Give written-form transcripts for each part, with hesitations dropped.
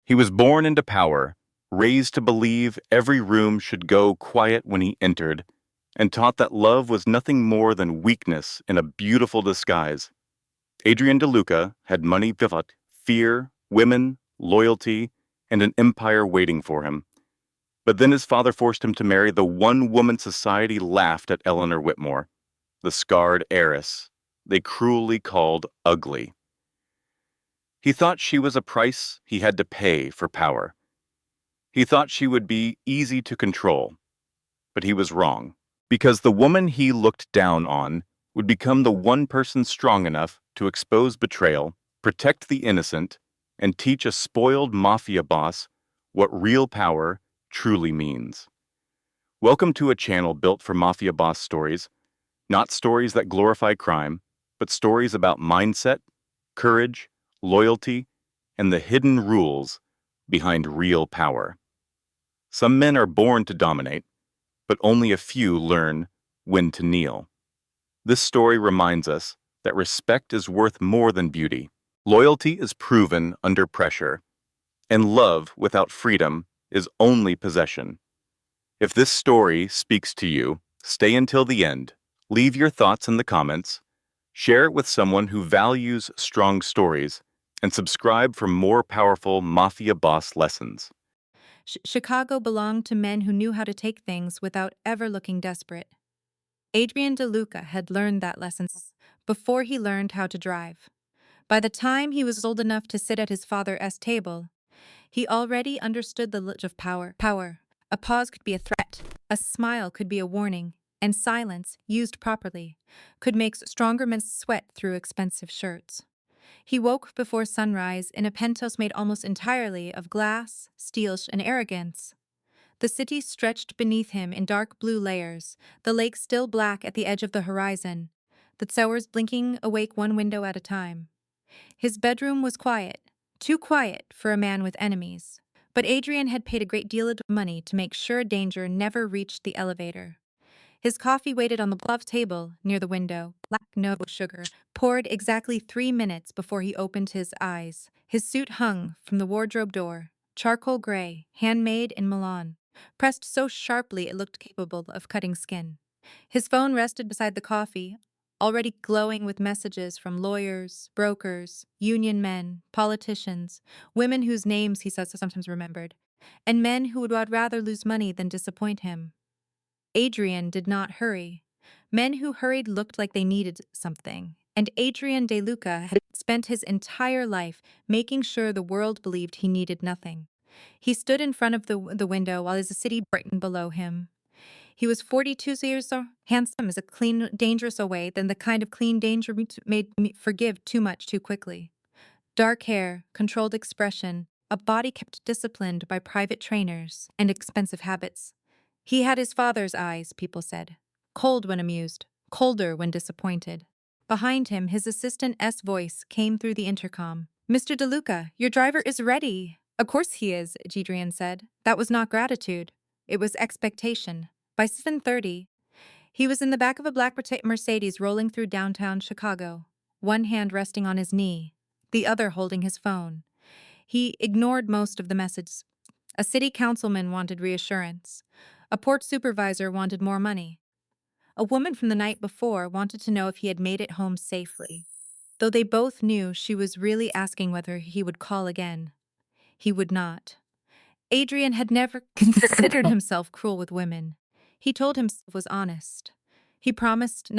He was born into power, raised to believe every room should go quiet when he entered, and taught that love was nothing more than weakness in a beautiful disguise. Adrian DeLuca had money, pivot, fear, women, loyalty, and an empire waiting for him. But then his father forced him to marry the one woman society laughed at Eleanor Whitmore, the scarred heiress they cruelly called ugly. He thought she was a price he had to pay for power. He thought she would be easy to control, but he was wrong, because the woman he looked down on would become the one person strong enough to expose betrayal, protect the innocent, and teach a spoiled mafia boss what real power truly means. Welcome to a channel built for mafia boss stories, not stories that glorify crime, but stories about mindset, courage, loyalty, and the hidden rules behind real power. Some men are born to dominate, but only a few learn when to kneel. This story reminds us that respect is worth more than beauty. Loyalty is proven under pressure, and love without freedom is only possession. If this story speaks to you, stay until the end. Leave your thoughts in the comments, share it with someone who values strong stories, and subscribe for more powerful mafia boss lessons. Chicago belonged to men who knew how to take things without ever looking desperate. Adrian DeLuca had learned that lesson before he learned how to drive. By the time he was old enough to sit at his father's table, he already understood the lich of power. A pause could be a threat, a smile could be a warning, and silence, used properly, could make stronger men sweat through expensive shirts. He woke before sunrise in a penthouse made almost entirely of glass, steel, and arrogance. The city stretched beneath him in dark blue layers, the lake still black at the edge of the horizon, the towers blinking awake one window at a time. His bedroom was quiet, too quiet for a man with enemies. But Adrian had paid a great deal of money to make sure danger never reached the elevator. His coffee waited on the bluff table near the window, black no sugar, poured exactly 3 minutes before he opened his eyes. His suit hung from the wardrobe door, charcoal gray, handmade in Milan, pressed so sharply it looked capable of cutting skin. His phone rested beside the coffee, already glowing with messages from lawyers, brokers, union men, politicians, women whose names he sometimes remembered, and men who would rather lose money than disappoint him. Adrian did not hurry. Men who hurried looked like they needed something, and Adrian DeLuca had spent his entire life making sure the world believed he needed nothing. He stood in front of the window while the city brightened below him. He was 42 years old, handsome as a clean, dangerous away than the kind of clean danger made me forgive too much too quickly. Dark hair, controlled expression, a body kept disciplined by private trainers, and expensive habits. He had his father's eyes, people said. Cold when amused, colder when disappointed. Behind him, his assistant's voice came through the intercom. "Mr. DeLuca, your driver is ready." "Of course he is," Adrian said. That was not gratitude. It was expectation. By 7:30, he was in the back of a black Mercedes rolling through downtown Chicago, one hand resting on his knee, the other holding his phone. He ignored most of the messages. A city councilman wanted reassurance. A port supervisor wanted more money. A woman from the night before wanted to know if he had made it home safely, though they both knew she was really asking whether he would call again. He would not. Adrian had never considered himself cruel with women. He told himself was honest. He promised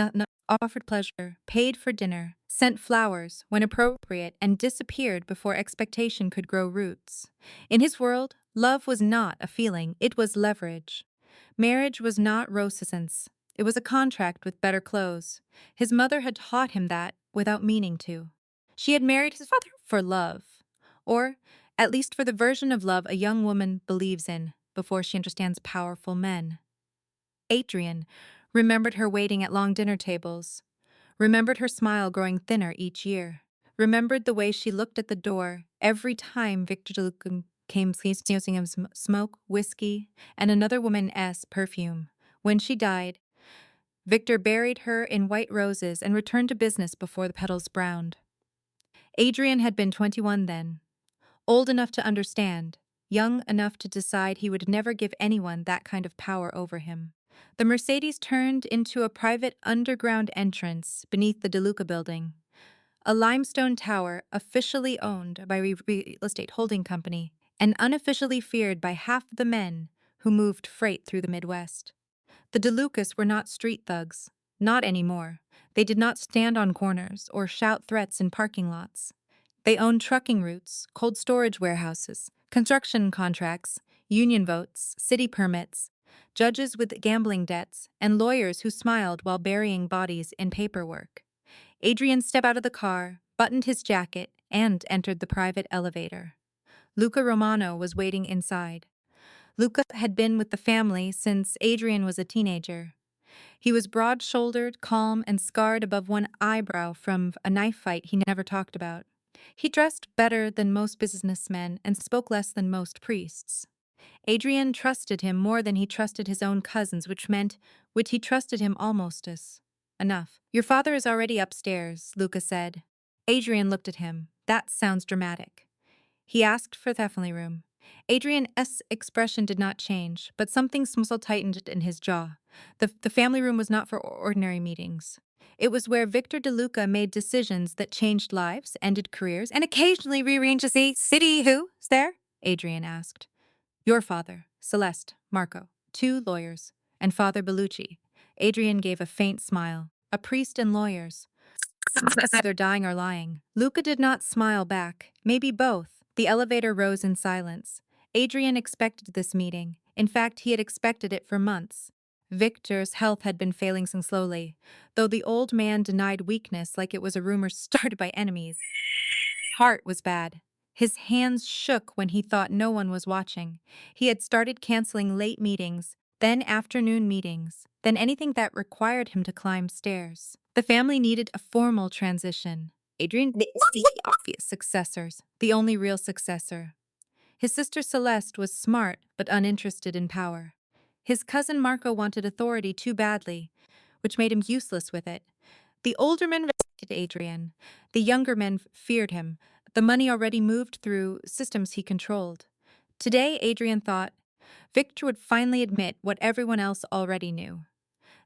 offered pleasure, paid for dinner, sent flowers when appropriate, and disappeared before expectation could grow roots. In his world, love was not a feeling, it was leverage. Marriage was not roses. It was a contract with better clothes. His mother had taught him that without meaning to. She had married his father for love, or at least for the version of love a young woman believes in before she understands powerful men. Adrian remembered her waiting at long dinner tables, remembered her smile growing thinner each year, remembered the way she looked at the door every time Victor DeLuca came sneezing of smoke, whiskey, and another woman's perfume. When she died, Victor buried her in white roses and returned to business before the petals browned. Adrian had been 21 then. Old enough to understand, young enough to decide he would never give anyone that kind of power over him. The Mercedes turned into a private underground entrance beneath the DeLuca building, a limestone tower officially owned by a real estate holding company and unofficially feared by half the men who moved freight through the Midwest. The DeLucas were not street thugs. Not anymore. They did not stand on corners or shout threats in parking lots. They owned trucking routes, cold storage warehouses, construction contracts, union votes, city permits, judges with gambling debts, and lawyers who smiled while burying bodies in paperwork. Adrian stepped out of the car, buttoned his jacket, and entered the private elevator. Luca Romano was waiting inside. Luca had been with the family since Adrian was a teenager. He was broad-shouldered, calm, and scarred above one eyebrow from a knife fight he never talked about. He dressed better than most businessmen and spoke less than most priests. Adrian trusted him more than he trusted his own cousins, which he trusted him almost as enough. Your father is already upstairs, Luca said. Adrian looked at him. That sounds dramatic. He asked for the family room. Adrian's expression did not change, but something small tightened in his jaw. The family room was not for ordinary meetings. It was where Victor DeLuca made decisions that changed lives, ended careers, and occasionally rearranged the city. Who's there? Adrian asked. Your father, Celeste, Marco, two lawyers, and Father Bellucci. Adrian gave a faint smile. A priest and lawyers. Either dying or lying. Luca did not smile back. Maybe both. The elevator rose in silence. Adrian expected this meeting. In fact, he had expected it for months. Victor's health had been failing slowly, though the old man denied weakness like it was a rumor started by enemies. His heart was bad. His hands shook when he thought no one was watching. He had started canceling late meetings, then afternoon meetings, then anything that required him to climb stairs. The family needed a formal transition. Adrian was the obvious successors, the only real successor. His sister Celeste was smart but uninterested in power. His cousin Marco wanted authority too badly, which made him useless with it. The older men respected Adrian. The younger men feared him. The money already moved through systems he controlled. Today, Adrian thought, Victor would finally admit what everyone else already knew.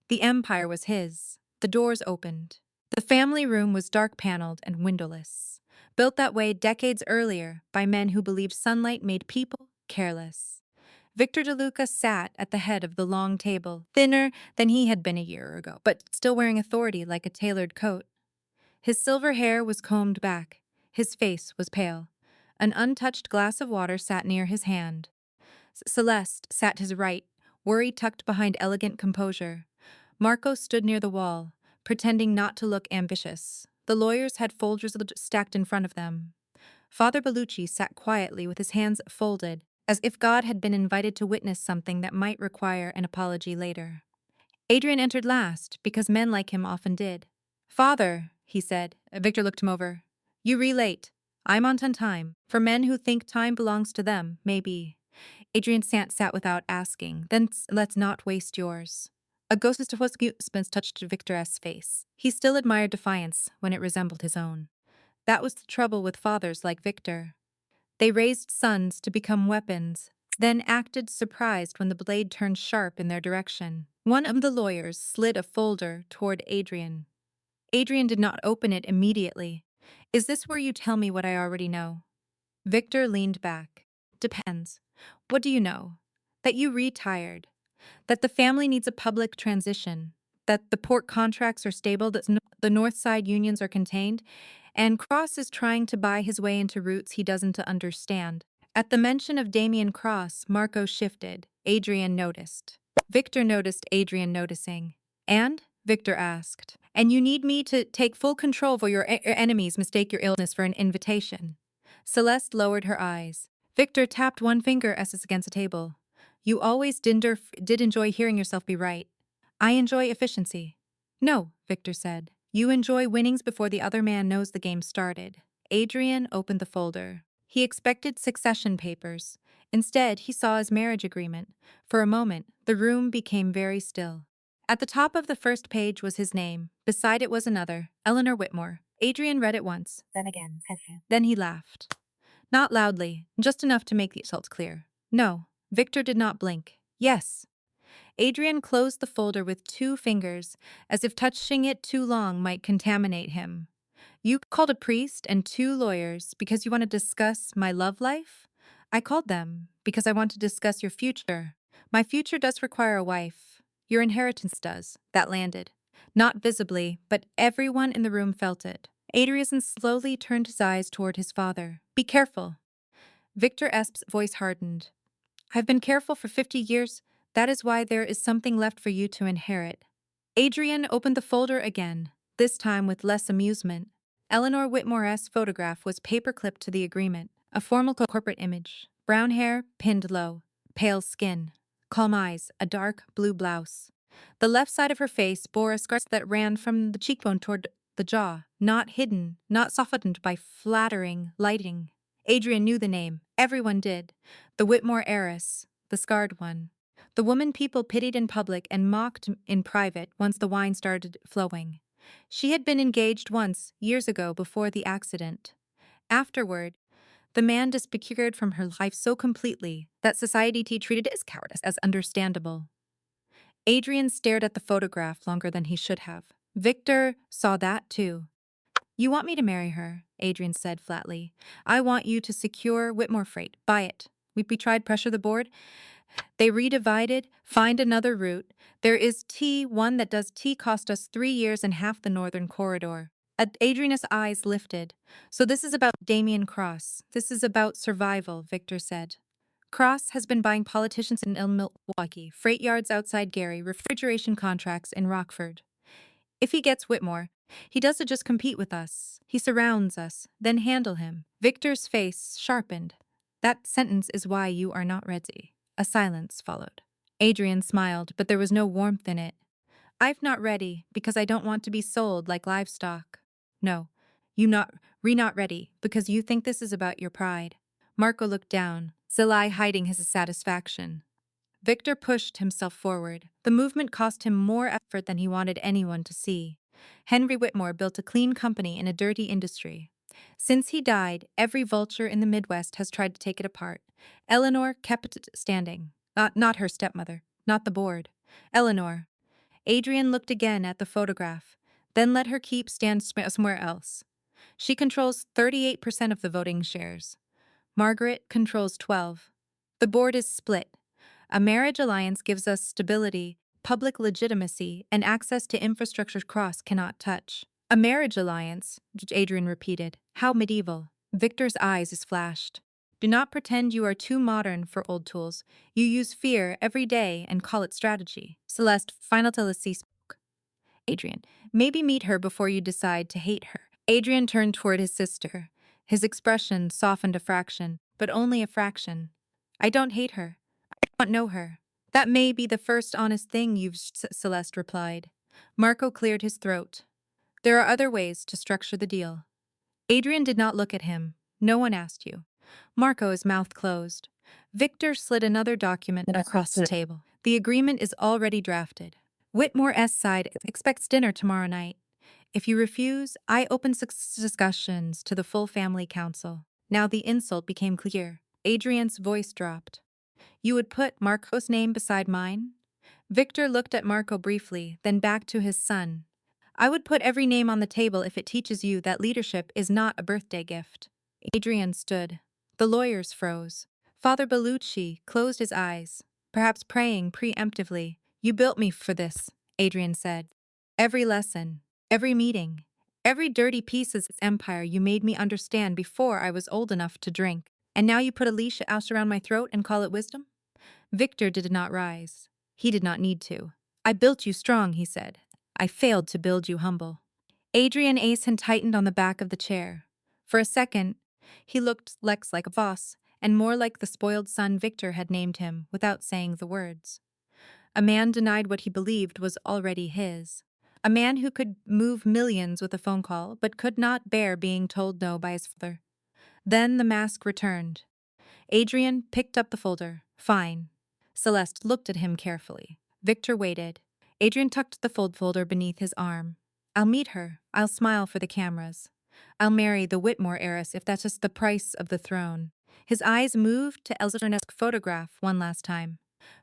The empire was his. The doors opened. The family room was dark-paneled and windowless, built that way decades earlier by men who believed sunlight made people careless. Victor DeLuca sat at the head of the long table, thinner than he had been a year ago, but still wearing authority like a tailored coat. His silver hair was combed back. His face was pale. An untouched glass of water sat near his hand. Celeste sat his right, worry tucked behind elegant composure. Marco stood near the wall, pretending not to look ambitious. The lawyers had folders stacked in front of them. Father Bellucci sat quietly with his hands folded, as if God had been invited to witness something that might require an apology later. Adrian entered last, because men like him often did. Father, he said. Victor looked him over. You late. I'm on time. For men who think time belongs to them, maybe. Adrian sat without asking. Then let's not waste yours. A ghost's suspense touched Victor's face. He still admired defiance when it resembled his own. That was the trouble with fathers like Victor. They raised sons to become weapons, then acted surprised when the blade turned sharp in their direction. One of the lawyers slid a folder toward Adrian. Adrian did not open it immediately. Is this where you tell me what I already know? Victor leaned back. Depends. What do you know? That you retired. That the family needs a public transition. That the port contracts are stable, that the North Side unions are contained, and Cross is trying to buy his way into routes he doesn't understand. At the mention of Damien Cross, Marco shifted. Adrian noticed. Victor noticed Adrian noticing. And? Victor asked. And you need me to take full control for your enemies mistake your illness for an invitation. Celeste lowered her eyes. Victor tapped one finger against the table. You always did enjoy hearing yourself be right. I enjoy efficiency. No, Victor said. You enjoy winnings before the other man knows the game started. Adrian opened the folder. He expected succession papers. Instead, he saw his marriage agreement. For a moment, the room became very still. At the top of the first page was his name. Beside it was another, Eleanor Whitmore. Adrian read it once. Then again. Then he laughed. Not loudly, just enough to make the insult clear. No, Victor did not blink. Yes. Adrian closed the folder with 2 fingers, as if touching it too long might contaminate him. You called a priest and 2 lawyers because you want to discuss my love life? I called them because I want to discuss your future. My future does require a wife. Your inheritance does. That landed. Not visibly, but everyone in the room felt it. Adrian slowly turned his eyes toward his father. Be careful. Victor Esp's voice hardened. I've been careful for 50 years. That is why there is something left for you to inherit. Adrian opened the folder again, this time with less amusement. Eleanor Whitmore's photograph was paperclipped to the agreement, a formal corporate image. Brown hair, pinned low, pale skin, calm eyes, a dark blue blouse. The left side of her face bore a scar that ran from the cheekbone toward the jaw, not hidden, not softened by flattering lighting. Adrian knew the name. Everyone did. The Whitmore heiress, the scarred one. The woman people pitied in public and mocked in private once the wine started flowing. She had been engaged once, years ago, before the accident. Afterward, the man disappeared from her life so completely that society treated it as cowardice, as understandable. Adrian stared at the photograph longer than he should have. Victor saw that too. You want me to marry her, Adrian said flatly. I want you to secure Whitmore Freight. Buy it. We tried pressure the board. They redivided, find another route. There is T1 that does T cost us 3 years and half the northern corridor. Adriana's eyes lifted. So this is about Damien Cross. This is about survival, Victor said. Cross has been buying politicians in Milwaukee, freight yards outside Gary, refrigeration contracts in Rockford. If he gets Whitmore, he doesn't just compete with us. He surrounds us, then handle him. Victor's face sharpened. That sentence is why you are not ready. A silence followed. Adrian smiled, but there was no warmth in it. I'm not ready because I don't want to be sold like livestock. No, not ready because you think this is about your pride. Marco looked down, Zilai hiding his satisfaction. Victor pushed himself forward. The movement cost him more effort than he wanted anyone to see. Henry Whitmore built a clean company in a dirty industry. Since he died, every vulture in the Midwest has tried to take it apart. Eleanor kept it standing. Not her stepmother, not the board. Eleanor. Adrian looked again at the photograph, then let her keep stand somewhere else. She controls 38% of the voting shares. Margaret controls 12. The board is split. A marriage alliance gives us stability, public legitimacy, and access to infrastructure Cross cannot touch. A marriage alliance, Adrian repeated. How medieval. Victor's eyes flashed. Do not pretend you are too modern for old tools. You use fear every day and call it strategy. Celeste finally spoke. Adrian, maybe meet her before you decide to hate her. Adrian turned toward his sister. His expression softened a fraction, but only a fraction. I don't hate her. I don't know her. That may be the first honest thing you've, Celeste replied. Marco cleared his throat. There are other ways to structure the deal. Adrian did not look at him. No one asked you. Marco's mouth closed. Victor slid another document across the table. The agreement is already drafted. Whitmore's side expects dinner tomorrow night. If you refuse, I open discussions to the full family council. Now the insult became clear. Adrian's voice dropped. You would put Marco's name beside mine? Victor looked at Marco briefly, then back to his son. I would put every name on the table if it teaches you that leadership is not a birthday gift. Adrian stood. The lawyers froze. Father Bellucci closed his eyes, perhaps praying preemptively. You built me for this, Adrian said. Every lesson, every meeting, every dirty piece of this empire you made me understand before I was old enough to drink. And now you put a leash around my throat and call it wisdom? Victor did not rise. He did not need to. I built you strong, he said. I failed to build you humble. Adrian Asen tightened on the back of the chair. For a second, he looked less like a boss and more like the spoiled son Victor had named him without saying the words. A man denied what he believed was already his. A man who could move millions with a phone call but could not bear being told no by his father. Then the mask returned. Adrian picked up the folder. Fine. Celeste looked at him carefully. Victor waited. Adrian tucked the folder beneath his arm. I'll meet her. I'll smile for the cameras. I'll marry the Whitmore heiress if that's just the price of the throne. His eyes moved to Elsa's photograph one last time.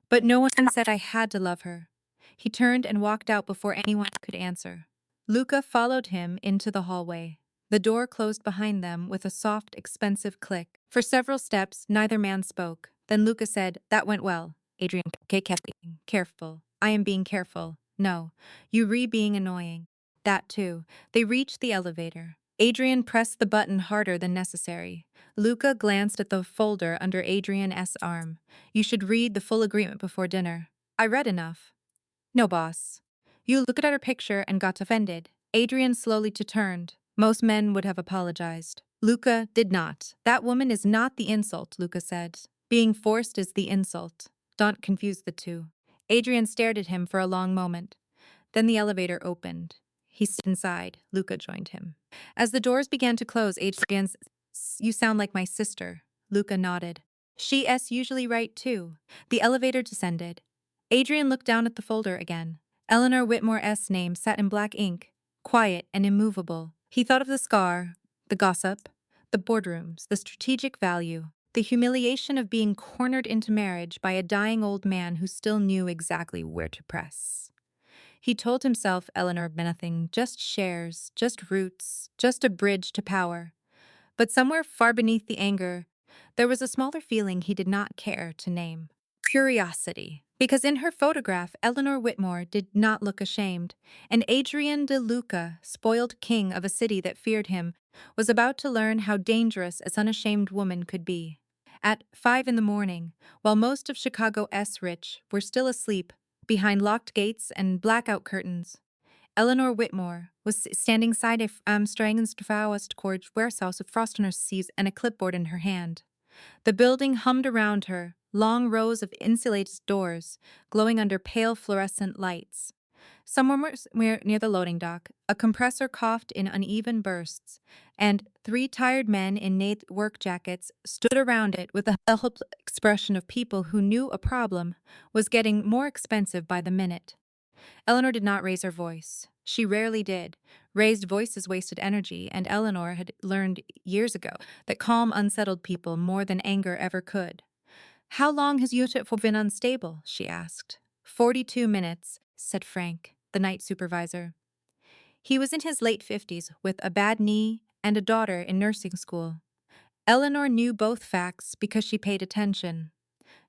But no one said I had to love her. He turned and walked out before anyone could answer. Luca followed him into the hallway. The door closed behind them with a soft, expensive click. For several steps, neither man spoke. Then Luca said, "That went well." Adrian kept being careful. "I am being careful." "No, you being annoying." That too. They reached the elevator. Adrian pressed the button harder than necessary. Luca glanced at the folder under Adrian's arm. "You should read the full agreement before dinner." "I read enough." "No, boss." You looked at her picture and got offended. Adrian slowly turned. Most men would have apologized. Luca did not. "That woman is not the insult," Luca said. "Being forced is the insult. Don't confuse the two." Adrian stared at him for a long moment. Then the elevator opened. He stood inside. Luca joined him. As the doors began to close, Adrian "You sound like my sister." Luca nodded. "She's usually right, too." The elevator descended. Adrian looked down at the folder again. Eleanor Whitmore's name sat in black ink, quiet and immovable. He thought of the scar, the gossip, the boardrooms, the strategic value, the humiliation of being cornered into marriage by a dying old man who still knew exactly where to press. He told himself Eleanor meant nothing, just shares, just roots, just a bridge to power. But somewhere far beneath the anger, there was a smaller feeling he did not care to name. Curiosity. Because in her photograph, Eleanor Whitmore did not look ashamed, and Adrian de Luca, spoiled king of a city that feared him, was about to learn how dangerous an unashamed woman could be. At 5 in the morning, while most of Chicago's rich were still asleep, behind locked gates and blackout curtains, Eleanor Whitmore was standing side of Strangen's Forest Court warehouse with frost on her sleeves and a clipboard in her hand. The building hummed around her, long rows of insulated doors, glowing under pale fluorescent lights. Somewhere near the loading dock, a compressor coughed in uneven bursts, and 3 tired men in work jackets stood around it with a helpless expression of people who knew a problem was getting more expensive by the minute. Eleanor did not raise her voice. She rarely did. Raised voices wasted energy, and Eleanor had learned years ago that calm unsettled people more than anger ever could. "How long has Utah been unstable?" she asked. 42 minutes, said Frank, the night supervisor. He was in his late 50s with a bad knee and a daughter in nursing school. Eleanor knew both facts because she paid attention.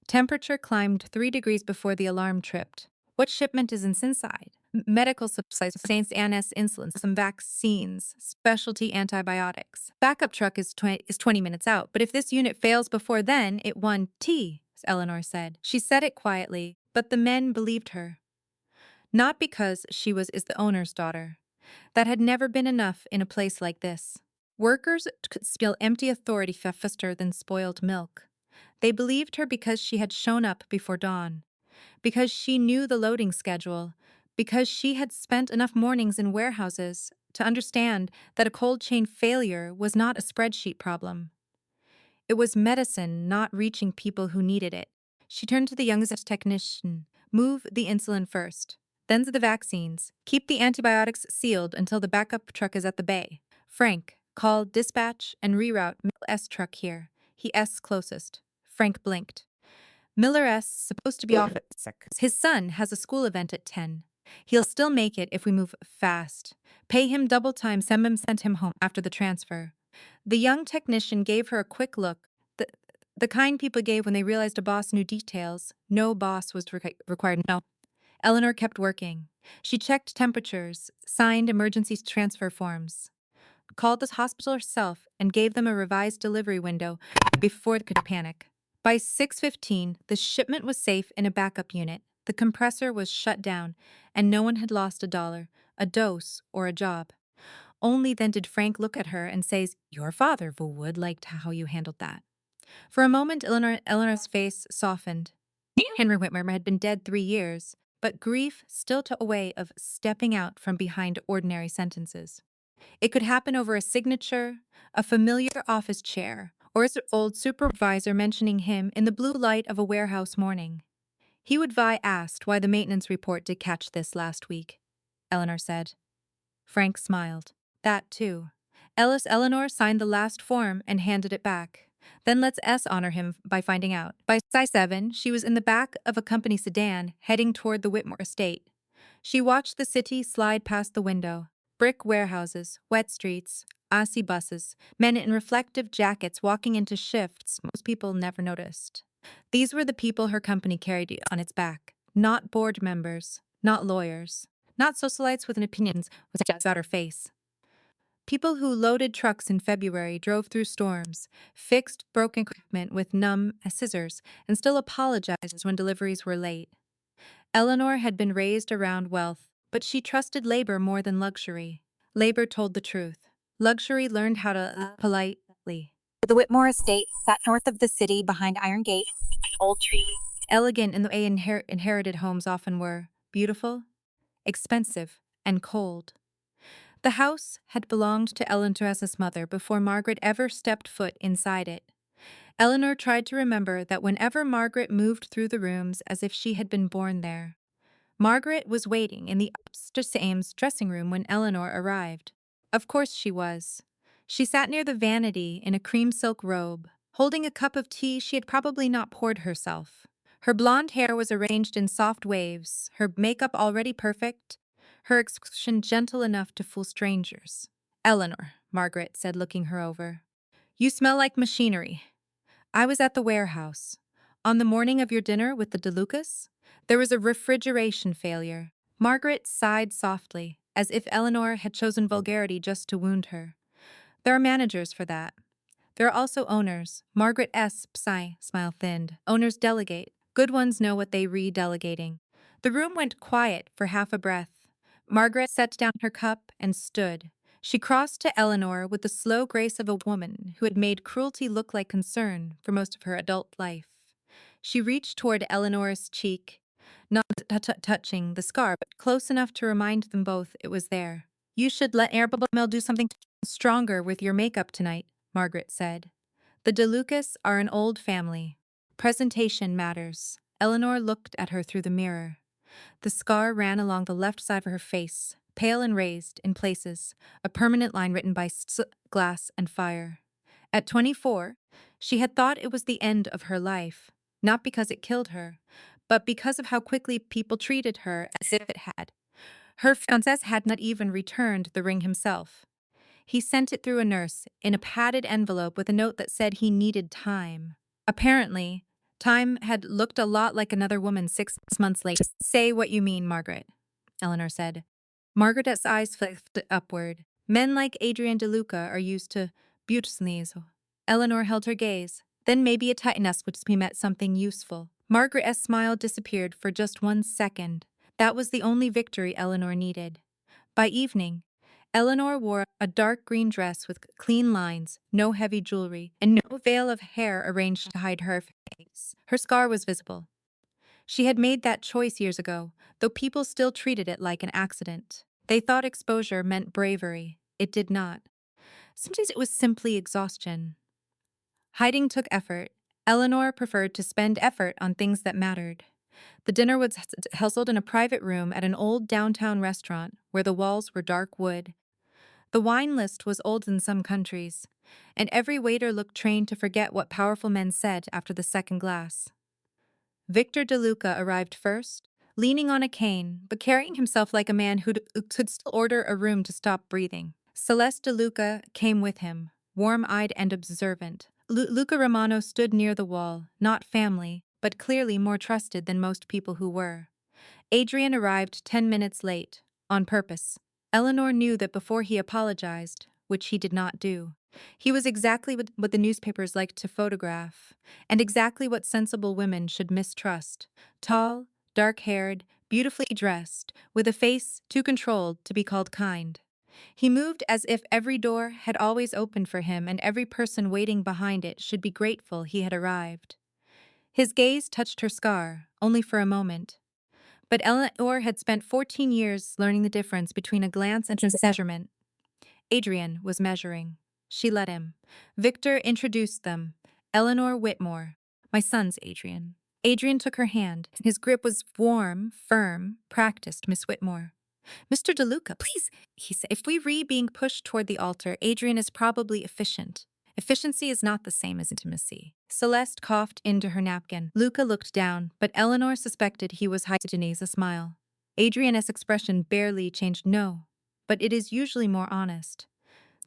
Temperature climbed 3 degrees before the alarm tripped. What shipment is inside? Medical supplies, Saints Anne's insulin, some vaccines, specialty antibiotics. Backup truck is 20 minutes out, but if this unit fails before then, it won T, Eleanor said. She said it quietly, but the men believed her. Not because she is the owner's daughter. That had never been enough in a place like this. Workers could spill empty authority faster than spoiled milk. They believed her because she had shown up before dawn, because she knew the loading schedule, because she had spent enough mornings in warehouses to understand that a cold chain failure was not a spreadsheet problem. It was medicine not reaching people who needed it. She turned to the youngest technician. "Move the insulin first. Then the vaccines. Keep the antibiotics sealed until the backup truck is at the bay. Frank, call dispatch and reroute Miller's truck here. He's closest." Frank blinked. Miller's supposed to be off at 6. His son has a school event at 10. He'll still make it if we move fast. Pay him double time, send him home after the transfer. The young technician gave her a quick look, the kind people gave when they realized a boss knew details. No boss was required. No. Eleanor kept working. She checked temperatures, signed emergency transfer forms, called the hospital herself, and gave them a revised delivery window before they could panic. By 6:15, the shipment was safe in a backup unit. The compressor was shut down, and no one had lost $1, a dose, or a job. Only then did Frank look at her and say, "Your father would liked how you handled that." For a moment, Eleanor's face softened. Henry Whitmer had been dead 3 years, but grief still took a way of stepping out from behind ordinary sentences. It could happen over a signature, a familiar office chair, or as an old supervisor mentioning him in the blue light of a warehouse morning. He would asked why the maintenance report did catch this last week, Eleanor said. Frank smiled. That too. Eleanor signed the last form and handed it back. Then let's S honor him by finding out. By size 7, she was in the back of a company sedan heading toward the Whitmore estate. She watched the city slide past the window. Brick warehouses, wet streets, icy buses, men in reflective jackets walking into shifts most people never noticed. These were the people her company carried on its back. Not board members, not lawyers, not socialites with opinions with just about her face. People who loaded trucks in February drove through storms, fixed broken equipment with numb scissors, and still apologized when deliveries were late. Eleanor had been raised around wealth, but she trusted labor more than luxury. Labor told the truth. Luxury learned how to politely. The Whitmore estate sat north of the city behind iron gates, old trees. Elegant in the way inherited homes often were, beautiful, expensive, and cold. The house had belonged to Eleanor's mother before Margaret ever stepped foot inside it. Eleanor tried to remember that whenever Margaret moved through the rooms as if she had been born there. Margaret was waiting in the upstairs dressing room when Eleanor arrived. Of course she was. She sat near the vanity in a cream silk robe, holding a cup of tea she had probably not poured herself. Her blonde hair was arranged in soft waves, her makeup already perfect, her expression gentle enough to fool strangers. Eleanor, Margaret said, looking her over. You smell like machinery. I was at the warehouse. On the morning of your dinner with the DeLucas, there was a refrigeration failure. Margaret sighed softly, as if Eleanor had chosen vulgarity just to wound her. There are managers for that. There are also owners. Margaret S. Psy, smile thinned. Owners delegate. Good ones know what they re-delegating. The room went quiet for half a breath. Margaret set down her cup and stood. She crossed to Eleanor with the slow grace of a woman who had made cruelty look like concern for most of her adult life. She reached toward Eleanor's cheek, not touching the scar, but close enough to remind them both it was there. You should let Mel do something stronger with your makeup tonight, Margaret said. The DeLucas are an old family. Presentation matters. Eleanor looked at her through the mirror. The scar ran along the left side of her face, pale and raised in places, a permanent line written by glass and fire. At 24, she had thought it was the end of her life, not because it killed her, but because of how quickly people treated her as if it had. Her fiancé had not even returned the ring himself. He sent it through a nurse in a padded envelope with a note that said he needed time. Apparently, time had looked a lot like another woman 6 months later. Say what you mean, Margaret, Eleanor said. Margaret's eyes flicked upward. Men like Adrian DeLuca are used to beautiness. Eleanor held her gaze. Then maybe a tightness would be met something useful. Margaret's smile disappeared for just 1 second. That was the only victory Eleanor needed. By evening, Eleanor wore a dark green dress with clean lines, no heavy jewelry, and no veil of hair arranged to hide her face. Her scar was visible. She had made that choice years ago, though people still treated it like an accident. They thought exposure meant bravery. It did not. Sometimes it was simply exhaustion. Hiding took effort. Eleanor preferred to spend effort on things that mattered. The dinner was held in a private room at an old downtown restaurant where the walls were dark wood. The wine list was old in some countries, and every waiter looked trained to forget what powerful men said after the second glass. Victor DeLuca arrived first, leaning on a cane, but carrying himself like a man who could still order a room to stop breathing. Celeste DeLuca came with him, warm-eyed and observant. Luca Romano stood near the wall, not family, but clearly more trusted than most people who were. Adrian arrived 10 minutes late, on purpose. Eleanor knew that before he apologized, which he did not do, he was exactly what the newspapers liked to photograph, and exactly what sensible women should mistrust. Tall, dark-haired, beautifully dressed, with a face too controlled to be called kind. He moved as if every door had always opened for him and every person waiting behind it should be grateful he had arrived. His gaze touched her scar, only for a moment. But Eleanor had spent 14 years learning the difference between a glance and a measurement. Adrian was measuring. She let him. Victor introduced them. Eleanor Whitmore. My son's Adrian. Adrian took her hand. His grip was warm, firm, practiced, Miss Whitmore. Mr. DeLuca, please, he said. If we re being pushed toward the altar, Adrian is probably efficient. Efficiency is not the same as intimacy. Celeste coughed into her napkin. Luca looked down, but Eleanor suspected he was hiding a smile. Adrian's expression barely changed. No, but it is usually more honest.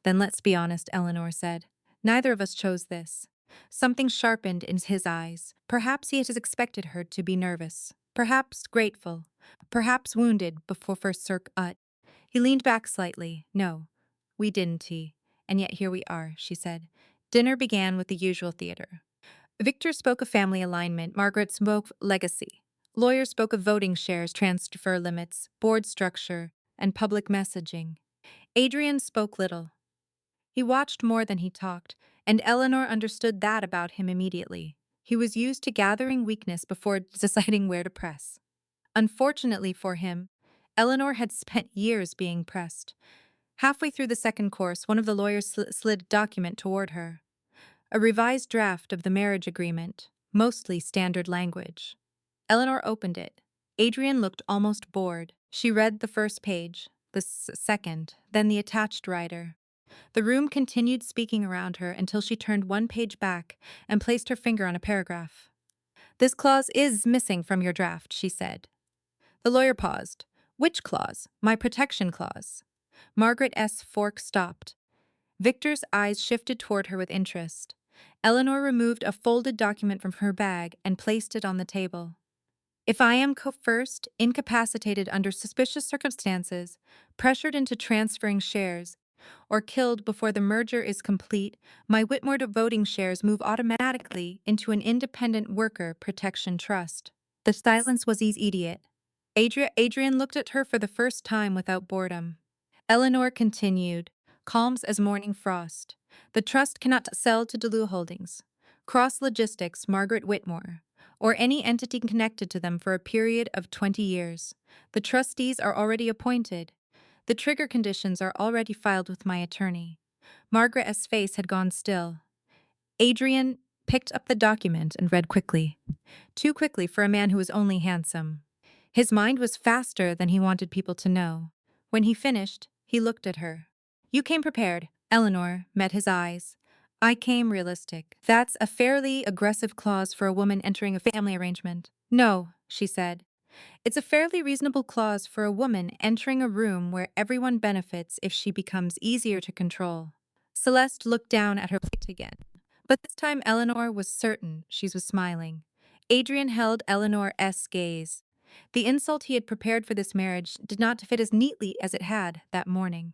Then let's be honest, Eleanor said. Neither of us chose this. Something sharpened in his eyes. Perhaps he had expected her to be nervous. Perhaps grateful. Perhaps wounded before first He leaned back slightly. No, we didn't, he. And yet here we are, she said. Dinner began with the usual theater. Victor spoke of family alignment. Margaret spoke legacy. Lawyers spoke of voting shares, transfer limits, board structure, and public messaging. Adrian spoke little. He watched more than he talked, and Eleanor understood that about him immediately. He was used to gathering weakness before deciding where to press. Unfortunately for him, Eleanor had spent years being pressed. Halfway through the second course, one of the lawyers slid a document toward her. A revised draft of the marriage agreement, mostly standard language. Eleanor opened it. Adrian looked almost bored. She read the first page, the second, then the attached writer. The room continued speaking around her until she turned one page back and placed her finger on a paragraph. This clause is missing from your draft, she said. The lawyer paused. Which clause? My protection clause. Margaret S. Fork stopped. Victor's eyes shifted toward her with interest. Eleanor removed a folded document from her bag and placed it on the table. If I am coerced, incapacitated under suspicious circumstances, pressured into transferring shares, or killed before the merger is complete, my Whitmore voting shares move automatically into an independent worker protection trust. The silence was immediate. Adrian looked at her for the first time without boredom. Eleanor continued, calms as morning frost. The trust cannot sell to Delu Holdings, Cross Logistics, Margaret Whitmore, or any entity connected to them for a period of 20 years. The trustees are already appointed. The trigger conditions are already filed with my attorney. Margaret's face had gone still. Adrian picked up the document and read quickly. Too quickly for a man who was only handsome. His mind was faster than he wanted people to know. When he finished, he looked at her. You came prepared. Eleanor met his eyes. I came realistic. That's a fairly aggressive clause for a woman entering a family arrangement. No, she said. It's a fairly reasonable clause for a woman entering a room where everyone benefits if she becomes easier to control. Celeste looked down at her plate again. But this time Eleanor was certain she was smiling. Adrian held Eleanor's gaze. The insult he had prepared for this marriage did not fit as neatly as it had that morning.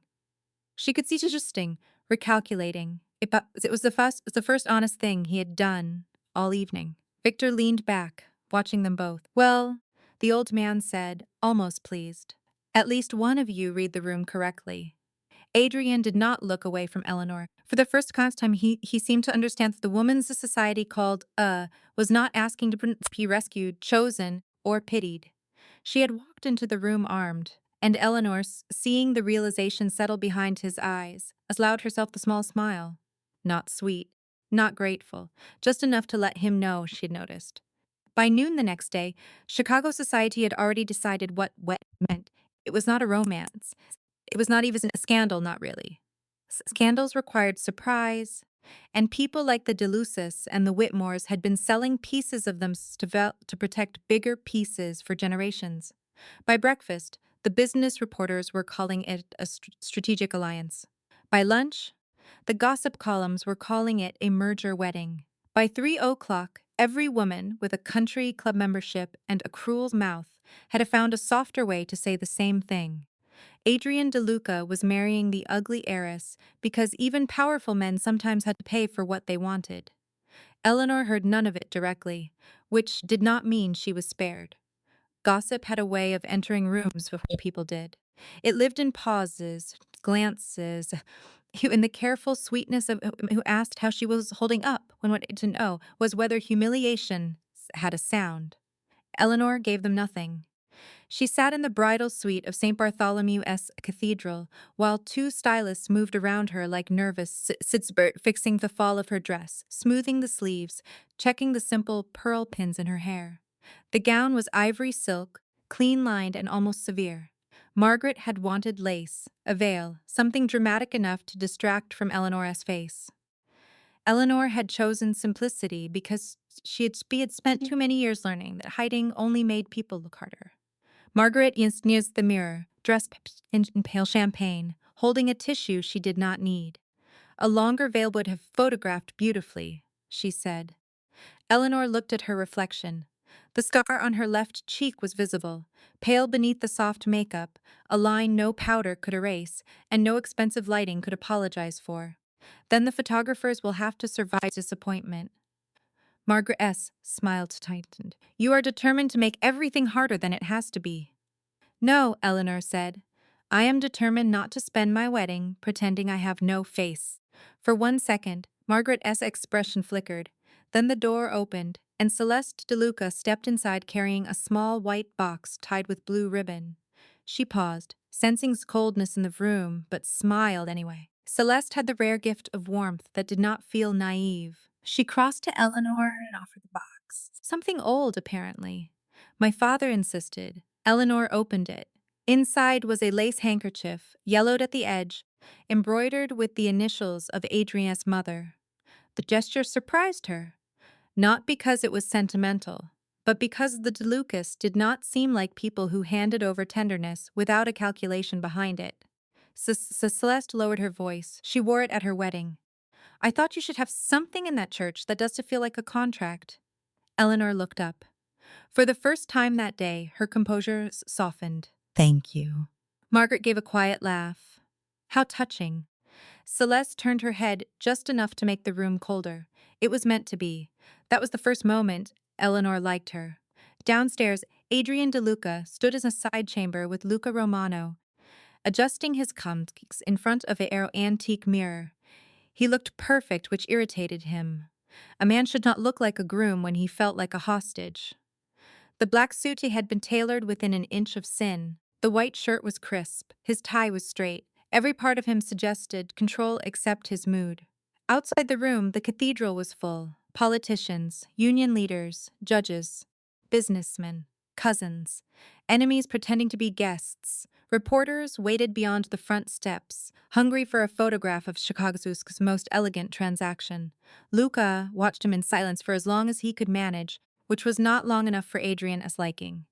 She could see she was adjusting, recalculating. It was the first honest thing he had done all evening. Victor leaned back, watching them both. Well, the old man said, almost pleased. At least one of you read the room correctly. Adrian did not look away from Eleanor. For the first time, he seemed to understand that the woman's society called, was not asking to be rescued, chosen, or pitied. She had walked into the room armed, and Eleanor, seeing the realization settle behind his eyes, allowed herself the small smile. Not sweet, not grateful, just enough to let him know she'd noticed. By noon the next day, Chicago society had already decided what wet meant. It was not a romance. It was not even a scandal, not really. Scandals required surprise, and people like the DeLucis and the Whitmores had been selling pieces of them to protect bigger pieces for generations. By breakfast, the business reporters were calling it a strategic alliance. By lunch, the gossip columns were calling it a merger wedding. By 3 o'clock, every woman with a country club membership and a cruel mouth had found a softer way to say the same thing. Adrian DeLuca was marrying the ugly heiress because even powerful men sometimes had to pay for what they wanted. Eleanor heard none of it directly, which did not mean she was spared. Gossip had a way of entering rooms before people did. It lived in pauses, glances, in the careful sweetness of who asked how she was holding up when what to know was whether humiliation had a sound. Eleanor gave them nothing. She sat in the bridal suite of St. Bartholomew's Cathedral, while two stylists moved around her like nervous Sitzbert, fixing the fall of her dress, smoothing the sleeves, checking the simple pearl pins in her hair. The gown was ivory silk, clean-lined and almost severe. Margaret had wanted lace, a veil, something dramatic enough to distract from Eleanor's face. Eleanor had chosen simplicity because she had spent too many years learning that hiding only made people look harder. Margaret is near the mirror, dressed in pale champagne, holding a tissue she did not need. A longer veil would have photographed beautifully, she said. Eleanor looked at her reflection. The scar on her left cheek was visible, pale beneath the soft makeup, a line no powder could erase, and no expensive lighting could apologize for. Then the photographers will have to survive disappointment. Margaret S. smiled tightened. You are determined to make everything harder than it has to be. No, Eleanor said. I am determined not to spend my wedding pretending I have no face. For 1 second, Margaret S. expression flickered. Then the door opened, and Celeste DeLuca stepped inside carrying a small white box tied with blue ribbon. She paused, sensing coldness in the room, but smiled anyway. Celeste had the rare gift of warmth that did not feel naive. She crossed to Eleanor and offered the box. Something old, apparently. My father insisted. Eleanor opened it. Inside was a lace handkerchief, yellowed at the edge, embroidered with the initials of Adrienne's mother. The gesture surprised her, not because it was sentimental, but because the DeLucas did not seem like people who handed over tenderness without a calculation behind it. Celeste lowered her voice. She wore it at her wedding. I thought you should have something in that church that does to feel like a contract. Eleanor looked up. For the first time that day, her composure softened. Thank you. Margaret gave a quiet laugh. How touching. Celeste turned her head just enough to make the room colder. It was meant to be. That was the first moment Eleanor liked her. Downstairs, Adrian DeLuca stood in a side chamber with Luca Romano, adjusting his contacts in front of an antique mirror. He looked perfect, which irritated him. A man should not look like a groom when he felt like a hostage. The black suit had been tailored within an inch of sin. The white shirt was crisp. His tie was straight. Every part of him suggested control except his mood. Outside the room, the cathedral was full. Politicians, union leaders, judges, businessmen, cousins, enemies pretending to be guests. Reporters waited beyond the front steps, hungry for a photograph of Chicago's most elegant transaction. Luca watched him in silence for as long as he could manage, which was not long enough for Adrian's liking.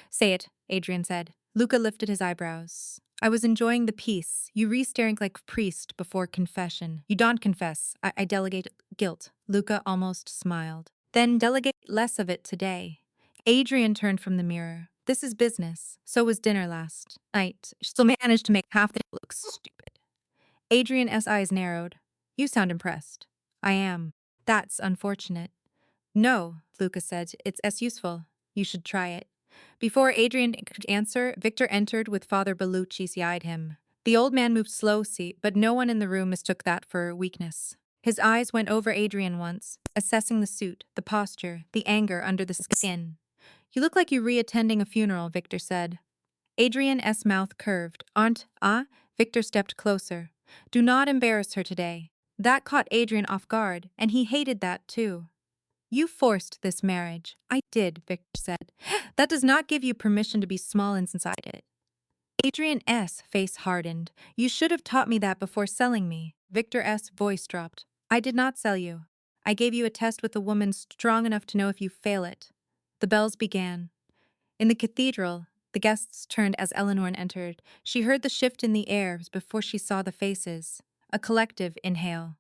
Say it, Adrian said. Luca lifted his eyebrows. I was enjoying the peace. You re-staring like priest before confession. You don't confess. I delegate guilt. Luca almost smiled. Then delegate less of it today. Adrian turned from the mirror. This is business. So was dinner last night. Still managed to make half the look stupid. Adrian's eyes narrowed. You sound impressed. I am. That's unfortunate. No, Luca said. It's as useful. You should try it. Before Adrian could answer, Victor entered with Father Bellucci eyed him. The old man moved slowly, but no one in the room mistook that for weakness. His eyes went over Adrian once, assessing the suit, the posture, the anger under the skin. You look like you're re-attending a funeral, Victor said. Adrian's mouth curved. Victor stepped closer. Do not embarrass her today. That caught Adrian off guard, and he hated that too. You forced this marriage. I did, Victor said. That does not give you permission to be small inside it. Adrian's face hardened. You should have taught me that before selling me. Victor's voice dropped. I did not sell you. I gave you a test with a woman strong enough to know if you fail it. The bells began. In the cathedral, the guests turned as Eleanor entered. She heard the shift in the air before she saw the faces. A collective inhale.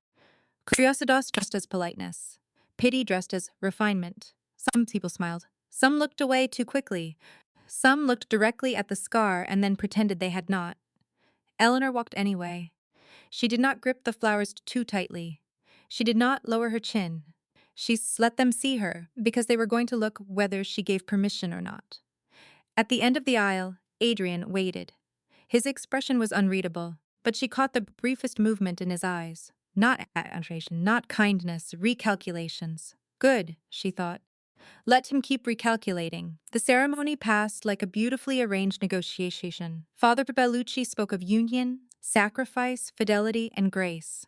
Curiosity dressed as politeness. Pity dressed as refinement. Some people smiled. Some looked away too quickly. Some looked directly at the scar and then pretended they had not. Eleanor walked anyway. She did not grip the flowers too tightly. She did not lower her chin. She let them see her, because they were going to look whether she gave permission or not. At the end of the aisle, Adrian waited. His expression was unreadable, but she caught the briefest movement in his eyes. Not adoration, not kindness, recalculations. Good, she thought. Let him keep recalculating. The ceremony passed like a beautifully arranged negotiation. Father Bellucci spoke of union, sacrifice, fidelity, and grace.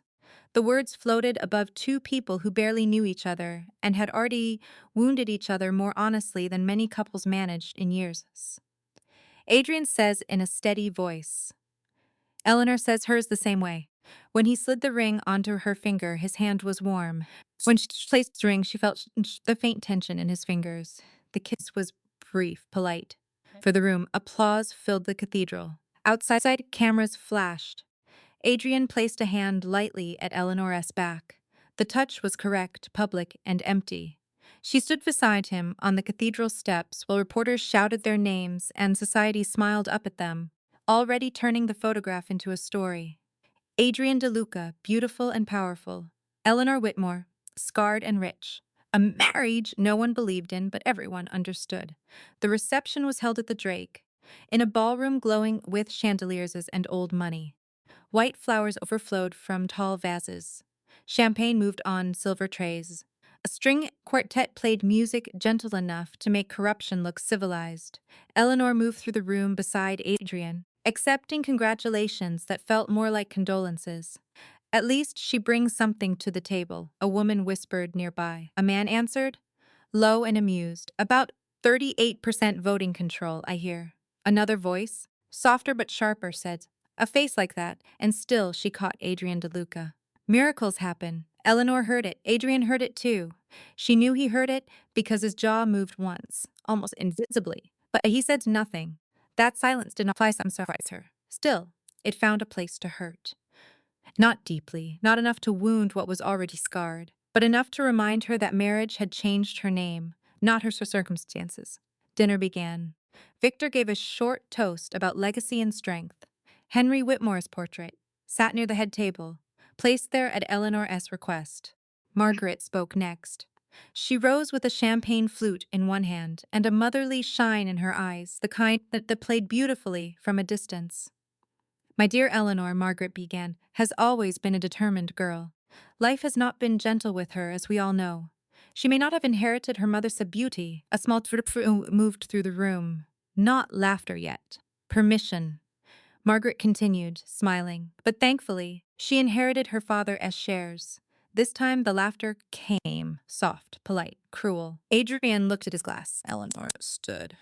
The words floated above two people who barely knew each other and had already wounded each other more honestly than many couples managed in years. Adrian says in a steady voice. Eleanor says hers the same way. When he slid the ring onto her finger, his hand was warm. When she placed the ring, she felt the faint tension in his fingers. The kiss was brief, polite. For the room, applause filled the cathedral. Outside, cameras flashed. Adrian placed a hand lightly at Eleanor's back. The touch was correct, public, and empty. She stood beside him on the cathedral steps while reporters shouted their names and society smiled up at them, already turning the photograph into a story. Adrian DeLuca, beautiful and powerful. Eleanor Whitmore, scarred and rich. A marriage no one believed in, but everyone understood. The reception was held at the Drake, in a ballroom glowing with chandeliers and old money. White flowers overflowed from tall vases. Champagne moved on silver trays. A string quartet played music gentle enough to make corruption look civilized. Eleanor moved through the room beside Adrian, accepting congratulations that felt more like condolences. At least she brings something to the table, a woman whispered nearby. A man answered, low and amused. About 38% voting control, I hear. Another voice, softer but sharper, said, a face like that, and still she caught Adrian DeLuca. Miracles happen. Eleanor heard it. Adrian heard it too. She knew he heard it because his jaw moved once, almost invisibly. But he said nothing. That silence did not surprise her. Still, it found a place to hurt. Not deeply, not enough to wound what was already scarred, but enough to remind her that marriage had changed her name, not her circumstances. Dinner began. Victor gave a short toast about legacy and strength. Henry Whitmore's portrait sat near the head table, placed there at Eleanor's request. Margaret spoke next. She rose with a champagne flute in one hand and a motherly shine in her eyes, the kind that played beautifully from a distance. My dear Eleanor, Margaret began, has always been a determined girl. Life has not been gentle with her, as we all know. She may not have inherited her mother's beauty. A small moved through the room. Not laughter yet. Permission. Margaret continued, smiling. But thankfully, she inherited her father's shares. This time the laughter came, soft, polite, cruel. Adrian looked at his glass. Eleanor stood.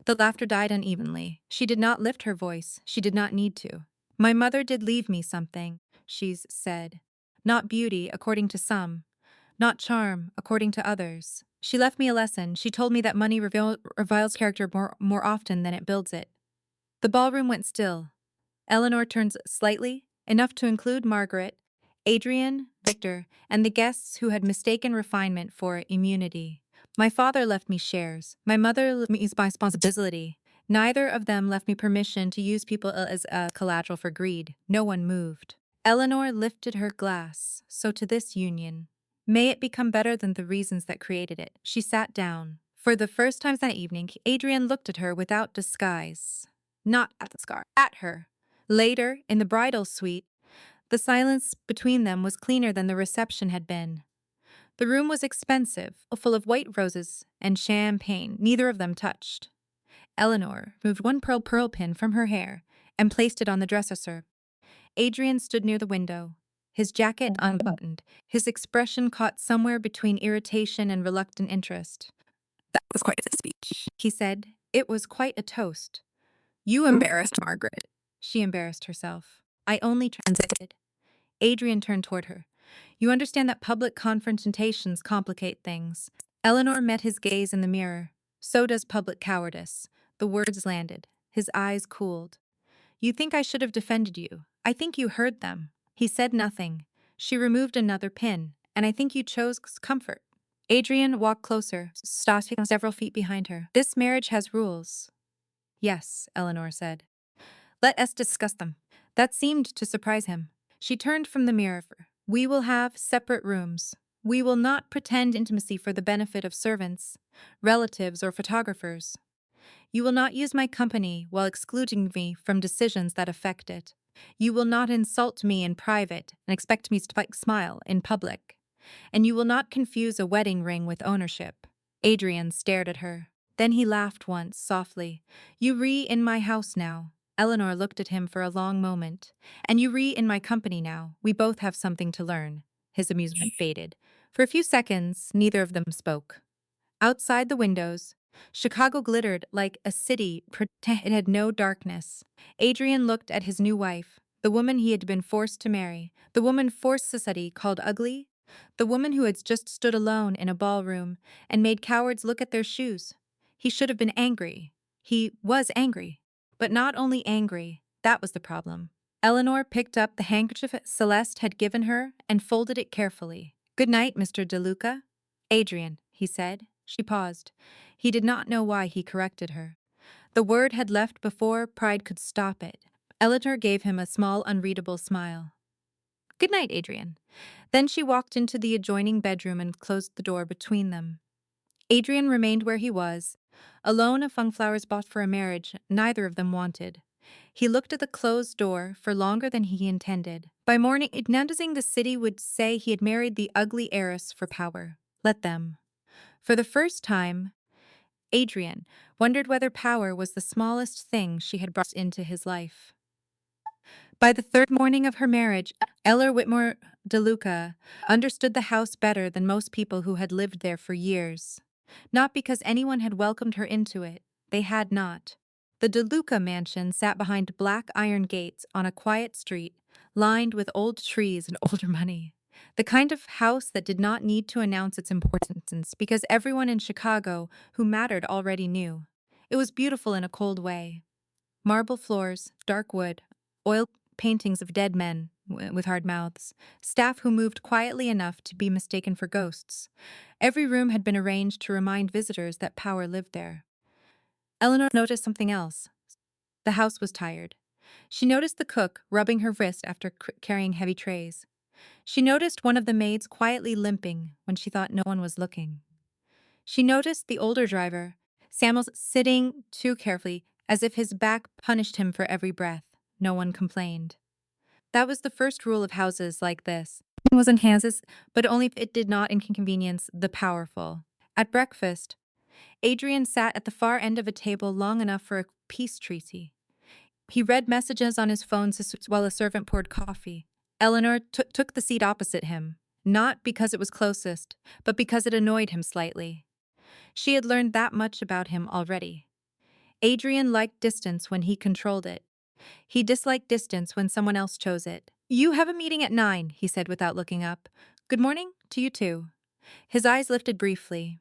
The laughter died unevenly. She did not lift her voice. She did not need to. My mother did leave me something, she said. Not beauty, according to some. Not charm, according to others. She left me a lesson. She told me that money reviles character more often than it builds it. The ballroom went still. Eleanor turned slightly, enough to include Margaret, Adrian, Victor, and the guests who had mistaken refinement for immunity. My father left me shares. My mother left me my responsibility. Neither of them left me permission to use people as a collateral for greed. No one moved. Eleanor lifted her glass. So to this union. May it become better than the reasons that created it. She sat down. For the first time that evening, Adrian looked at her without disguise. Not at the scar. At her. Later, in the bridal suite, the silence between them was cleaner than the reception had been. The room was expensive, full of white roses and champagne. Neither of them touched. Eleanor moved one pearl pin from her hair and placed it on the dresser. Adrian stood near the window, his jacket unbuttoned, his expression caught somewhere between irritation and reluctant interest. That was quite a speech, he said. It was quite a toast. You embarrassed Margaret. She embarrassed herself. I only transited. Adrian turned toward her. You understand that public confrontations complicate things. Eleanor met his gaze in the mirror. So does public cowardice. The words landed. His eyes cooled. You think I should have defended you. I think you heard them. He said nothing. She removed another pin, and I think you chose comfort. Adrian walked closer, stopping several feet behind her. This marriage has rules. Yes, Eleanor said. Let us discuss them. That seemed to surprise him. She turned from the mirror. We will have separate rooms. We will not pretend intimacy for the benefit of servants, relatives, or photographers. You will not use my company while excluding me from decisions that affect it. You will not insult me in private and expect me to smile in public. And you will not confuse a wedding ring with ownership. Adrian stared at her. Then he laughed once, softly. You in my house now. Eleanor looked at him for a long moment. And you in my company now. We both have something to learn. His amusement faded. For a few seconds, neither of them spoke. Outside the windows, Chicago glittered like a city it had no darkness. Adrian looked at his new wife, the woman he had been forced to marry, the woman forced society called ugly, the woman who had just stood alone in a ballroom and made cowards look at their shoes. He should have been angry. He was angry. But not only angry, that was the problem. Eleanor picked up the handkerchief Celeste had given her and folded it carefully. "Good night, Mr. DeLuca." "Adrian," he said. She paused. He did not know why he corrected her. The word had left before pride could stop it. Eleanor gave him a small, unreadable smile. "Good night, Adrian." Then she walked into the adjoining bedroom and closed the door between them. Adrian remained where he was, alone among flowers bought for a marriage neither of them wanted. He looked at the closed door for longer than he intended. By morning, noticing the city would say he had married the ugly heiress for power. Let them. For the first time, Adrian wondered whether power was the smallest thing she had brought into his life. By the third morning of her marriage, Eller Whitmore DeLuca understood the house better than most people who had lived there for years. Not because anyone had welcomed her into it, they had not. The DeLuca mansion sat behind black iron gates on a quiet street, lined with old trees and older money. The kind of house that did not need to announce its importance because everyone in Chicago who mattered already knew. It was beautiful in a cold way. Marble floors, dark wood, oil paintings of dead men with hard mouths, staff who moved quietly enough to be mistaken for ghosts. Every room had been arranged to remind visitors that power lived there. Eleanor noticed something else. The house was tired. She noticed the cook rubbing her wrist after carrying heavy trays. She noticed one of the maids quietly limping when she thought no one was looking. She noticed the older driver, Samuel, sitting too carefully, as if his back punished him for every breath. No one complained. That was the first rule of houses like this. It was in houses, but only if it did not inconvenience the powerful. At breakfast, Adrian sat at the far end of a table long enough for a peace treaty. He read messages on his phone while a servant poured coffee. Eleanor took the seat opposite him, not because it was closest, but because it annoyed him slightly. She had learned that much about him already. Adrian liked distance when he controlled it. He disliked distance when someone else chose it. "You have a meeting at 9, he said without looking up. "Good morning, to you too." His eyes lifted briefly.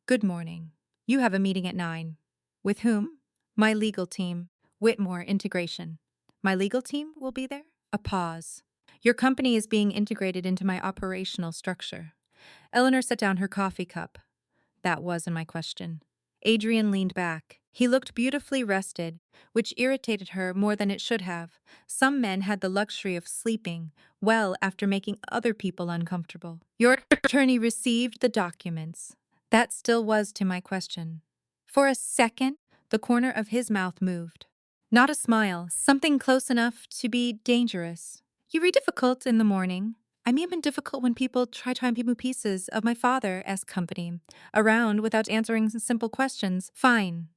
"Good morning. You have a meeting at 9. With whom?" "My legal team. Whitmore Integration." "My legal team will be there?" A pause. "Your company is being integrated into my operational structure." Eleanor set down her coffee cup. "That wasn't my question." Adrian leaned back. He looked beautifully rested, which irritated her more than it should have. Some men had the luxury of sleeping well after making other people uncomfortable. "Your attorney received the documents." That still was to my question. For a second, the corner of his mouth moved. Not a smile, something close enough to be dangerous. "You were difficult in the morning. I may have been difficult when people try to move pieces of my father's company around without answering simple questions. Fine.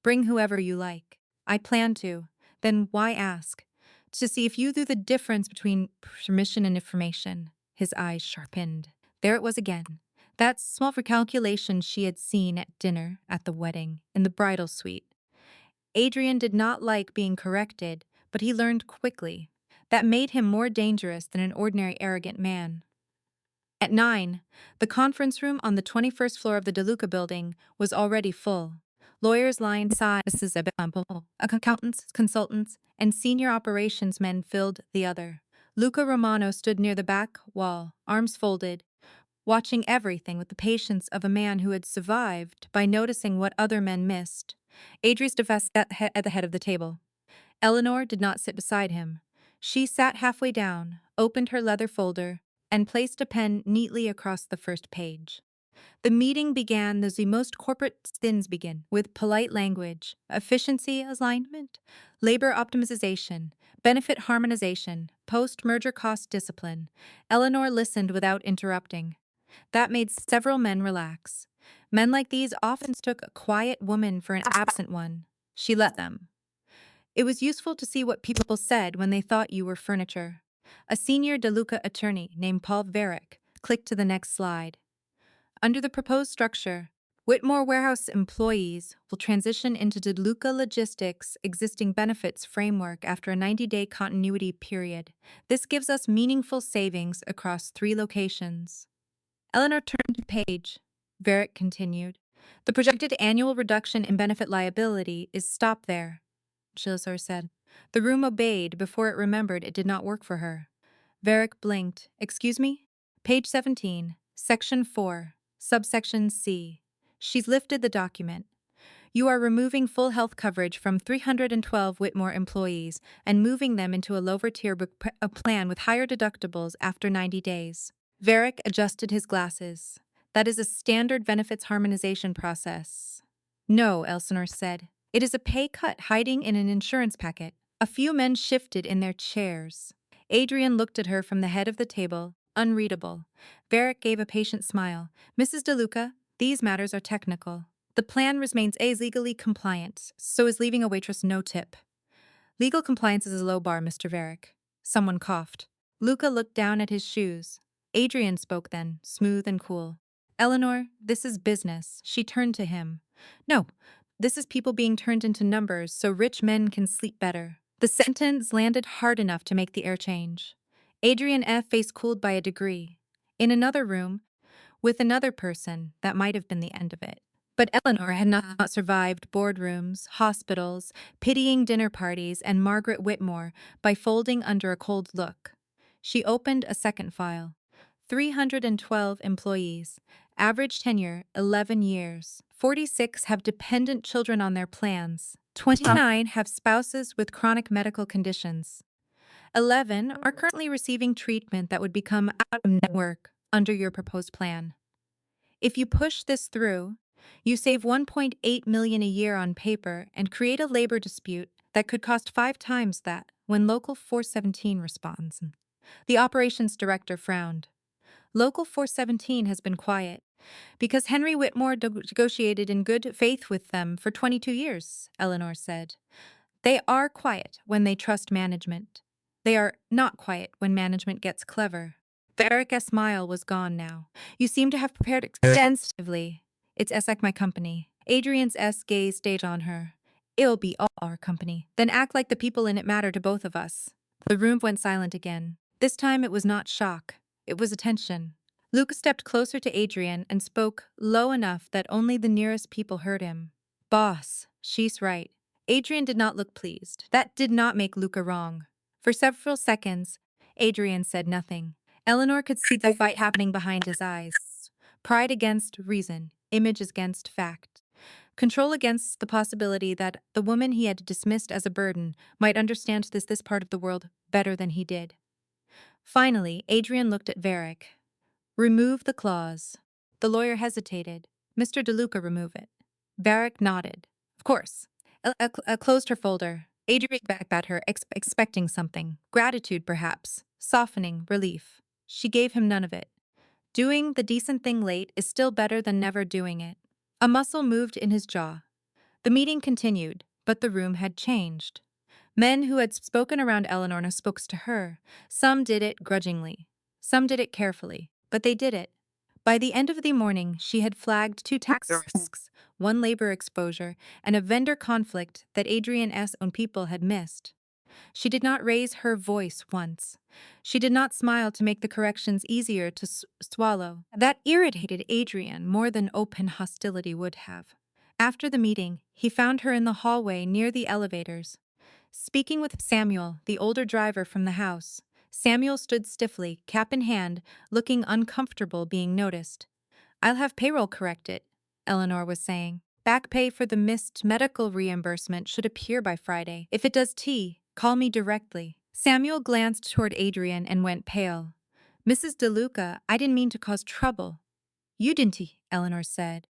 Bring whoever you like. I plan to. Then why ask? To see if you knew the difference between permission and information." His eyes sharpened. There it was again. That small recalculation she had seen at dinner, at the wedding, in the bridal suite. Adrian did not like being corrected, but he learned quickly. That made him more dangerous than an ordinary arrogant man. At 9, the conference room on the 21st floor of the DeLuca building was already full. Lawyers lined sides, accountants, consultants, and senior operations men filled the other. Luca Romano stood near the back wall, arms folded, watching everything with the patience of a man who had survived by noticing what other men missed. Adrian sat at the head of the table. Eleanor did not sit beside him. She sat halfway down, opened her leather folder, and placed a pen neatly across the first page. The meeting began as the most corporate sins begin, with polite language, efficiency alignment, labor optimization, benefit harmonization, post-merger cost discipline. Eleanor listened without interrupting. That made several men relax. Men like these often took a quiet woman for an absent one. She let them. It was useful to see what people said when they thought you were furniture. A senior DeLuca attorney named Paul Varick clicked to the next slide. Under the proposed structure, Whitmore Warehouse employees will transition into DeLuca Logistics' existing benefits framework after a 90-day continuity period. This gives us meaningful savings across 3 locations. Eleanor turned to page. Varick continued. The projected annual reduction in benefit liability is stopped there, Shilsor said. The room obeyed before it remembered it did not work for her. Varick blinked. Excuse me? Page 17, Section 4, Subsection C. She's lifted the document. You are removing full health coverage from 312 Whitmore employees and moving them into a lower tier a plan with higher deductibles after 90 days. Varick adjusted his glasses. That is a standard benefits harmonization process. No, Elsinore said. It is a pay cut hiding in an insurance packet. A few men shifted in their chairs. Adrian looked at her from the head of the table, unreadable. Varick gave a patient smile. Mrs. DeLuca, these matters are technical. The plan remains legally compliant, so is leaving a waitress no tip. Legal compliance is a low bar, Mr. Varick. Someone coughed. Luca looked down at his shoes. Adrian spoke then, smooth and cool. Eleanor, this is business. She turned to him. No, this is people being turned into numbers so rich men can sleep better. The sentence landed hard enough to make the air change. Adrian F. face cooled by a degree. In another room, with another person, that might have been the end of it. But Eleanor had not survived boardrooms, hospitals, pitying dinner parties, and Margaret Whitmore by folding under a cold look. She opened a second file. 312 employees. Average tenure, 11 years. 46 have dependent children on their plans. 29 have spouses with chronic medical conditions. 11 are currently receiving treatment that would become out of network under your proposed plan. If you push this through, you save $1.8 million a year on paper and create a labor dispute that could cost 5 times that when Local 417 responds. The operations director frowned. Local 417 has been quiet because Henry Whitmore negotiated in good faith with them for 22 years, Eleanor said. They are quiet when they trust management. They are not quiet when management gets clever. Varick's smile was gone now. You seem to have prepared extensively. It's like my company. Adrian's gaze stayed on her. It'll be all our company. Then act like the people in it matter to both of us. The room went silent again. This time it was not shock. It was attention. Luke stepped closer to Adrian and spoke low enough that only the nearest people heard him. Boss, she's right. Adrian did not look pleased. That did not make Luca wrong. For several seconds, Adrian said nothing. Eleanor could see the fight happening behind his eyes. Pride against reason, image against fact. Control against the possibility that the woman he had dismissed as a burden might understand this part of the world better than he did. Finally, Adrian looked at Varick. Remove the clause. The lawyer hesitated. Mr. DeLuca, remove it. Varick nodded. Of course. Closed her folder. Adrian back at her, expecting something. Gratitude, perhaps. Softening, relief. She gave him none of it. Doing the decent thing late is still better than never doing it. A muscle moved in his jaw. The meeting continued, but the room had changed. Men who had spoken around Eleanor spoke to her. Some did it grudgingly. Some did it carefully, but they did it. By the end of the morning, she had flagged 2 tax risks, 1 labor exposure, and a vendor conflict that Adrian's own people had missed. She did not raise her voice once. She did not smile to make the corrections easier to swallow. That irritated Adrian more than open hostility would have. After the meeting, he found her in the hallway near the elevators. Speaking with Samuel, the older driver from the house, Samuel stood stiffly, cap in hand, looking uncomfortable being noticed. I'll have payroll correct it, Eleanor was saying. Back pay for the missed medical reimbursement should appear by Friday. If it does, call me directly. Samuel glanced toward Adrian and went pale. Mrs. DeLuca, I didn't mean to cause trouble. You didn't, Eleanor said.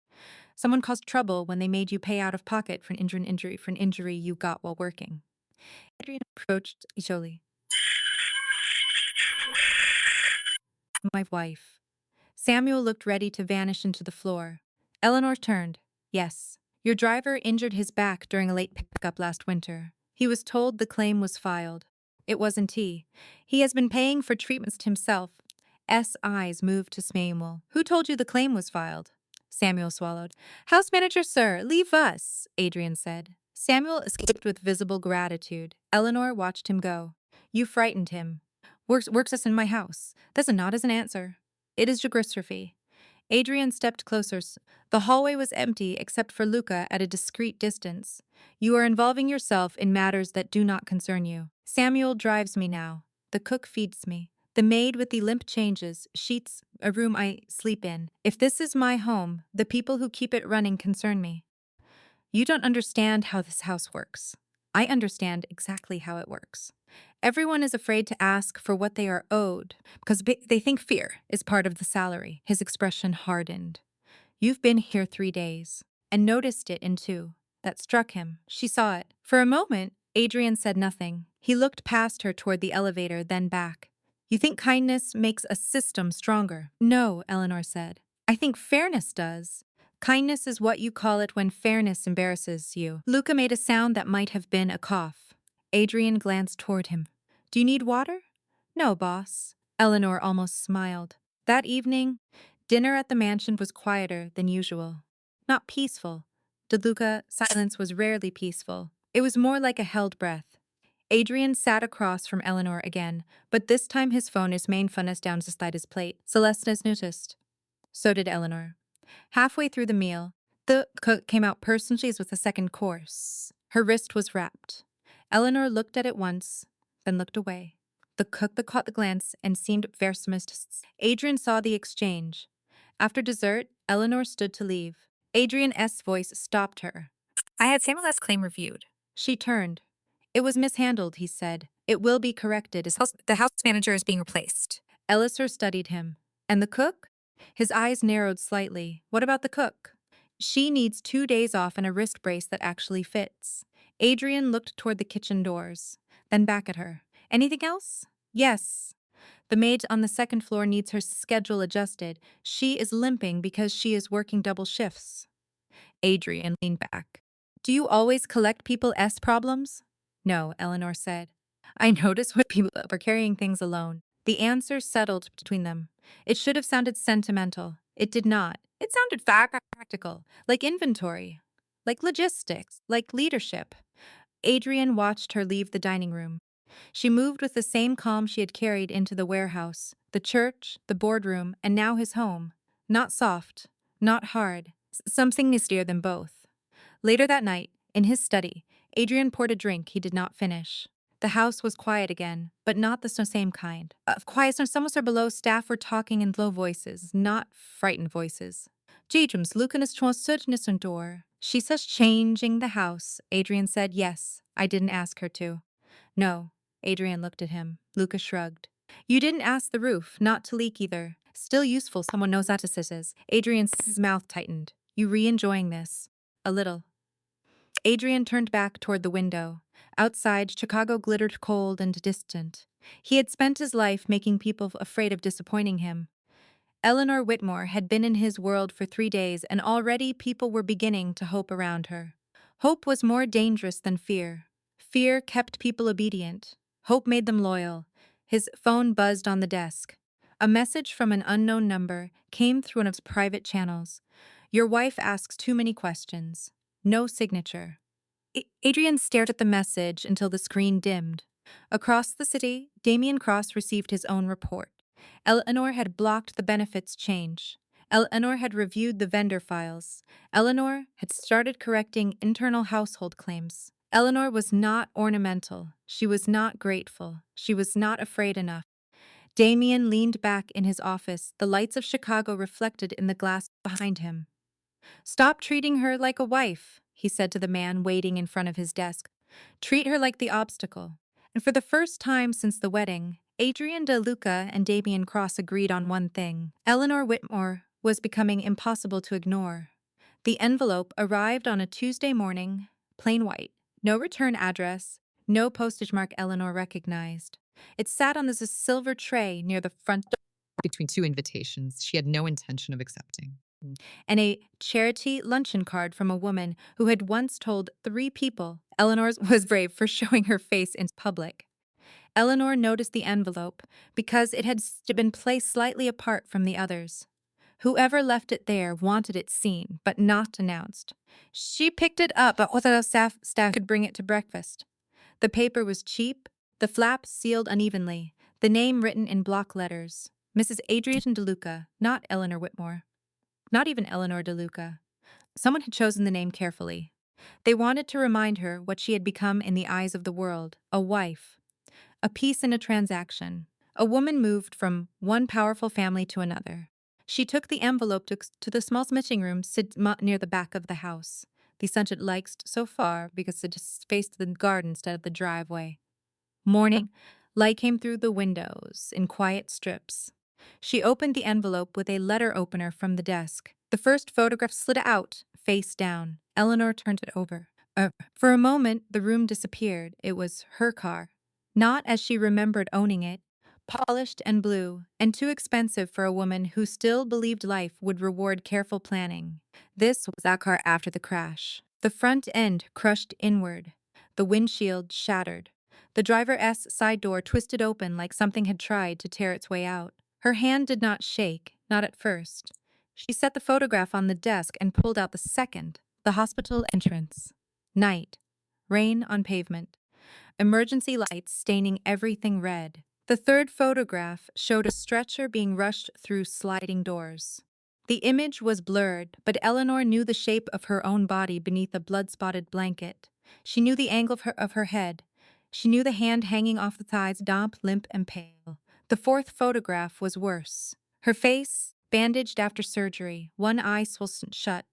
Someone caused trouble when they made you pay out of pocket for an injury you got while working. Adrian approached slowly. My wife. Samuel looked ready to vanish into the floor. Eleanor turned. Yes. Your driver injured his back during a late pickup last winter. He was told the claim was filed. It wasn't he. He has been paying for treatments himself. S. eyes moved to Samuel. Who told you the claim was filed? Samuel swallowed. House manager, sir, leave us, Adrian said. Samuel escaped with visible gratitude. Eleanor watched him go. You frightened him. Works us in my house. That's a nod as an answer. It is geography. Adrian stepped closer. The hallway was empty except for Luca at a discreet distance. You are involving yourself in matters that do not concern you. Samuel drives me now. The cook feeds me. The maid with the limp changes, sheets, a room I sleep in. If this is my home, the people who keep it running concern me. You don't understand how this house works. I understand exactly how it works. Everyone is afraid to ask for what they are owed because they think fear is part of the salary. His expression hardened. You've been here 3 days and noticed it in 2. That struck him. She saw it. For a moment, Adrian said nothing. He looked past her toward the elevator, then back. You think kindness makes a system stronger? No, Eleanor said. I think fairness does. Kindness is what you call it when fairness embarrasses you. Luca made a sound that might have been a cough. Adrian glanced toward him. Do you need water? No, boss. Eleanor almost smiled. That evening, dinner at the mansion was quieter than usual. Not peaceful. DeLuca's silence was rarely peaceful. It was more like a held breath. Adrian sat across from Eleanor again, but this time his phone is main funnest down beside his plate. Celestina noticed. So did Eleanor. Halfway through the meal, the cook came out personally with the second course. Her wrist was wrapped. Eleanor looked at it once, then looked away. The cook caught the glance and seemed versatile. Adrian saw the exchange. After dessert, Eleanor stood to leave. Adrian's voice stopped her. I had Samuel's claim reviewed. She turned. It was mishandled, he said. It will be corrected. The house manager is being replaced. Elliser studied him. And the cook? His eyes narrowed slightly. What about the cook? She needs 2 days off and a wrist brace that actually fits. Adrian looked toward the kitchen doors, then back at her. Anything else? Yes. The maid on the second floor needs her schedule adjusted. She is limping because she is working double shifts. Adrian leaned back. Do you always collect people's problems? No, Eleanor said. I noticed when people were carrying things alone. The answer settled between them. It should have sounded sentimental. It did not. It sounded practical, like inventory, like logistics, like leadership. Adrian watched her leave the dining room. She moved with the same calm she had carried into the warehouse, the church, the boardroom, and now his home. Not soft, not hard, something mistier than both. Later that night, in his study, Adrian poured a drink he did not finish. The house was quiet again, but not the same kind. Of quiet, some or below staff were talking in low voices, not frightened voices. James, Lucanus transudness and door. She says changing the house. Adrian said yes. I didn't ask her to. No. Adrian looked at him. Luca shrugged. You didn't ask the roof, not to leak either. Still useful, someone knows that this is. Adrian's mouth tightened. You re-enjoying this? A little. Adrian turned back toward the window. Outside, Chicago glittered cold and distant. He had spent his life making people afraid of disappointing him. Eleanor Whitmore had been in his world for 3 days, and already people were beginning to hope around her. Hope was more dangerous than fear. Fear kept people obedient. Hope made them loyal. His phone buzzed on the desk. A message from an unknown number came through one of his private channels. Your wife asks too many questions. No signature. Adrian stared at the message until the screen dimmed. Across the city, Damien Cross received his own report. Eleanor had blocked the benefits change. Eleanor had reviewed the vendor files. Eleanor had started correcting internal household claims. Eleanor was not ornamental. She was not grateful. She was not afraid enough. Damien leaned back in his office, the lights of Chicago reflected in the glass behind him. Stop treating her like a wife, he said to the man waiting in front of his desk. Treat her like the obstacle. And for the first time since the wedding, Adrian DeLuca and Damien Cross agreed on one thing. Eleanor Whitmore was becoming impossible to ignore. The envelope arrived on a Tuesday morning, plain white. No return address, no postage mark Eleanor recognized. It sat on this silver tray near the front door. Between 2 invitations she had no intention of accepting. And a charity luncheon card from a woman who had once told 3 people Eleanor was brave for showing her face in public. Eleanor noticed the envelope because it had been placed slightly apart from the others. Whoever left it there wanted it seen, but not announced. She picked it up, but without staff could bring it to breakfast. The paper was cheap, the flaps sealed unevenly, the name written in block letters. Mrs. Adrian DeLuca, not Eleanor Whitmore. Not even Eleanor DeLuca. Someone had chosen the name carefully. They wanted to remind her what she had become in the eyes of the world, a wife. A piece in a transaction. A woman moved from one powerful family to another. She took the envelope to the small smitching room near the back of the house. The scented liked so far because it just faced the garden instead of the driveway. Morning, light came through the windows in quiet strips. She opened the envelope with a letter opener from the desk. The first photograph slid out, face down. Eleanor turned it over. For a moment, the room disappeared. It was her car. Not as she remembered owning it. Polished and blue, and too expensive for a woman who still believed life would reward careful planning. This was that car after the crash. The front end crushed inward. The windshield shattered. The driver's side door twisted open like something had tried to tear its way out. Her hand did not shake, not at first. She set the photograph on the desk and pulled out the second, the hospital entrance. Night. Rain on pavement. Emergency lights staining everything red. The third photograph showed a stretcher being rushed through sliding doors. The image was blurred, but Eleanor knew the shape of her own body beneath a blood-spotted blanket. She knew the angle of her head. She knew the hand hanging off the thighs, damp, limp, and pale. The fourth photograph was worse. Her face, bandaged after surgery, one eye swollen shut,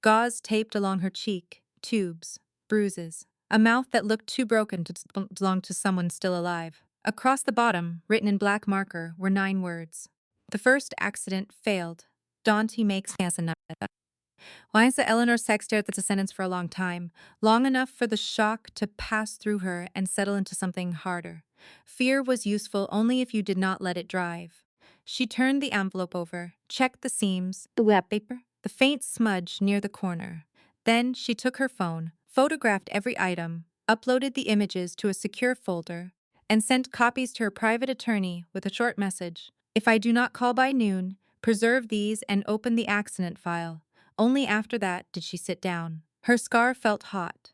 gauze taped along her cheek, tubes, bruises, a mouth that looked too broken to belong to someone still alive. Across the bottom, written in black marker, were 9 words. The first accident failed. Dante makes Hansen. Why is Eleanor Sex stared at the sentence for a long time, long enough for the shock to pass through her and settle into something harder. Fear was useful only if you did not let it drive. She turned the envelope over, checked the seams, the web paper, the faint smudge near the corner. Then she took her phone, photographed every item, uploaded the images to a secure folder, and sent copies to her private attorney with a short message. If I do not call by noon, preserve these and open the accident file. Only after that did she sit down. Her scar felt hot.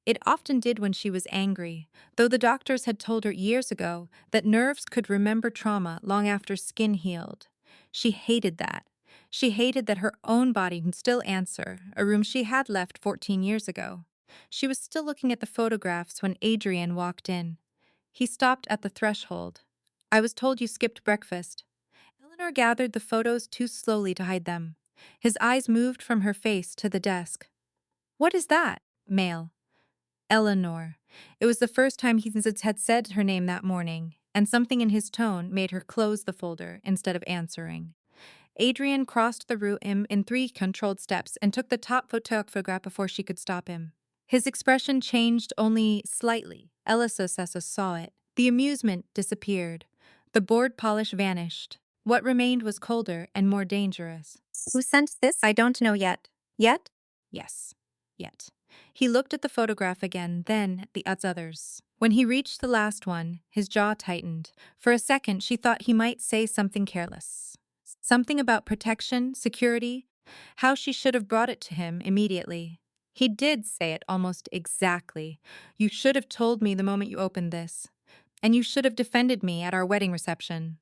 It often did when she was angry, though the doctors had told her years ago that nerves could remember trauma long after skin healed. She hated that. She hated that her own body could still answer, a room she had left 14 years ago. She was still looking at the photographs when Adrian walked in. He stopped at the threshold. I was told you skipped breakfast. Eleanor gathered the photos too slowly to hide them. His eyes moved from her face to the desk. What is that? Male. Eleanor. It was the first time he had said her name that morning, and something in his tone made her close the folder instead of answering. Adrian crossed the room in 3 controlled steps and took the top photograph before she could stop him. His expression changed only slightly. Elisa saw it. The amusement disappeared. The board polish vanished. What remained was colder and more dangerous. Who sent this? I don't know yet. Yet? Yes. Yet. He looked at the photograph again, then at the others. When he reached the last one, his jaw tightened. For a second, she thought he might say something careless. Something about protection, security, how she should have brought it to him immediately. He did say it almost exactly. You should have told me the moment you opened this. And you should have defended me at our wedding reception.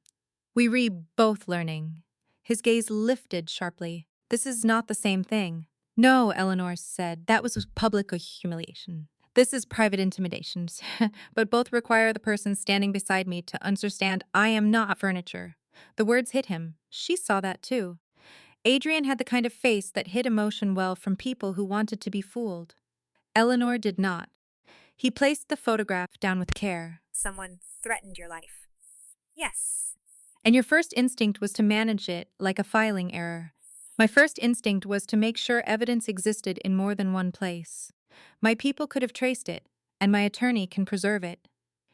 We re both learning. His gaze lifted sharply. This is not the same thing. No, Eleanor said. That was public humiliation. This is private intimidation. But both require the person standing beside me to understand I am not furniture. The words hit him. She saw that too. Adrian had the kind of face that hid emotion well from people who wanted to be fooled. Eleanor did not. He placed the photograph down with care. Someone threatened your life. Yes. And your first instinct was to manage it like a filing error. My first instinct was to make sure evidence existed in more than one place. My people could have traced it, and my attorney can preserve it.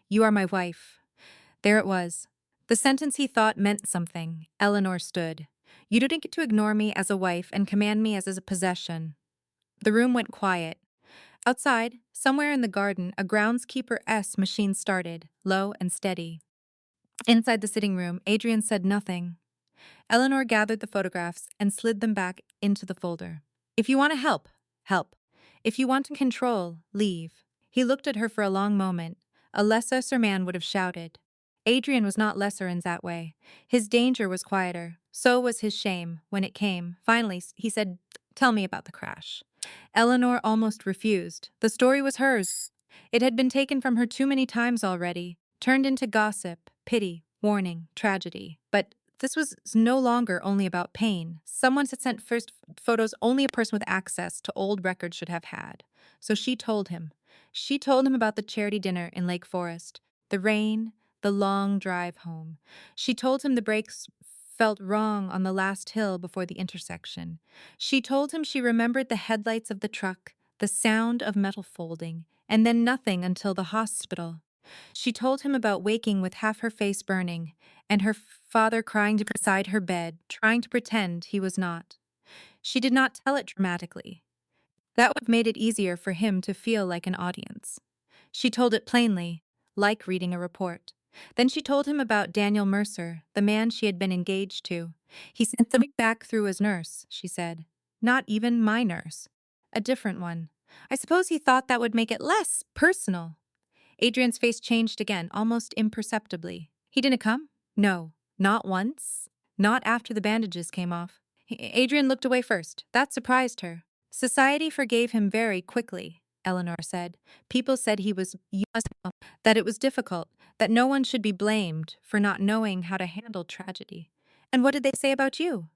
You are my wife. There it was. The sentence he thought meant something. Eleanor stood. You didn't get to ignore me as a wife and command me as a possession. The room went quiet. Outside, somewhere in the garden, a groundskeeper-esque machine started, low and steady. Inside the sitting room, Adrian said nothing. Eleanor gathered the photographs and slid them back into the folder. If you want to help, help. If you want to control, leave. He looked at her for a long moment. A lesser man would have shouted. Adrian was not lesser in that way. His danger was quieter. So was his shame, when it came. Finally, he said, "Tell me about the crash." Eleanor almost refused. The story was hers. It had been taken from her too many times already, turned into gossip, pity, warning, tragedy. But this was no longer only about pain. Someone had sent first photos only a person with access to old records should have had. So she told him. She told him about the charity dinner in Lake Forest, the rain, the long drive home. She told him the brakes felt wrong on the last hill before the intersection. She told him she remembered the headlights of the truck, the sound of metal folding, and then nothing until the hospital. She told him about waking with half her face burning, and her father crying beside her bed, trying to pretend he was not. She did not tell it dramatically. That would have made it easier for him to feel like an audience. She told it plainly, like reading a report. Then she told him about Daniel Mercer, the man she had been engaged to. He sent them back through his nurse, she said. Not even my nurse. A different one. I suppose he thought that would make it less personal. Adrian's face changed again, almost imperceptibly. He didn't come? No. Not once? Not after the bandages came off. Adrian looked away first. That surprised her. Society forgave him very quickly, Eleanor said. People said he was that it was difficult, that no one should be blamed for not knowing how to handle tragedy. And what did they say about you?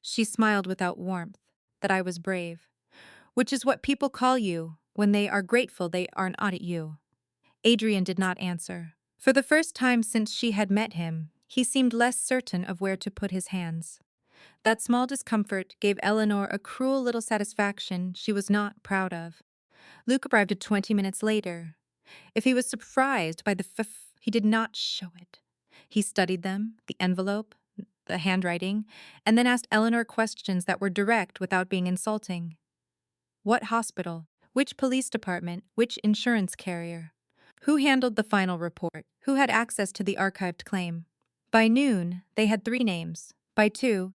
She smiled without warmth. That I was brave. Which is what people call you when they are grateful they are not at you. Adrian did not answer. For the first time since she had met him, he seemed less certain of where to put his hands. That small discomfort gave Eleanor a cruel little satisfaction she was not proud of. Luke arrived 20 minutes later. If he was surprised by the he did not show it. He studied them, the envelope, the handwriting, and then asked Eleanor questions that were direct without being insulting. What hospital? Which police department? Which insurance carrier? Who handled the final report? Who had access to the archived claim? By noon, they had 3 names. By 2,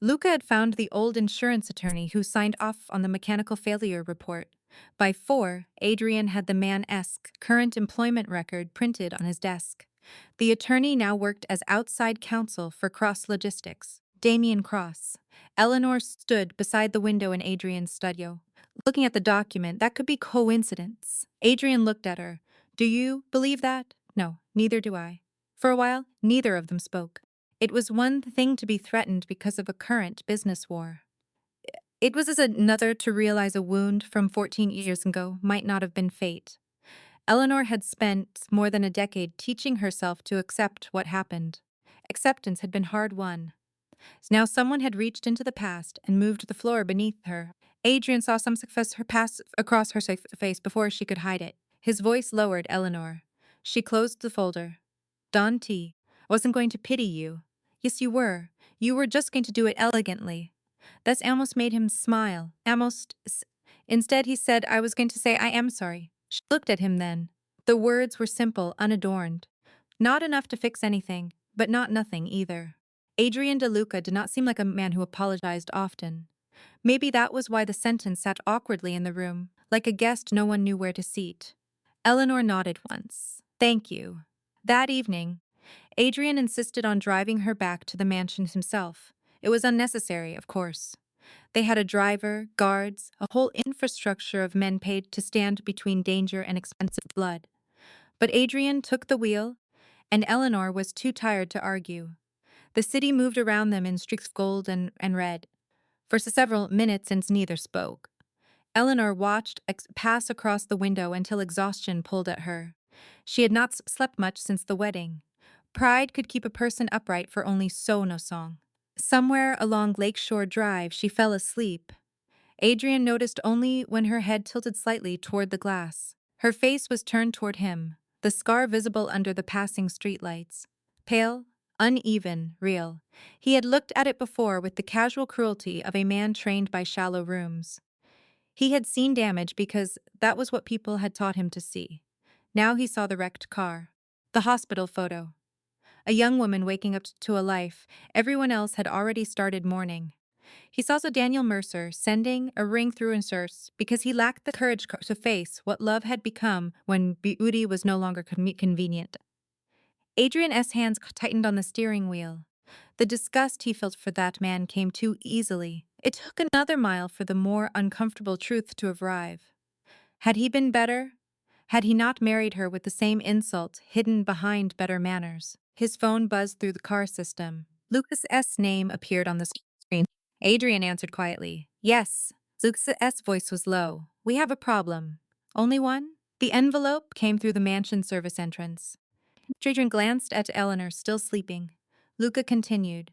Luca had found the old insurance attorney who signed off on the mechanical failure report. By 4, Adrian had the man's current employment record printed on his desk. The attorney now worked as outside counsel for Cross Logistics, Damien Cross. Eleanor stood beside the window in Adrian's studio, looking at the document. That could be coincidence. Adrian looked at her. Do you believe that? No, neither do I. For a while, neither of them spoke. It was one thing to be threatened because of a current business war. It was as another to realize a wound from 14 years ago might not have been fate. Eleanor had spent more than a decade teaching herself to accept what happened. Acceptance had been hard won. Now someone had reached into the past and moved the floor beneath her. Adrian saw some success pass across her face before she could hide it. His voice lowered Eleanor. She closed the folder. Don T. I wasn't going to pity you. Yes, you were. You were just going to do it elegantly. This almost made him smile. Instead, he said, I was going to say, I am sorry. She looked at him then. The words were simple, unadorned. Not enough to fix anything, but not nothing either. Adrian DeLuca did not seem like a man who apologized often. Maybe that was why the sentence sat awkwardly in the room, like a guest no one knew where to seat. Eleanor nodded once. Thank you. That evening, Adrian insisted on driving her back to the mansion himself. It was unnecessary, of course. They had a driver, guards, a whole infrastructure of men paid to stand between danger and expensive blood. But Adrian took the wheel, and Eleanor was too tired to argue. The city moved around them in streaks of gold and red. For several minutes, since neither spoke, Eleanor watched pass across the window until exhaustion pulled at her. She had not slept much since the wedding. Pride could keep a person upright for only so no song. Somewhere along Lakeshore Drive, she fell asleep. Adrian noticed only when her head tilted slightly toward the glass. Her face was turned toward him, the scar visible under the passing streetlights. Pale, uneven, real. He had looked at it before with the casual cruelty of a man trained by shallow rooms. He had seen damage because that was what people had taught him to see. Now he saw the wrecked car. The hospital photo. a young woman waking up to a life everyone else had already started mourning. He saw Daniel Mercer sending a ring through inserts because he lacked the courage to face what love had become when beauty was no longer convenient. Adrian S. hands tightened on the steering wheel. The disgust he felt for that man came too easily. It took another mile for the more uncomfortable truth to arrive. Had he been better? Had he not married her with the same insult hidden behind better manners? His phone buzzed through the car system. Lucas S. name appeared on the screen. Adrian answered quietly. Yes. Lucas S. voice was low. We have a problem. Only one? The envelope came through the mansion service entrance. Adrian glanced at Eleanor, still sleeping. Luca continued.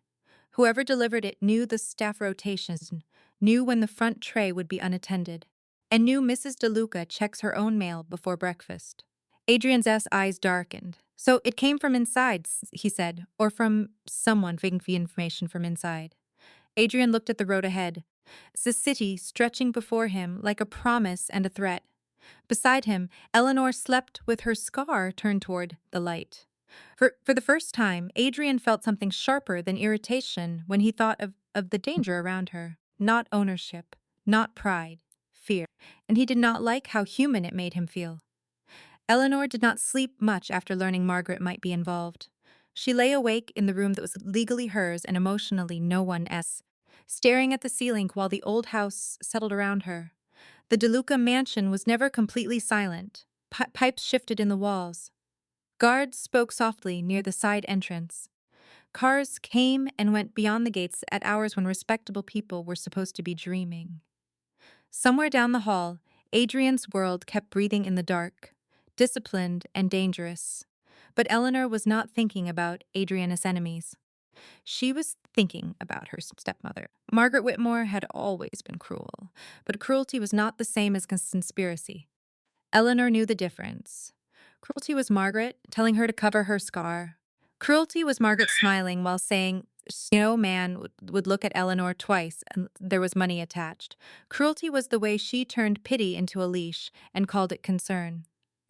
Whoever delivered it knew the staff rotations, knew when the front tray would be unattended, and knew Mrs. DeLuca checks her own mail before breakfast. Adrian's eyes darkened. So it came from inside, he said, or from someone giving the information from inside. Adrian looked at the road ahead, the city stretching before him like a promise and a threat. Beside him, Eleanor slept with her scar turned toward the light. For the first time, Adrian felt something sharper than irritation when he thought of the danger around her. Not ownership, not pride, fear. And he did not like how human it made him feel. Eleanor did not sleep much after learning Margaret might be involved. She lay awake in the room that was legally hers and emotionally no one else's, staring at the ceiling while the old house settled around her. The DeLuca mansion was never completely silent. Pipes shifted in the walls. Guards spoke softly near the side entrance. Cars came and went beyond the gates at hours when respectable people were supposed to be dreaming. Somewhere down the hall, Adrian's world kept breathing in the dark, disciplined and dangerous. But Eleanor was not thinking about Adrian's enemies. She was thinking about her stepmother. Margaret Whitmore had always been cruel, but cruelty was not the same as conspiracy. Eleanor knew the difference. Cruelty was Margaret telling her to cover her scar. Cruelty was Margaret smiling while saying no man would look at Eleanor twice and there was money attached. Cruelty was the way she turned pity into a leash and called it concern.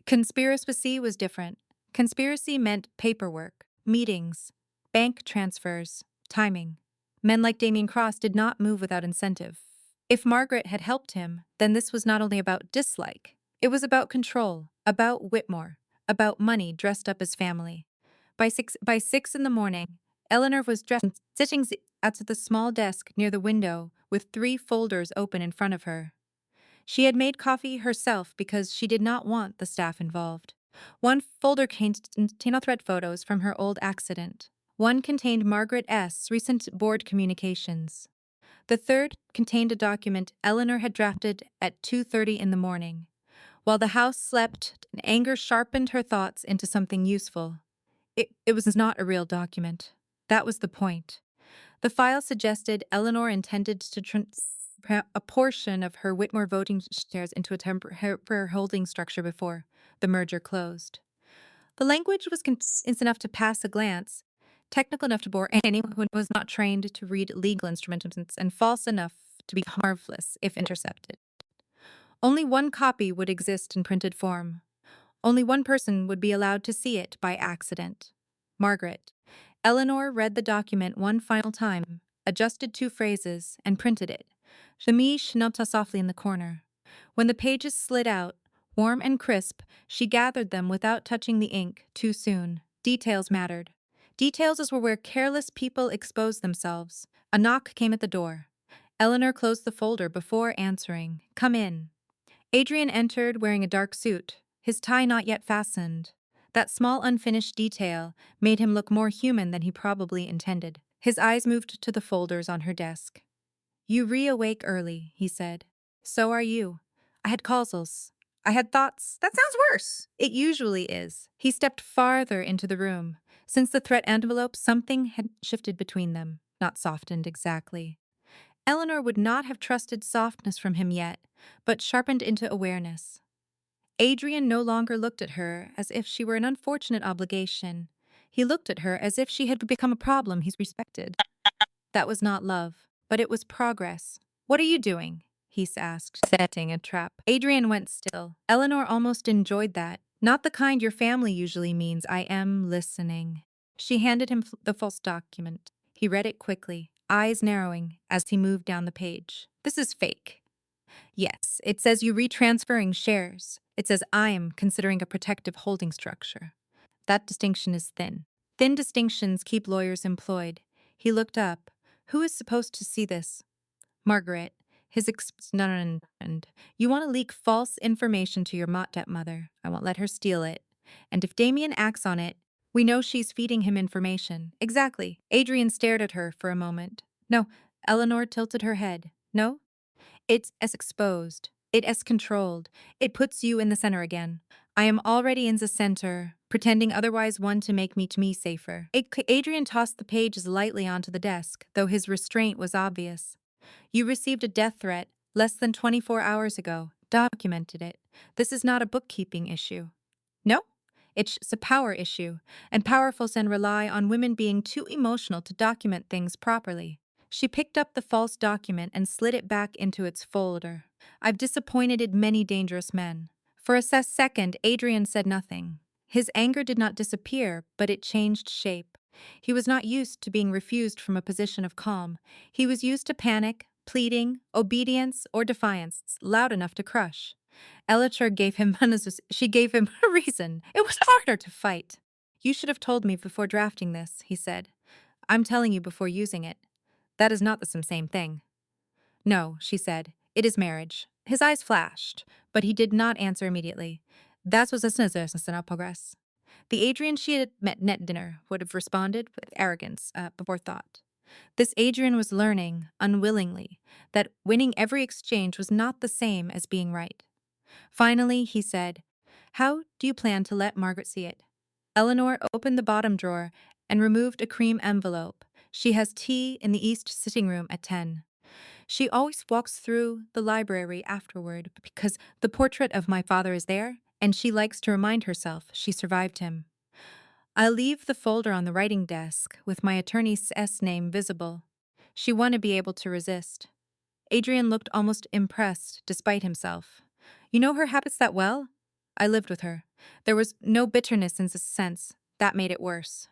Conspiracy was different. Conspiracy meant paperwork, meetings, bank transfers, timing. Men like Damien Cross did not move without incentive. If Margaret had helped him, then this was not only about dislike. It was about control, about Whitmore, about money dressed up as family. By six in the morning, Eleanor was dressed and sitting at the small desk near the window with 3 folders open in front of her. She had made coffee herself because she did not want the staff involved. One folder contained thread photos from her old accident. One contained Margaret S.'s recent board communications. The third contained a document Eleanor had drafted at 2:30 in the morning. While the house slept, anger sharpened her thoughts into something useful. It was not a real document. That was the point. The file suggested Eleanor intended to transfer a portion of her Whitmore voting shares into a temporary holding structure before the merger closed. The language was concise enough to pass a glance, technical enough to bore anyone who was not trained to read legal instruments, and false enough to be harmless if intercepted. Only one copy would exist in printed form. Only one person would be allowed to see it by accident. Margaret. Eleanor read the document one final time, adjusted 2 phrases, and printed it. Shamish nodded softly in the corner. When the pages slid out, warm and crisp, she gathered them without touching the ink too soon. Details mattered. Details were where careless people exposed themselves. A knock came at the door. Eleanor closed the folder before answering. Come in. Adrian entered wearing a dark suit, his tie not yet fastened. That small unfinished detail made him look more human than he probably intended. His eyes moved to the folders on her desk. You reawake early, he said. So are you. I had causals. I had thoughts. That sounds worse. It usually is. He stepped farther into the room. Since the threat envelope, something had shifted between them, not softened exactly. Eleanor would not have trusted softness from him yet, but sharpened into awareness. Adrian no longer looked at her as if she were an unfortunate obligation. He looked at her as if she had become a problem he's respected. That was not love, but it was progress. What are you doing? He asked, setting a trap. Adrian went still. Eleanor almost enjoyed that. Not the kind your family usually means. I am listening. She handed him the false document. He read it quickly, eyes narrowing as he moved down the page. This is fake. Yes, it says you retransferring shares. It says I am considering a protective holding structure. That distinction is thin. Thin distinctions keep lawyers employed. He looked up. Who is supposed to see this? Margaret. His and you want to leak false information to your stepmother. I won't let her steal it. And if Damien acts on it, we know she's feeding him information. Exactly. Adrian stared at her for a moment. No, Eleanor tilted her head. No? It's as exposed. It as controlled. It puts you in the center again. I am already in the center, pretending otherwise one to make me safer. Adrian tossed the pages lightly onto the desk, though his restraint was obvious. You received a death threat less than 24 hours ago. Documented it. This is not a bookkeeping issue. No? It's a power issue, and powerful men rely on women being too emotional to document things properly. She picked up the false document and slid it back into its folder. I've disappointed many dangerous men. For a second, Adrian said nothing. His anger did not disappear, but it changed shape. He was not used to being refused from a position of calm. He was used to panic, pleading, obedience, or defiance, loud enough to crush. Elator gave him she gave him a reason. It was harder to fight. You should have told me before drafting this, he said. I'm telling you before using it. That is not the same thing. No, she said. It is marriage. His eyes flashed, but he did not answer immediately. That was a progress. The Adrian she had met net dinner would have responded with arrogance before thought. This Adrian was learning, unwillingly, that winning every exchange was not the same as being right. Finally, he said, How do you plan to let Margaret see it? Eleanor opened the bottom drawer and removed a cream envelope. She has tea in the east sitting room at 10. She always walks through the library afterward because the portrait of my father is there, and she likes to remind herself she survived him. I'll leave the folder on the writing desk with my attorney's name visible. She wanted to be able to resist. Adrian looked almost impressed, despite himself. You know her habits that well? I lived with her. There was no bitterness in this sense. That made it worse.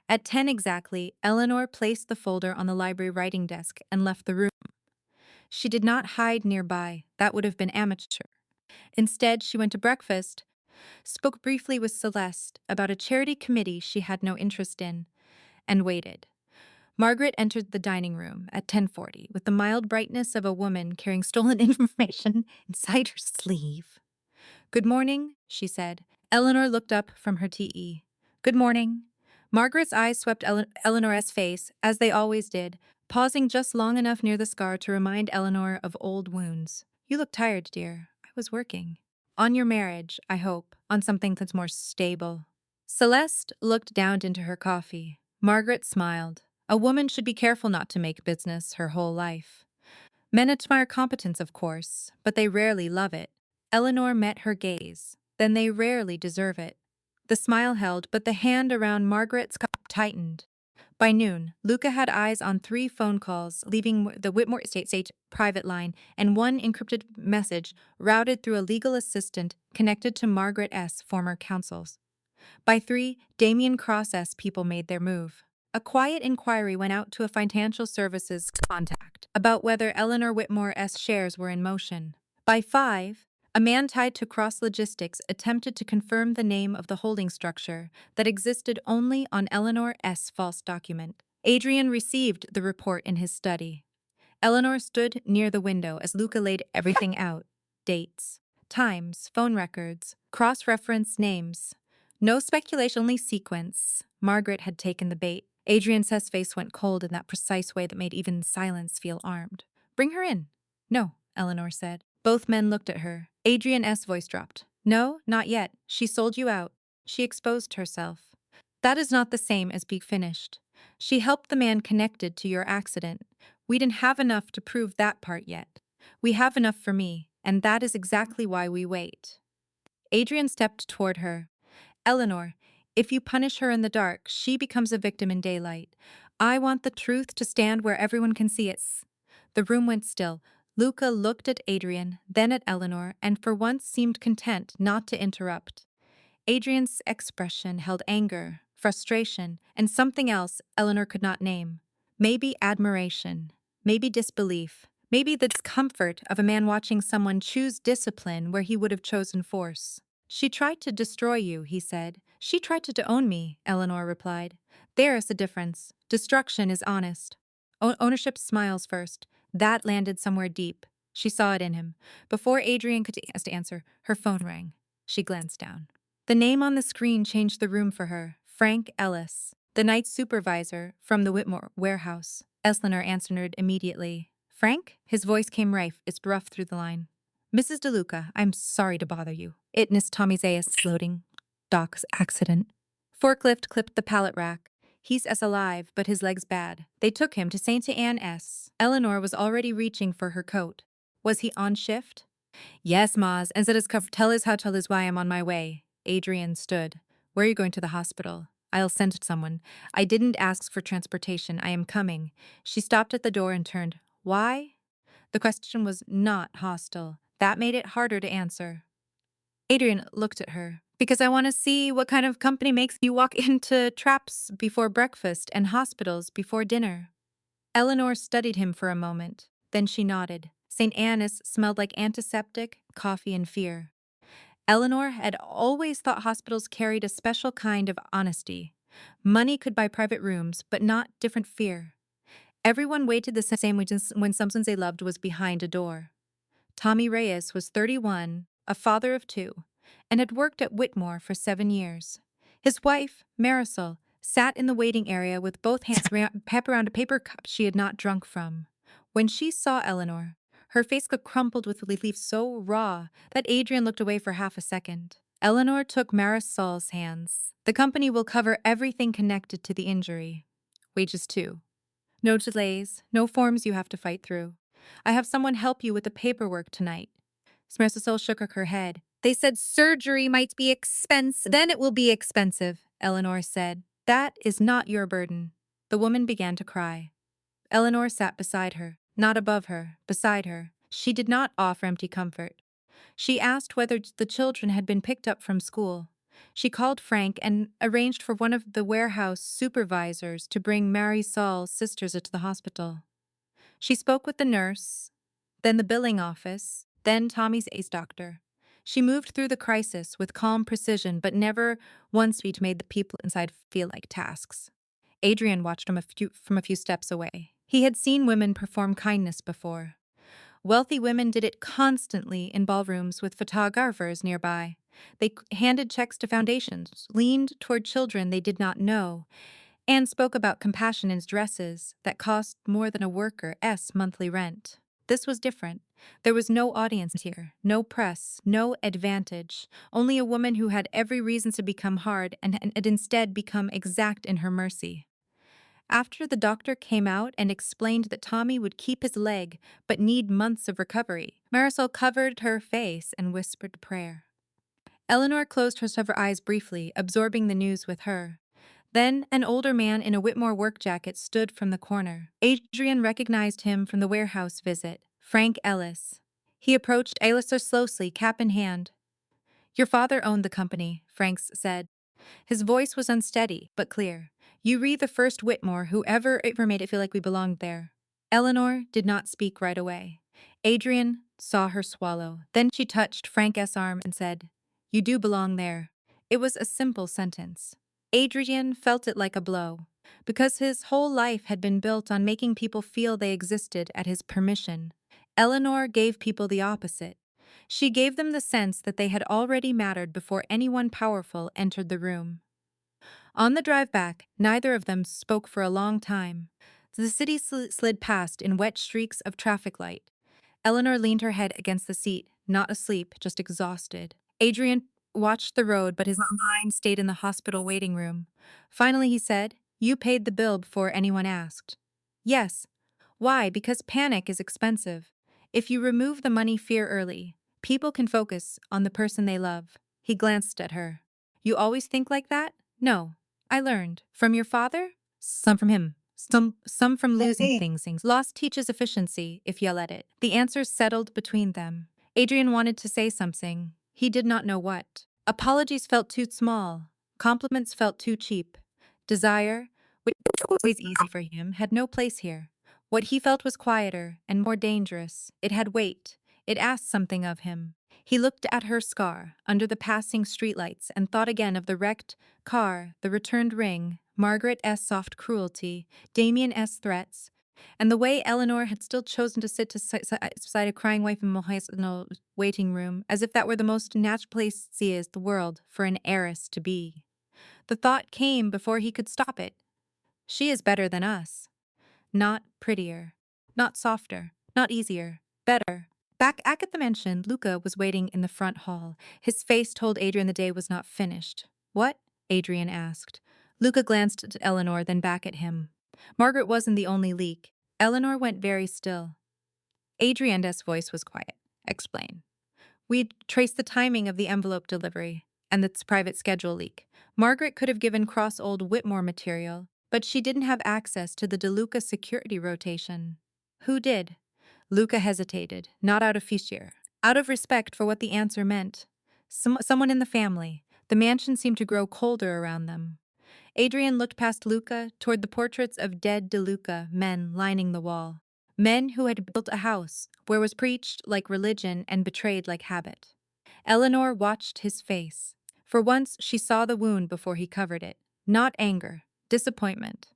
At 10 exactly, Eleanor placed the folder on the library writing desk and left the room. She did not hide nearby. That would have been amateur. Instead, she went to breakfast, spoke briefly with Celeste about a charity committee she had no interest in, and waited. Margaret entered the dining room at 10:40 with the mild brightness of a woman carrying stolen information inside her sleeve. Good morning, she said. Eleanor looked up from her TE. Good morning. Margaret's eyes swept Eleanor's face, as they always did, pausing just long enough near the scar to remind Eleanor of old wounds. You look tired, dear. I was working. On your marriage, I hope. On something that's more stable. Celeste looked down into her coffee. Margaret smiled. A woman should be careful not to make business her whole life. Men admire competence, of course, but they rarely love it. Eleanor met her gaze. Then they rarely deserve it. The smile held, but the hand around Margaret's cup tightened. By noon, Luca had eyes on 3 phone calls, leaving the Whitmore Estate private line and 1 encrypted message routed through a legal assistant connected to Margaret S. former counsels. By 3, Damien Cross S. people made their move. A quiet inquiry went out to a financial services contact about whether Eleanor Whitmore S. shares were in motion. By 5, a man tied to Cross Logistics attempted to confirm the name of the holding structure that existed only on Eleanor S. false document. Adrian received the report in his study. Eleanor stood near the window as Luca laid everything out. Dates, times, phone records, cross-reference names. No speculation, only sequence. Margaret had taken the bait. Adrian's face went cold in that precise way that made even silence feel armed. Bring her in. No, Eleanor said. Both men looked at her. Adrian's voice dropped. No, not yet. She sold you out. She exposed herself. That is not the same as being finished. She helped the man connected to your accident. We didn't have enough to prove that part yet. We have enough for me, and that is exactly why we wait. Adrian stepped toward her. Eleanor, if you punish her in the dark, she becomes a victim in daylight. I want the truth to stand where everyone can see it. The room went still. Luca looked at Adrian, then at Eleanor, and for once seemed content not to interrupt. Adrian's expression held anger, frustration, and something else Eleanor could not name. Maybe admiration, maybe disbelief, maybe the discomfort of a man watching someone choose discipline where he would have chosen force. She tried to destroy you, he said. She tried to own me, Eleanor replied. There is a difference. Destruction is honest. Ownership smiles first. That landed somewhere deep. She saw it in him. Before Adrian could answer, her phone rang. She glanced down. The name on the screen changed the room for her. Frank Ellis, the night supervisor from the Whitmore warehouse. Eleanor answered immediately. Frank? His voice came rough through the line. Mrs. DeLuca, I'm sorry to bother you. Itness Tommy Zayas loading. Doc's accident. Forklift clipped the pallet rack. He's as alive, but his leg's bad. They took him to St. Anne S. Eleanor was already reaching for her coat. Was he on shift? Yes, Maz, and said his cover. Tell his why I'm on my way. Adrian stood. Where are you going to the hospital? I'll send someone. I didn't ask for transportation. I am coming. She stopped at the door and turned. Why? The question was not hostile. That made it harder to answer. Adrian looked at her. Because I want to see what kind of company makes you walk into traps before breakfast and hospitals before dinner. Eleanor studied him for a moment. Then she nodded. St. Anne's smelled like antiseptic, coffee, and fear. Eleanor had always thought hospitals carried a special kind of honesty. Money could buy private rooms, but not different fear. Everyone waited the same when someone they loved was behind a door. Tommy Reyes was 31, a father of two, and had worked at Whitmore for 7 years. His wife, Marisol, sat in the waiting area with both hands wrapped around a paper cup she had not drunk from. When she saw Eleanor, her face got crumpled with relief so raw that Adrian looked away for half a second. Eleanor took Marisol's hands. The company will cover everything connected to the injury. Wages too. No delays, no forms you have to fight through. I have someone help you with the paperwork tonight. Marisol shook her head. They said surgery might be expensive. Then it will be expensive, Eleanor said. That is not your burden. The woman began to cry. Eleanor sat beside her, not above her, beside her. She did not offer empty comfort. She asked whether the children had been picked up from school. She called Frank and arranged for one of the warehouse supervisors to bring Marisol's sisters to the hospital. She spoke with the nurse, then the billing office, then Tommy's ace doctor. She moved through the crisis with calm precision, but never once made the people inside feel like tasks. Adrian watched from a few steps away. He had seen women perform kindness before. Wealthy women did it constantly in ballrooms with photographers nearby. They handed checks to foundations, leaned toward children they did not know, and spoke about compassion in dresses that cost more than a worker's monthly rent. This was different. There was no audience here, no press, no advantage, only a woman who had every reason to become hard and had instead become exact in her mercy. After the doctor came out and explained that Tommy would keep his leg but need months of recovery, Marisol covered her face and whispered a prayer. Eleanor closed her eyes briefly, absorbing the news with her. Then an older man in a Whitmore work jacket stood from the corner. Adrian recognized him from the warehouse visit, Frank Ellis. He approached Alistair slowly, cap in hand. Your father owned the company, Franks said. His voice was unsteady, but clear. You re the first Whitmore who ever made it feel like we belonged there. Eleanor did not speak right away. Adrian saw her swallow. Then she touched Frank's arm and said, You do belong there. It was a simple sentence. Adrian felt it like a blow, because his whole life had been built on making people feel they existed at his permission. Eleanor gave people the opposite. She gave them the sense that they had already mattered before anyone powerful entered the room. On the drive back, neither of them spoke for a long time. The city slid past in wet streaks of traffic light. Eleanor leaned her head against the seat, not asleep, just exhausted. Adrian watched the road, but his mind stayed in the hospital waiting room. Finally, he said, You paid the bill before anyone asked. Yes. Why? Because panic is expensive. If you remove the money fear early, people can focus on the person they love. He glanced at her. You always think like that? No. I learned. From your father? Some from him. Some from losing things. Loss teaches efficiency if you let it. The answers settled between them. Adrian wanted to say something. He did not know what. Apologies felt too small. Compliments felt too cheap. Desire, which was always easy for him, had no place here. What he felt was quieter and more dangerous. It had weight. It asked something of him. He looked at her scar under the passing streetlights and thought again of the wrecked car, the returned ring, Margaret S. soft cruelty, Damien S. threats, and the way Eleanor had still chosen to sit beside a crying wife in Mohai's waiting room, as if that were the most natural place to see as the world for an heiress to be. The thought came before he could stop it. She is better than us. Not prettier. Not softer. Not easier. Better. Back at the mansion, Luca was waiting in the front hall. His face told Adrian the day was not finished. What? Adrian asked. Luca glanced at Eleanor, then back at him. Margaret wasn't the only leak. Eleanor went very still. Adrian's voice was quiet. Explain. We'd traced the timing of the envelope delivery and its private schedule leak. Margaret could have given Cross old Whitmore material, but she didn't have access to the DeLuca security rotation. Who did? Luca hesitated, not out of fear, out of respect for what the answer meant. Someone in the family. The mansion seemed to grow colder around them. Adrian looked past Luca toward the portraits of dead DeLuca men lining the wall. Men who had built a house where was preached like religion and betrayed like habit. Eleanor watched his face. For once, she saw the wound before he covered it. Not anger, disappointment.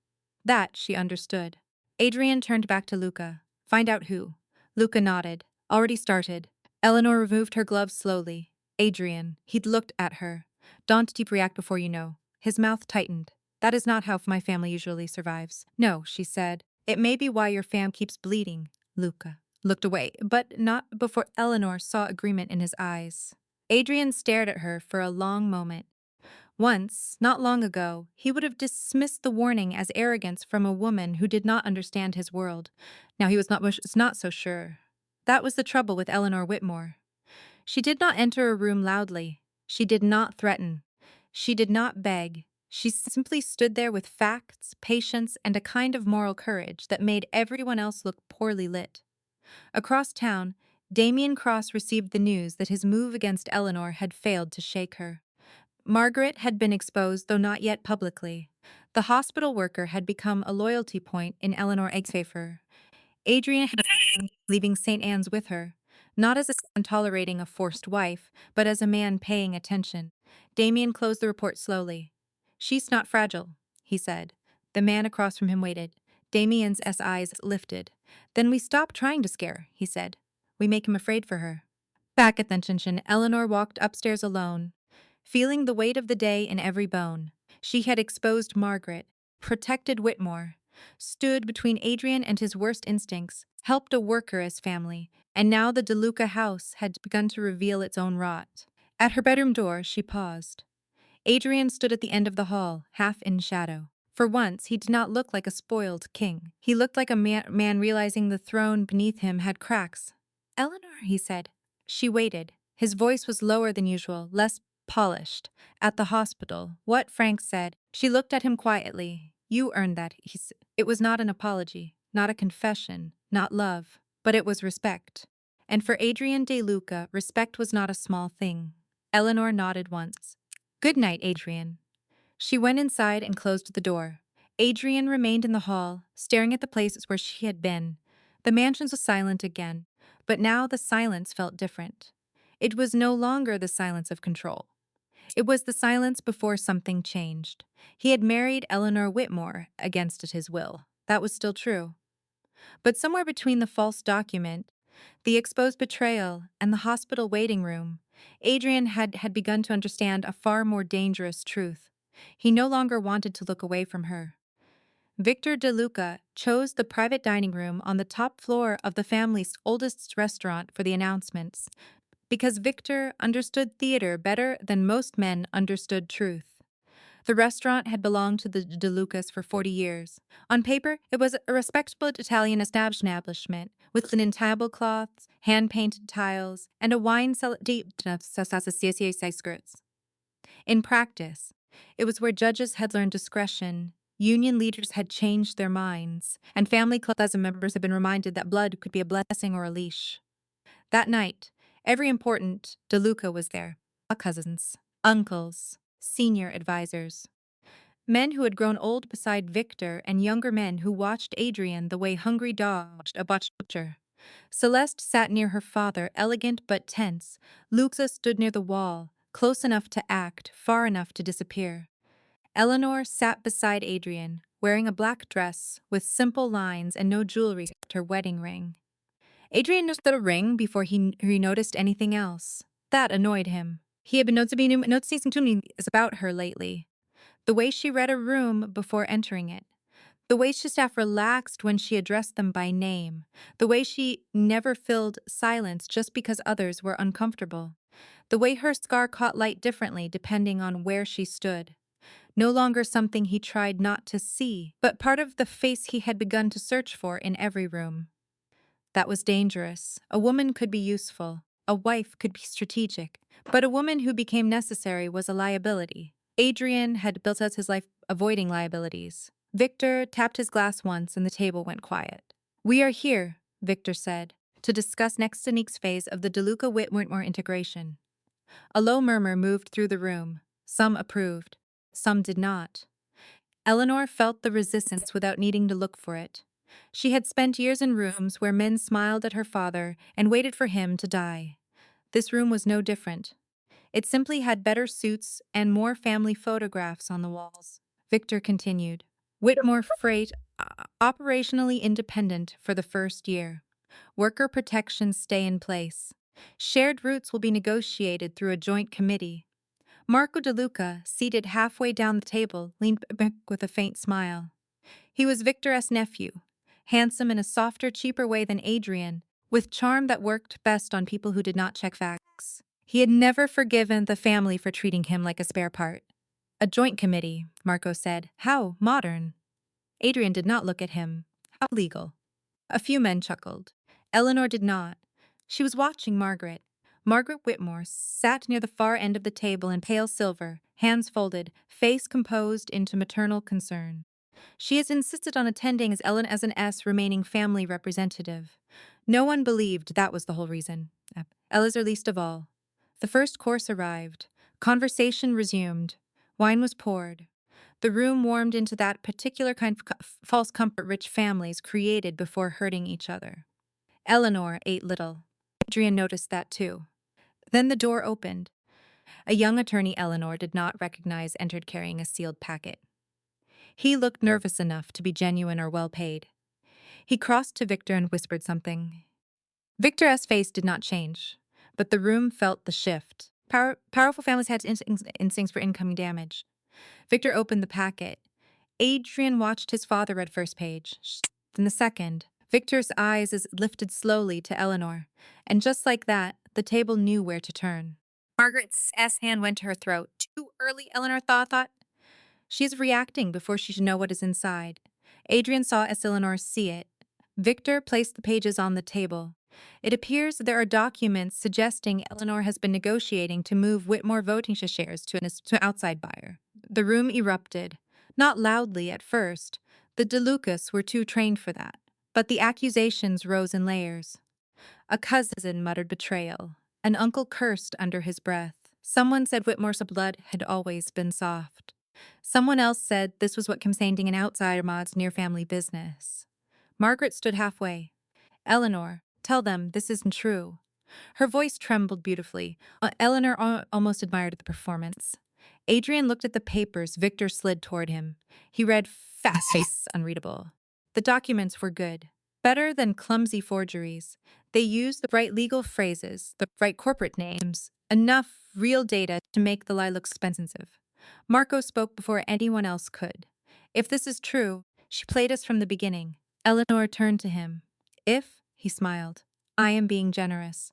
That she understood. Adrian turned back to Luca. Find out who. Luca nodded. Already started. Eleanor removed her gloves slowly. Adrian. He'd looked at her. Don't deep react before you know. His mouth tightened. That is not how my family usually survives. No, she said. It may be why your fam keeps bleeding. Luca looked away, but not before Eleanor saw agreement in his eyes. Adrian stared at her for a long moment. Once, not long ago, he would have dismissed the warning as arrogance from a woman who did not understand his world. Now he was not so sure. That was the trouble with Eleanor Whitmore. She did not enter a room loudly. She did not threaten. She did not beg. She simply stood there with facts, patience, and a kind of moral courage that made everyone else look poorly lit. Across town, Damien Cross received the news that his move against Eleanor had failed to shake her. Margaret had been exposed, though not yet publicly. The hospital worker had become a loyalty point in Eleanor Egg's favor. Adrian had leaving St. Anne's with her, not as a son tolerating a forced wife, but as a man paying attention. Damien closed the report slowly. She's not fragile, he said. The man across from him waited. Damien's eyes lifted. Then we stop trying to scare, he said. We make him afraid for her. Back at the mansion, Eleanor walked upstairs alone, feeling the weight of the day in every bone. She had exposed Margaret, protected Whitmore, stood between Adrian and his worst instincts, helped a worker as family, and now the DeLuca house had begun to reveal its own rot. At her bedroom door, she paused. Adrian stood at the end of the hall, half in shadow. For once, he did not look like a spoiled king. He looked like a man realizing the throne beneath him had cracks. Eleanor, he said. She waited. His voice was lower than usual, less polished. At the hospital, what Frank said. She looked at him quietly. You earned that, he said. It was not an apology, not a confession, not love, but it was respect. And for Adrian De Luca, respect was not a small thing. Eleanor nodded once. Good night, Adrian. She went inside and closed the door. Adrian remained in the hall, staring at the places where she had been. The mansion was silent again, but now the silence felt different. It was no longer the silence of control. It was the silence before something changed. He had married Eleanor Whitmore against his will. That was still true. But somewhere between the false document, the exposed betrayal, and the hospital waiting room, Adrian had begun to understand a far more dangerous truth. He no longer wanted to look away from her. Victor De Luca chose the private dining room on the top floor of the family's oldest restaurant for the announcements, because Victor understood theater better than most men understood truth. The restaurant had belonged to the De Lucas for 40 years. On paper, it was a respectable Italian establishment with linen tablecloths, hand-painted tiles, and a wine cellar deep skirts. In practice, it was where judges had learned discretion, union leaders had changed their minds, and family club members had been reminded that blood could be a blessing or a leash. That night, every important De Luca was there. Cousins, uncles, senior advisors. Men who had grown old beside Victor and younger men who watched Adrian the way hungry dogs watched a butcher. Celeste sat near her father, elegant but tense. Luxa stood near the wall, close enough to act, far enough to disappear. Eleanor sat beside Adrian, wearing a black dress with simple lines and no jewelry except her wedding ring. Adrian noticed the ring before he noticed anything else. That annoyed him. He had been noticing too many things about her lately. The way she read a room before entering it. The way she staff relaxed when she addressed them by name. The way she never filled silence just because others were uncomfortable. The way her scar caught light differently depending on where she stood. No longer something he tried not to see, but part of the face he had begun to search for in every room. That was dangerous. A woman could be useful. A wife could be strategic. But a woman who became necessary was a liability. Adrian had built out his life avoiding liabilities. Victor tapped his glass once and the table went quiet. "We are here," Victor said, "to discuss next unique's phase of the DeLuca Whitmore integration." A low murmur moved through the room. Some approved. Some did not. Eleanor felt the resistance without needing to look for it. She had spent years in rooms where men smiled at her father and waited for him to die. This room was no different. It simply had better suits and more family photographs on the walls. Victor continued. Whitmore Freight, operationally independent for the first year. Worker protections stay in place. Shared routes will be negotiated through a joint committee. Marco DeLuca, seated halfway down the table, leaned back with a faint smile. He was Victor's nephew, handsome in a softer, cheaper way than Adrian, with charm that worked best on people who did not check facts. He had never forgiven the family for treating him like a spare part. A joint committee, Marco said. How modern. Adrian did not look at him. How legal. A few men chuckled. Eleanor did not. She was watching Margaret. Margaret Whitmore sat near the far end of the table in pale silver, hands folded, face composed into maternal concern. She has insisted on attending as Ellen as an S remaining family representative. No one believed that was the whole reason. Ella's least of all. The first course arrived. Conversation resumed. Wine was poured. The room warmed into that particular kind of false comfort rich families created before hurting each other. Eleanor ate little. Adrian noticed that too. Then the door opened. A young attorney Eleanor did not recognize entered carrying a sealed packet. He looked nervous enough to be genuine or well paid. He crossed to Victor and whispered something. Victor's face did not change, but the room felt the shift. Powerful families had instincts for incoming damage. Victor opened the packet. Adrian watched his father read first page, then the second. Victor's eyes lifted slowly to Eleanor, and just like that, the table knew where to turn. Margaret's hand went to her throat. Too early, Eleanor thought. She is reacting before she should know what is inside. Adrian saw as Eleanor see it. Victor placed the pages on the table. It appears there are documents suggesting Eleanor has been negotiating to move Whitmore voting shares to an outside buyer. The room erupted. Not loudly at first. The DeLucas were too trained for that. But the accusations rose in layers. A cousin muttered betrayal. An uncle cursed under his breath. Someone said Whitmore's blood had always been soft. Someone else said this was what came saying an outsider mod's near-family business. Margaret stood halfway. Eleanor, tell them this isn't true. Her voice trembled beautifully. Eleanor almost admired the performance. Adrian looked at the papers Victor slid toward him. He read fast, unreadable. The documents were good. Better than clumsy forgeries. They used the right legal phrases, the right corporate names, enough real data to make the lie look expensive. Marco spoke before anyone else could. If this is true, she played us from the beginning. Eleanor turned to him. If, he smiled, I am being generous.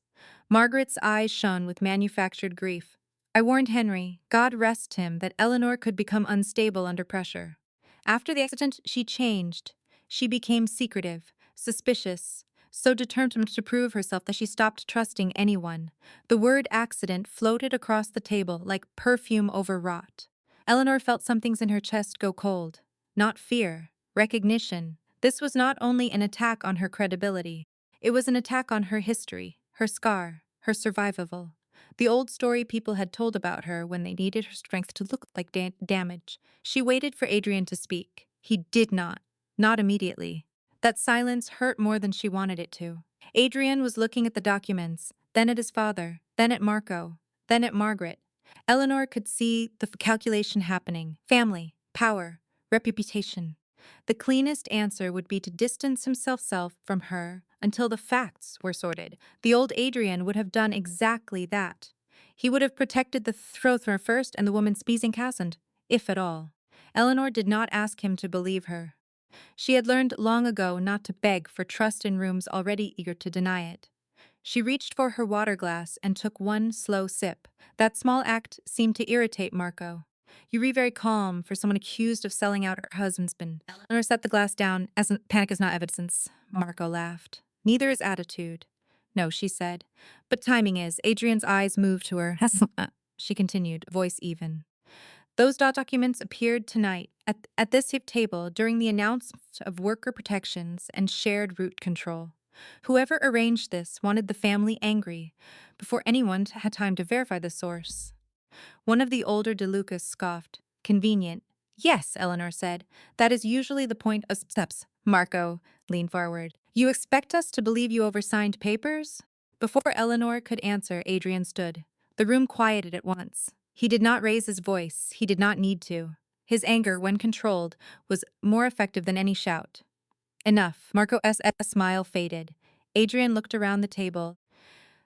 Margaret's eyes shone with manufactured grief. I warned Henry, God rest him, that Eleanor could become unstable under pressure. After the accident, she changed. She became secretive, suspicious, so determined to prove herself that she stopped trusting anyone. The word accident floated across the table like perfume overwrought. Eleanor felt some things in her chest go cold. Not fear, recognition. This was not only an attack on her credibility. It was an attack on her history, her scar, her survivable. The old story people had told about her when they needed her strength to look like damage. She waited for Adrian to speak. He did not. Not immediately. That silence hurt more than she wanted it to. Adrian was looking at the documents, then at his father, then at Marco, then at Margaret. Eleanor could see the calculation happening. Family, power, reputation. The cleanest answer would be to distance himself from her until the facts were sorted. The old Adrian would have done exactly that. He would have protected the Throthmer first and the woman Speasing Cassand, if at all. Eleanor did not ask him to believe her. She had learned long ago not to beg for trust in rooms already eager to deny it. She reached for her water glass and took one slow sip. That small act seemed to irritate Marco. You read very calm for someone accused of selling out her husband. Eleanor set the glass down, as panic is not evidence. Marco laughed. Neither is attitude. No, she said. But timing is. Adrian's eyes moved to her. She continued, voice even. Those documents appeared tonight at this table during the announcement of worker protections and shared route control. Whoever arranged this wanted the family angry before anyone had time to verify the source. One of the older DeLucas scoffed. Convenient. Yes, Eleanor said. That is usually the point of steps. Marco leaned forward. You expect us to believe you oversigned papers? Before Eleanor could answer, Adrian stood. The room quieted at once. He did not raise his voice. He did not need to. His anger, when controlled, was more effective than any shout. Enough. Marco's smile faded. Adrian looked around the table,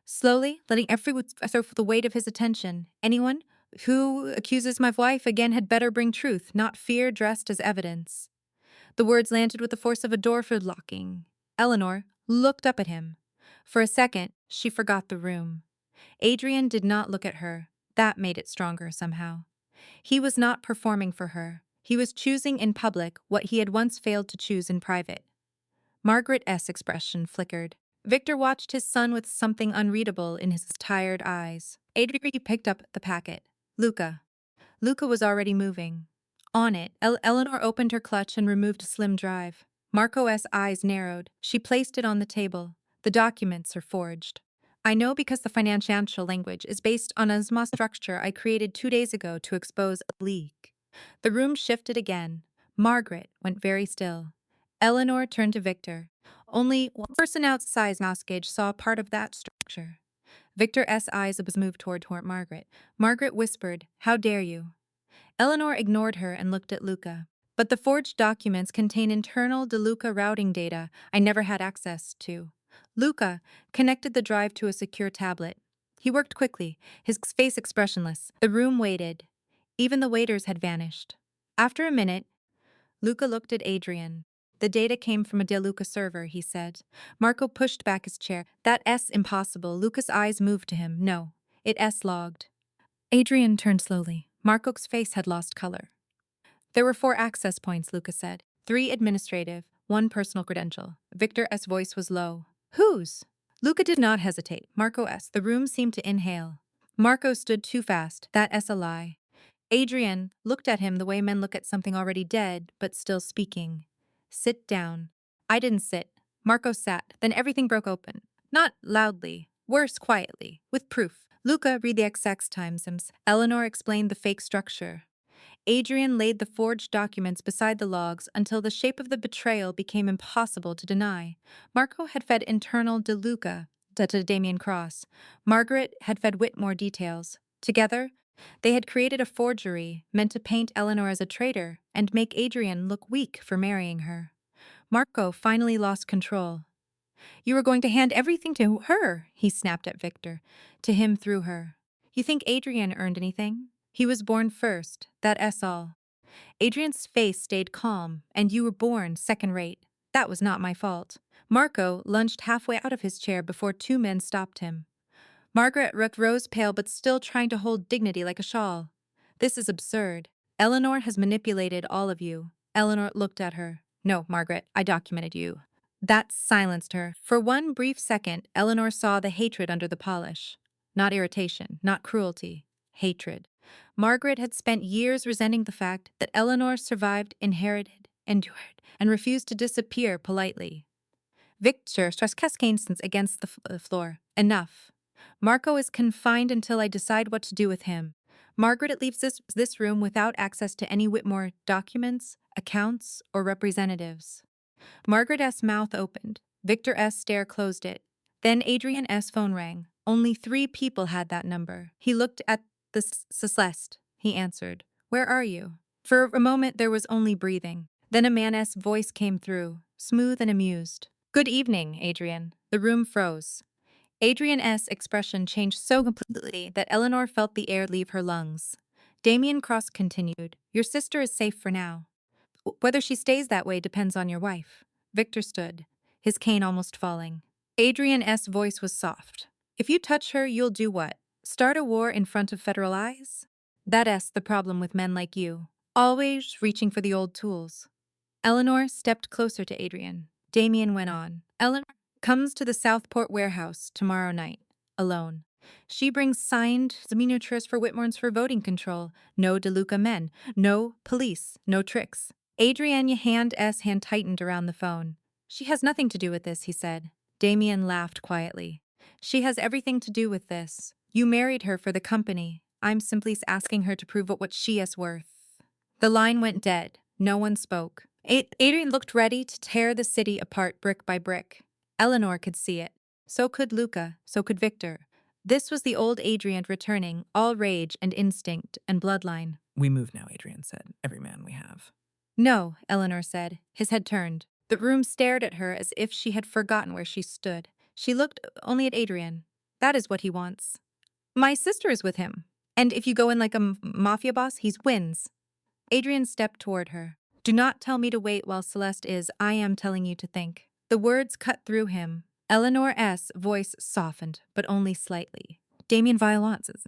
slowly letting everyone throw the weight of his attention. Anyone who accuses my wife again had better bring truth, not fear dressed as evidence. The words landed with the force of a door locking. Eleanor looked up at him. For a second, she forgot the room. Adrian did not look at her. That made it stronger somehow. He was not performing for her. He was choosing in public what he had once failed to choose in private. Margaret's expression flickered. Victor watched his son with something unreadable in his tired eyes. Adrian picked up the packet. Luca. Luca was already moving. On it, Eleanor opened her clutch and removed a slim drive. Marco's eyes narrowed. She placed it on the table. The documents are forged. I know because the financial language is based on a small structure I created 2 days ago to expose a leak. The room shifted again. Margaret went very still. Eleanor turned to Victor. Only one person outside Moscage saw part of that structure. Victor's eyes was moved toward Margaret. Margaret whispered, "How dare you?" Eleanor ignored her and looked at Luca. But the forged documents contain internal DeLuca routing data I never had access to. Luca connected the drive to a secure tablet. He worked quickly, his face expressionless. The room waited. Even the waiters had vanished. After a minute, Luca looked at Adrian. The data came from a DeLuca server, he said. Marco pushed back his chair. That's impossible. Luca's eyes moved to him. No, it's logged. Adrian turned slowly. Marco's face had lost color. There were 4 access points, Luca said. 3 administrative, 1 personal credential. Victor's voice was low. Whose? Luca did not hesitate. Marco's. The room seemed to inhale. Marco stood too fast. That's a lie. Adrian looked at him the way men look at something already dead, but still speaking. Sit down. I didn't sit. Marco sat. Then everything broke open. Not loudly. Worse, quietly. With proof. Luca read the XX times. Eleanor explained the fake structure. Adrian laid the forged documents beside the logs until the shape of the betrayal became impossible to deny. Marco had fed internal DeLuca to Damien Cross. Margaret had fed Whitmore details. Together, they had created a forgery meant to paint Eleanor as a traitor and make Adrian look weak for marrying her. Marco finally lost control. You were going to hand everything to her, he snapped at Victor, to him through her. You think Adrian earned anything? He was born first, that's all. Adrian's face stayed calm, and you were born second-rate. That was not my fault. Marco lunged halfway out of his chair before 2 men stopped him. Margaret rose pale but still trying to hold dignity like a shawl. This is absurd. Eleanor has manipulated all of you. Eleanor looked at her. No, Margaret, I documented you. That silenced her. For one brief second, Eleanor saw the hatred under the polish. Not irritation, not cruelty. Hatred. Margaret had spent years resenting the fact that Eleanor survived, inherited, endured, and refused to disappear politely. Victor stressed Cascades against the floor. Enough. Marco is confined until I decide what to do with him. Margaret leaves this room without access to any Whitmore documents, accounts, or representatives. Margaret S. mouth opened. Victor S. stare closed it. Then Adrian S. phone rang. Only 3 people had that number. He looked at the Celeste. He answered. Where are you? For a moment there was only breathing. Then a man's voice came through, smooth and amused. Good evening, Adrian. The room froze. Adrian S. expression changed so completely that Eleanor felt the air leave her lungs. Damien Cross continued. Your sister is safe for now. Whether she stays that way depends on your wife. Victor stood, his cane almost falling. Adrian S. voice was soft. If you touch her, you'll do what? Start a war in front of federal eyes? That's the problem with men like you. Always reaching for the old tools. Eleanor stepped closer to Adrian. Damien went on. Eleanor comes to the Southport warehouse tomorrow night, alone. She brings signed miniatures for Whitmore's for voting control. No DeLuca men. No police. No tricks. Adrian hand tightened around the phone. She has nothing to do with this, he said. Damien laughed quietly. She has everything to do with this. You married her for the company. I'm simply asking her to prove what she is worth. The line went dead. No one spoke. Adrian looked ready to tear the city apart brick by brick. Eleanor could see it. So could Luca. So could Victor. This was the old Adrian returning, all rage and instinct and bloodline. We move now, Adrian said. Every man we have. No, Eleanor said. His head turned. The room stared at her as if she had forgotten where she stood. She looked only at Adrian. That is what he wants. My sister is with him. And if you go in like a mafia boss, he wins. Adrian stepped toward her. Do not tell me to wait while Celeste is. I am telling you to think. The words cut through him. Eleanor S. voice softened, but only slightly. Damien Violences.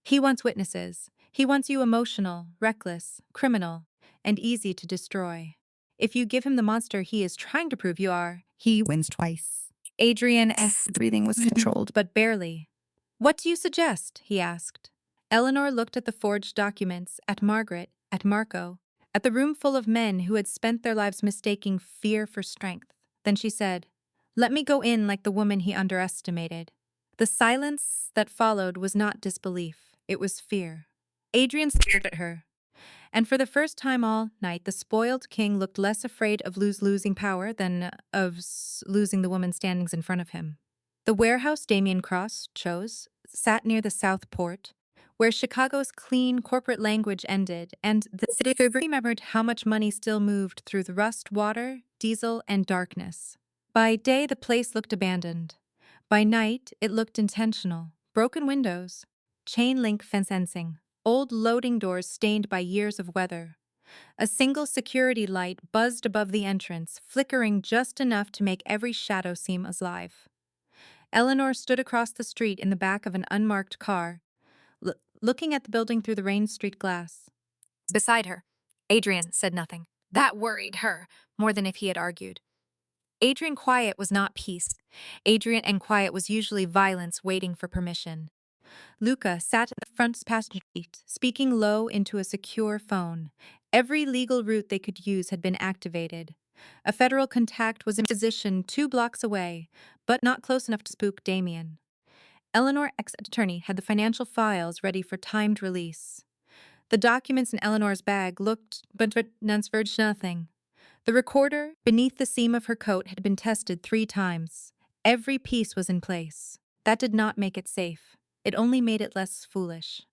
He wants witnesses. He wants you emotional, reckless, criminal, and easy to destroy. If you give him the monster he is trying to prove you are, he wins twice. Adrian S. breathing was controlled, but barely. What do you suggest? He asked. Eleanor looked at the forged documents, at Margaret, at Marco, at the room full of men who had spent their lives mistaking fear for strength. Then she said, let me go in like the woman he underestimated. The silence that followed was not disbelief, it was fear. Adrian stared at her. And for the first time all night, the spoiled king looked less afraid of losing power than of losing the woman standing in front of him. The warehouse Damien Cross chose sat near the South Port, where Chicago's clean corporate language ended, and the city remembered how much money still moved through the rust, water, diesel, and darkness. By day, the place looked abandoned. By night, it looked intentional. Broken windows, chain-link fencing, old loading doors stained by years of weather. A single security light buzzed above the entrance, flickering just enough to make every shadow seem alive. Eleanor stood across the street in the back of an unmarked car, looking at the building through the rain street glass. Beside her, Adrian said nothing. That worried her, more than if he had argued. Adrian quiet was not peace. Adrian and quiet was usually violence waiting for permission. Luca sat at the front passenger seat, speaking low into a secure phone. Every legal route they could use had been activated. A federal contact was in position 2 blocks away, but not close enough to spook Damien. Eleanor, ex-attorney, had the financial files ready for timed release. The documents in Eleanor's bag looked, but verged nothing. The recorder, beneath the seam of her coat, had been tested 3 times. Every piece was in place. That did not make it safe. It only made it less foolish.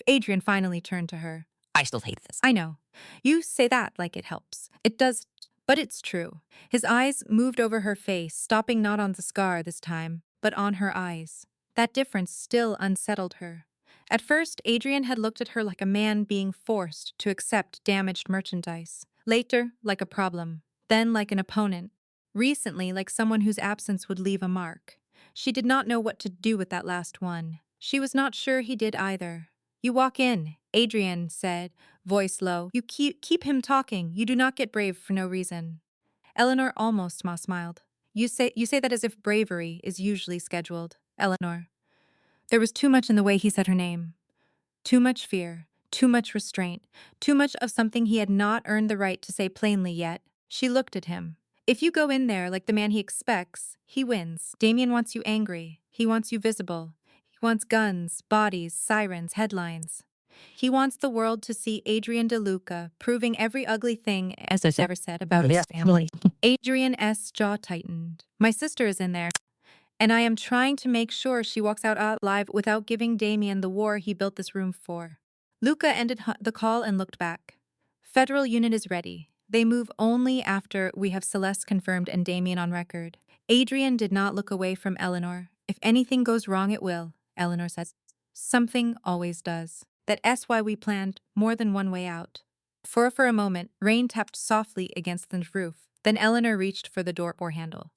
Adrian finally turned to her. I still hate this. I know. You say that like it helps. It does, but it's true. His eyes moved over her face, stopping not on the scar this time, but on her eyes. That difference still unsettled her. At first, Adrian had looked at her like a man being forced to accept damaged merchandise. Later, like a problem. Then like an opponent. Recently, like someone whose absence would leave a mark. She did not know what to do with that last one. She was not sure he did either. You walk in, Adrian said, voice low. You keep him talking. You do not get brave for no reason. Eleanor almost smiled. You say that as if bravery is usually scheduled. Eleanor. There was too much in the way he said her name. Too much fear, too much restraint, too much of something he had not earned the right to say plainly yet. She looked at him. If you go in there like the man he expects, he wins. Damien wants you angry. He wants you visible. He wants guns, bodies, sirens, headlines. He wants the world to see Adrian DeLuca proving every ugly thing as has ever said about his family. Adrian's jaw tightened. My sister is in there, and I am trying to make sure she walks out alive without giving Damien the war he built this room for. Luca ended the call and looked back. Federal unit is ready. They move only after we have Celeste confirmed and Damien on record. Adrian did not look away from Eleanor. If anything goes wrong, it will, Eleanor says. Something always does. That's why we planned more than one way out. For a moment, rain tapped softly against the roof. Then Eleanor reached for the door handle.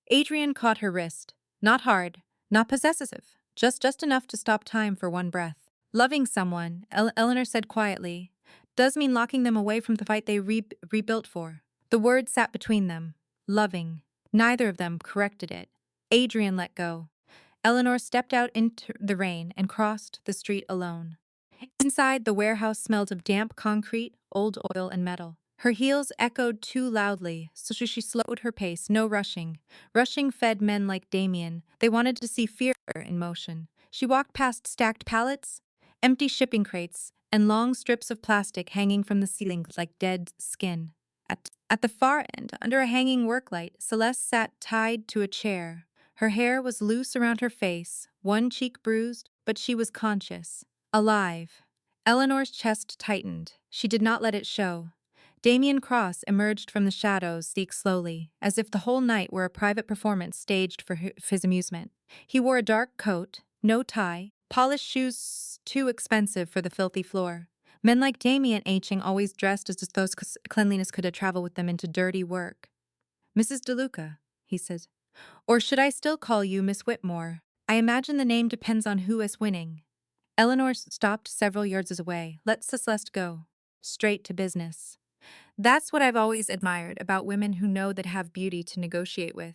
Adrian caught her wrist. Not hard, not possessive, just enough to stop time for one breath. Loving someone, Eleanor said quietly, does mean locking them away from the fight they rebuilt for. The word sat between them. Loving. Neither of them corrected it. Adrian let go. Eleanor stepped out into the rain and crossed the street alone. Inside, the warehouse smelled of damp concrete, old oil, and metal. Her heels echoed too loudly, so she slowed her pace, no rushing. Rushing fed men like Damien. They wanted to see fear in motion. She walked past stacked pallets, empty shipping crates, and long strips of plastic hanging from the ceiling like dead skin. At the far end, under a hanging work light, Celeste sat tied to a chair. Her hair was loose around her face, one cheek bruised, but she was conscious. Alive. Eleanor's chest tightened. She did not let it show. Damien Cross emerged from the shadows, slowly, as if the whole night were a private performance staged for his amusement. He wore a dark coat, no tie, polished shoes too expensive for the filthy floor. Men like Damien Aching always dressed as though cleanliness could travel with them into dirty work. Mrs. DeLuca, he said. Or should I still call you Miss Whitmore? I imagine the name depends on who is winning. Eleanor stopped several yards away. Let Celeste go. Straight to business. That's what I've always admired about women who know that have beauty to negotiate with.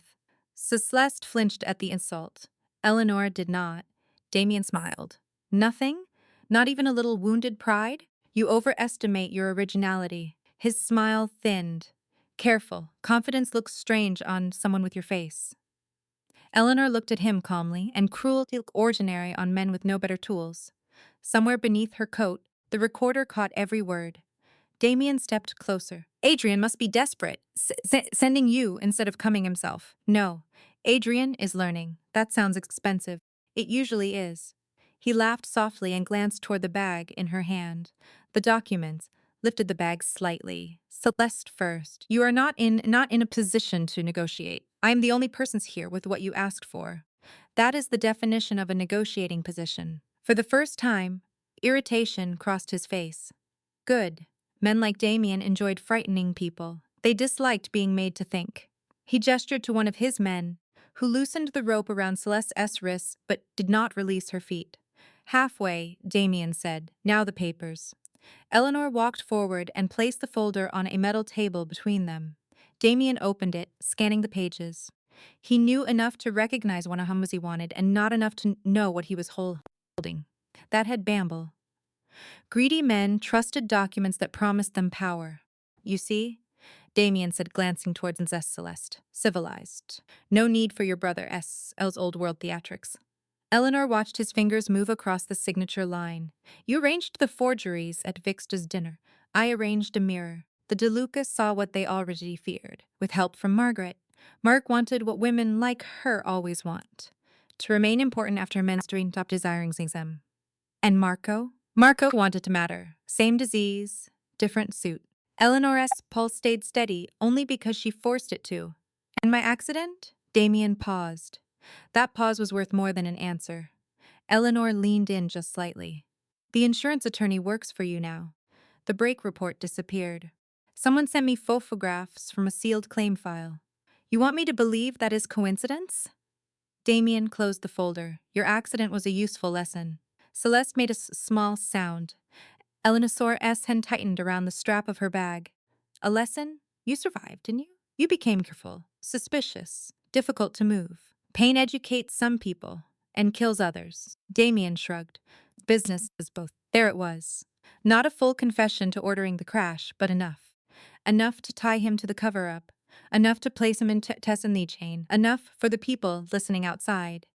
Celeste flinched at the insult. Eleanor did not. Damien smiled. Nothing? Not even a little wounded pride? You overestimate your originality. His smile thinned. Careful. Confidence looks strange on someone with your face. Eleanor looked at him calmly, and cruelty looked ordinary on men with no better tools. Somewhere beneath her coat, the recorder caught every word. Damien stepped closer. Adrian must be desperate, sending you instead of coming himself. No, Adrian is learning. That sounds expensive. It usually is. He laughed softly and glanced toward the bag in her hand. The documents lifted the bag slightly. Celeste first. You are not in a position to negotiate. I am the only person here with what you asked for. That is the definition of a negotiating position. For the first time, irritation crossed his face. Good. Men like Damien enjoyed frightening people. They disliked being made to think. He gestured to one of his men, who loosened the rope around Celeste's wrists but did not release her feet. Halfway, Damien said, now the papers. Eleanor walked forward and placed the folder on a metal table between them. Damien opened it, scanning the pages. He knew enough to recognize what he wanted and not enough to know what he was holding. That had Bamble. Greedy men trusted documents that promised them power. You see? Damien said, glancing towards Celeste. Civilized. No need for your brother L's old-world theatrics. Eleanor watched his fingers move across the signature line. You arranged the forgeries at Vixta's dinner. I arranged a mirror. The DeLucas saw what they already feared, with help from Margaret. Mark wanted what women like her always want. To remain important after men stopped desiring them. And Marco? Marco wanted to matter. Same disease, different suit. Eleanor's pulse stayed steady only because she forced it to. And my accident? Damien paused. That pause was worth more than an answer. Eleanor leaned in just slightly. The insurance attorney works for you now. The break report disappeared. Someone sent me photographs from a sealed claim file. You want me to believe that is coincidence? Damien closed the folder. Your accident was a useful lesson. Celeste made a small sound. Eleanor's hand tightened around the strap of her bag. A lesson? You survived, didn't you? You became careful, suspicious, difficult to move. Pain educates some people and kills others. Damien shrugged. Business is both. There it was. Not a full confession to ordering the crash, but enough. Enough to tie him to the cover-up. Enough to place him in Tessa and Lee chain. Enough for the people listening outside.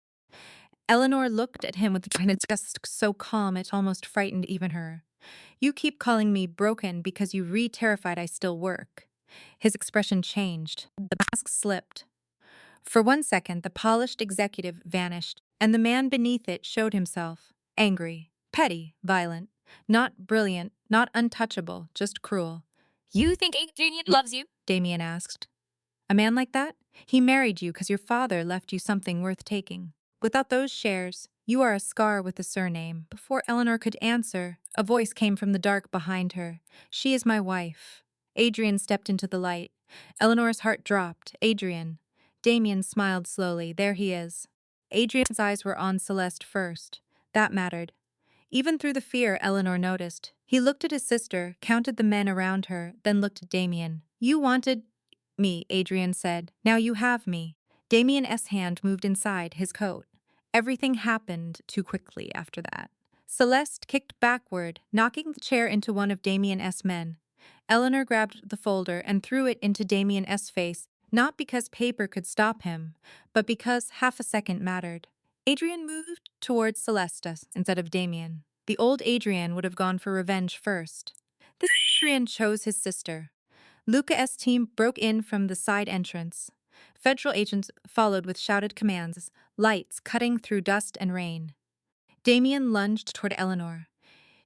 Eleanor looked at him with a kind of disgust so calm it almost frightened even her. You keep calling me broken because you re-terrified I still work. His expression changed. The mask slipped. For 1 second, the polished executive vanished, and the man beneath it showed himself. Angry, petty, violent. Not brilliant, not untouchable, just cruel. You think Adrian loves you? Damien asked. A man like that? He married you because your father left you something worth taking. Without those shares, you are a scar with a surname. Before Eleanor could answer, a voice came from the dark behind her. She is my wife. Adrian stepped into the light. Eleanor's heart dropped. Adrian. Damien smiled slowly. There he is. Adrian's eyes were on Celeste first. That mattered. Even through the fear, Eleanor noticed. He looked at his sister, counted the men around her, then looked at Damien. You wanted me, Adrian said. Now you have me. Damien's hand moved inside his coat. Everything happened too quickly after that. Celeste kicked backward, knocking the chair into one of Damien's men. Eleanor grabbed the folder and threw it into Damien's face, not because paper could stop him, but because half a second mattered. Adrian moved towards Celeste instead of Damien. The old Adrian would have gone for revenge first. This Adrian chose his sister. Luca's team broke in from the side entrance. Federal agents followed with shouted commands, lights cutting through dust and rain. Damien lunged toward Eleanor.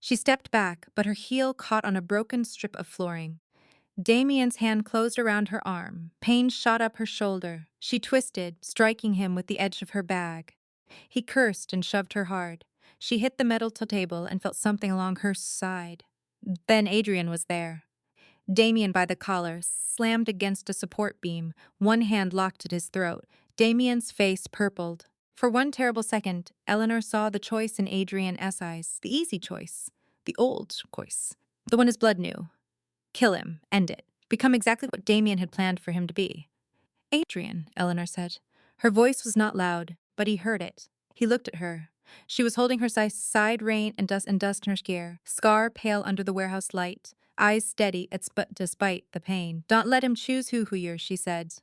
She stepped back, but her heel caught on a broken strip of flooring. Damien's hand closed around her arm. Pain shot up her shoulder. She twisted, striking him with the edge of her bag. He cursed and shoved her hard. She hit the metal table and felt something along her side. Then Adrian was there. Damien by the collar, slammed against a support beam, one hand locked at his throat. Damien's face purpled. For one terrible second, Eleanor saw the choice in Adrian's eyes. The easy choice. The old choice. The one his blood knew. Kill him. End it. Become exactly what Damien had planned for him to be. Adrian, Eleanor said. Her voice was not loud, but he heard it. He looked at her. She was holding her side rein and dust in her gear, scar pale under the warehouse light, eyes steady despite the pain. Don't let him choose who you're, she said.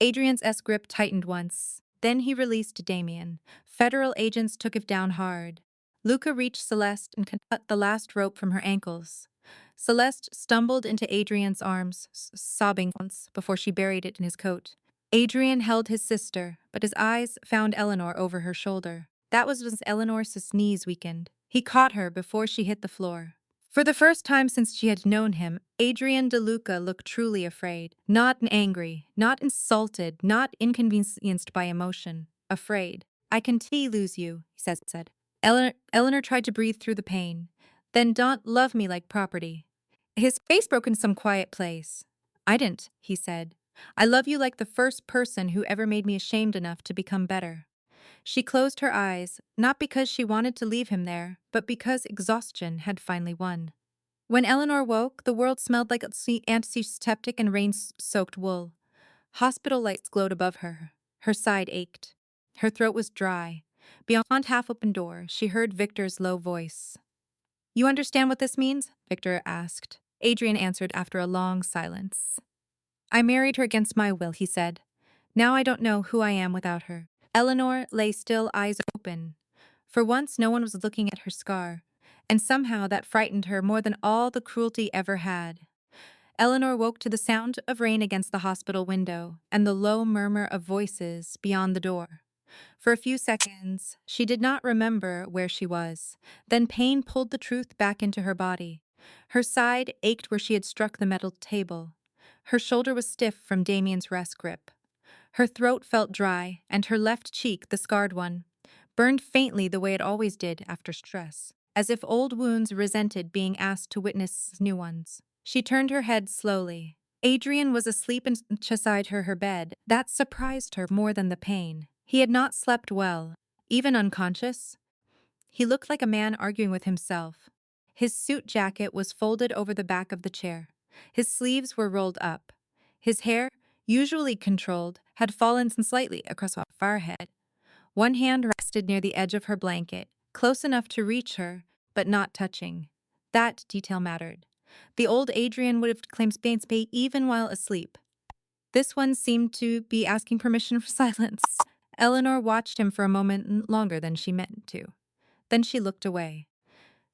Adrian's grip tightened once. Then he released Damien. Federal agents took it down hard. Luca reached Celeste and cut the last rope from her ankles. Celeste stumbled into Adrian's arms, sobbing once before she buried it in his coat. Adrian held his sister, but his eyes found Eleanor over her shoulder. That was when Eleanor's knees weakened. He caught her before she hit the floor. For the first time since she had known him, Adrian DeLuca looked truly afraid. Not angry, not insulted, not inconvenienced by emotion. Afraid. I can lose you, he said. Eleanor tried to breathe through the pain. Then don't love me like property. His face broke in some quiet place. I didn't, he said. I love you like the first person who ever made me ashamed enough to become better. She closed her eyes, not because she wanted to leave him there, but because exhaustion had finally won. When Eleanor woke, the world smelled like antiseptic and rain-soaked wool. Hospital lights glowed above her. Her side ached. Her throat was dry. Beyond half-open door, she heard Victor's low voice. You understand what this means? Victor asked. Adrian answered after a long silence. I married her against my will, he said. Now I don't know who I am without her. Eleanor lay still, eyes open. For once, no one was looking at her scar, and somehow that frightened her more than all the cruelty ever had. Eleanor woke to the sound of rain against the hospital window and the low murmur of voices beyond the door. For a few seconds, she did not remember where she was. Then pain pulled the truth back into her body. Her side ached where she had struck the metal table. Her shoulder was stiff from Damien's wrist grip. Her throat felt dry, and her left cheek, the scarred one, burned faintly the way it always did after stress, as if old wounds resented being asked to witness new ones. She turned her head slowly. Adrian was asleep beside her bed. That surprised her more than the pain. He had not slept well, even unconscious. He looked like a man arguing with himself. His suit jacket was folded over the back of the chair. His sleeves were rolled up. His hair, usually controlled, had fallen slightly across her forehead. One hand rested near the edge of her blanket, close enough to reach her, but not touching. That detail mattered. The old Adrian would have claimed space even while asleep. This one seemed to be asking permission for silence. Eleanor watched him for a moment longer than she meant to. Then she looked away.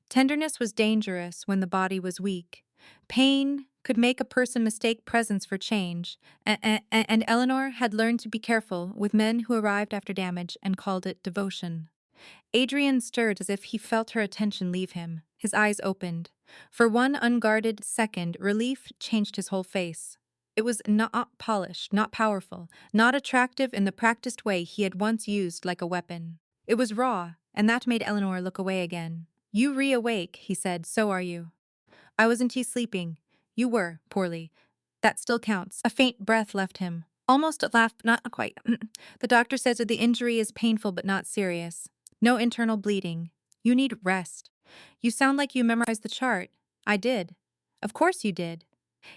Tenderness was dangerous when the body was weak. Pain could make a person mistake presence for change, and Eleanor had learned to be careful with men who arrived after damage and called it devotion. Adrian stirred as if he felt her attention leave him. His eyes opened. For one unguarded second, relief changed his whole face. It was not polished, not powerful, not attractive in the practiced way he had once used like a weapon. It was raw, and that made Eleanor look away again. "You reawake," he said, "so are you." "I wasn't sleeping. You were, poorly. That still counts." A faint breath left him. Almost a laugh, not quite. "The doctor says that the injury is painful but not serious. No internal bleeding. You need rest. You sound like you memorized the chart." "I did." "Of course you did."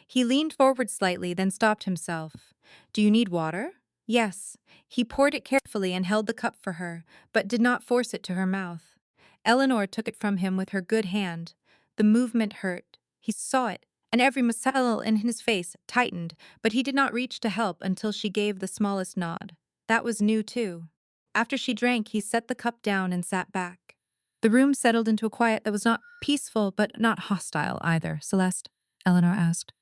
He leaned forward slightly, then stopped himself. "Do you need water?" "Yes." He poured it carefully and held the cup for her, but did not force it to her mouth. Eleanor took it from him with her good hand. The movement hurt. He saw it, and every muscle in his face tightened, but he did not reach to help until she gave the smallest nod. That was new, too. After she drank, he set the cup down and sat back. The room settled into a quiet that was not peaceful but not hostile either. "Celeste?" Eleanor asked.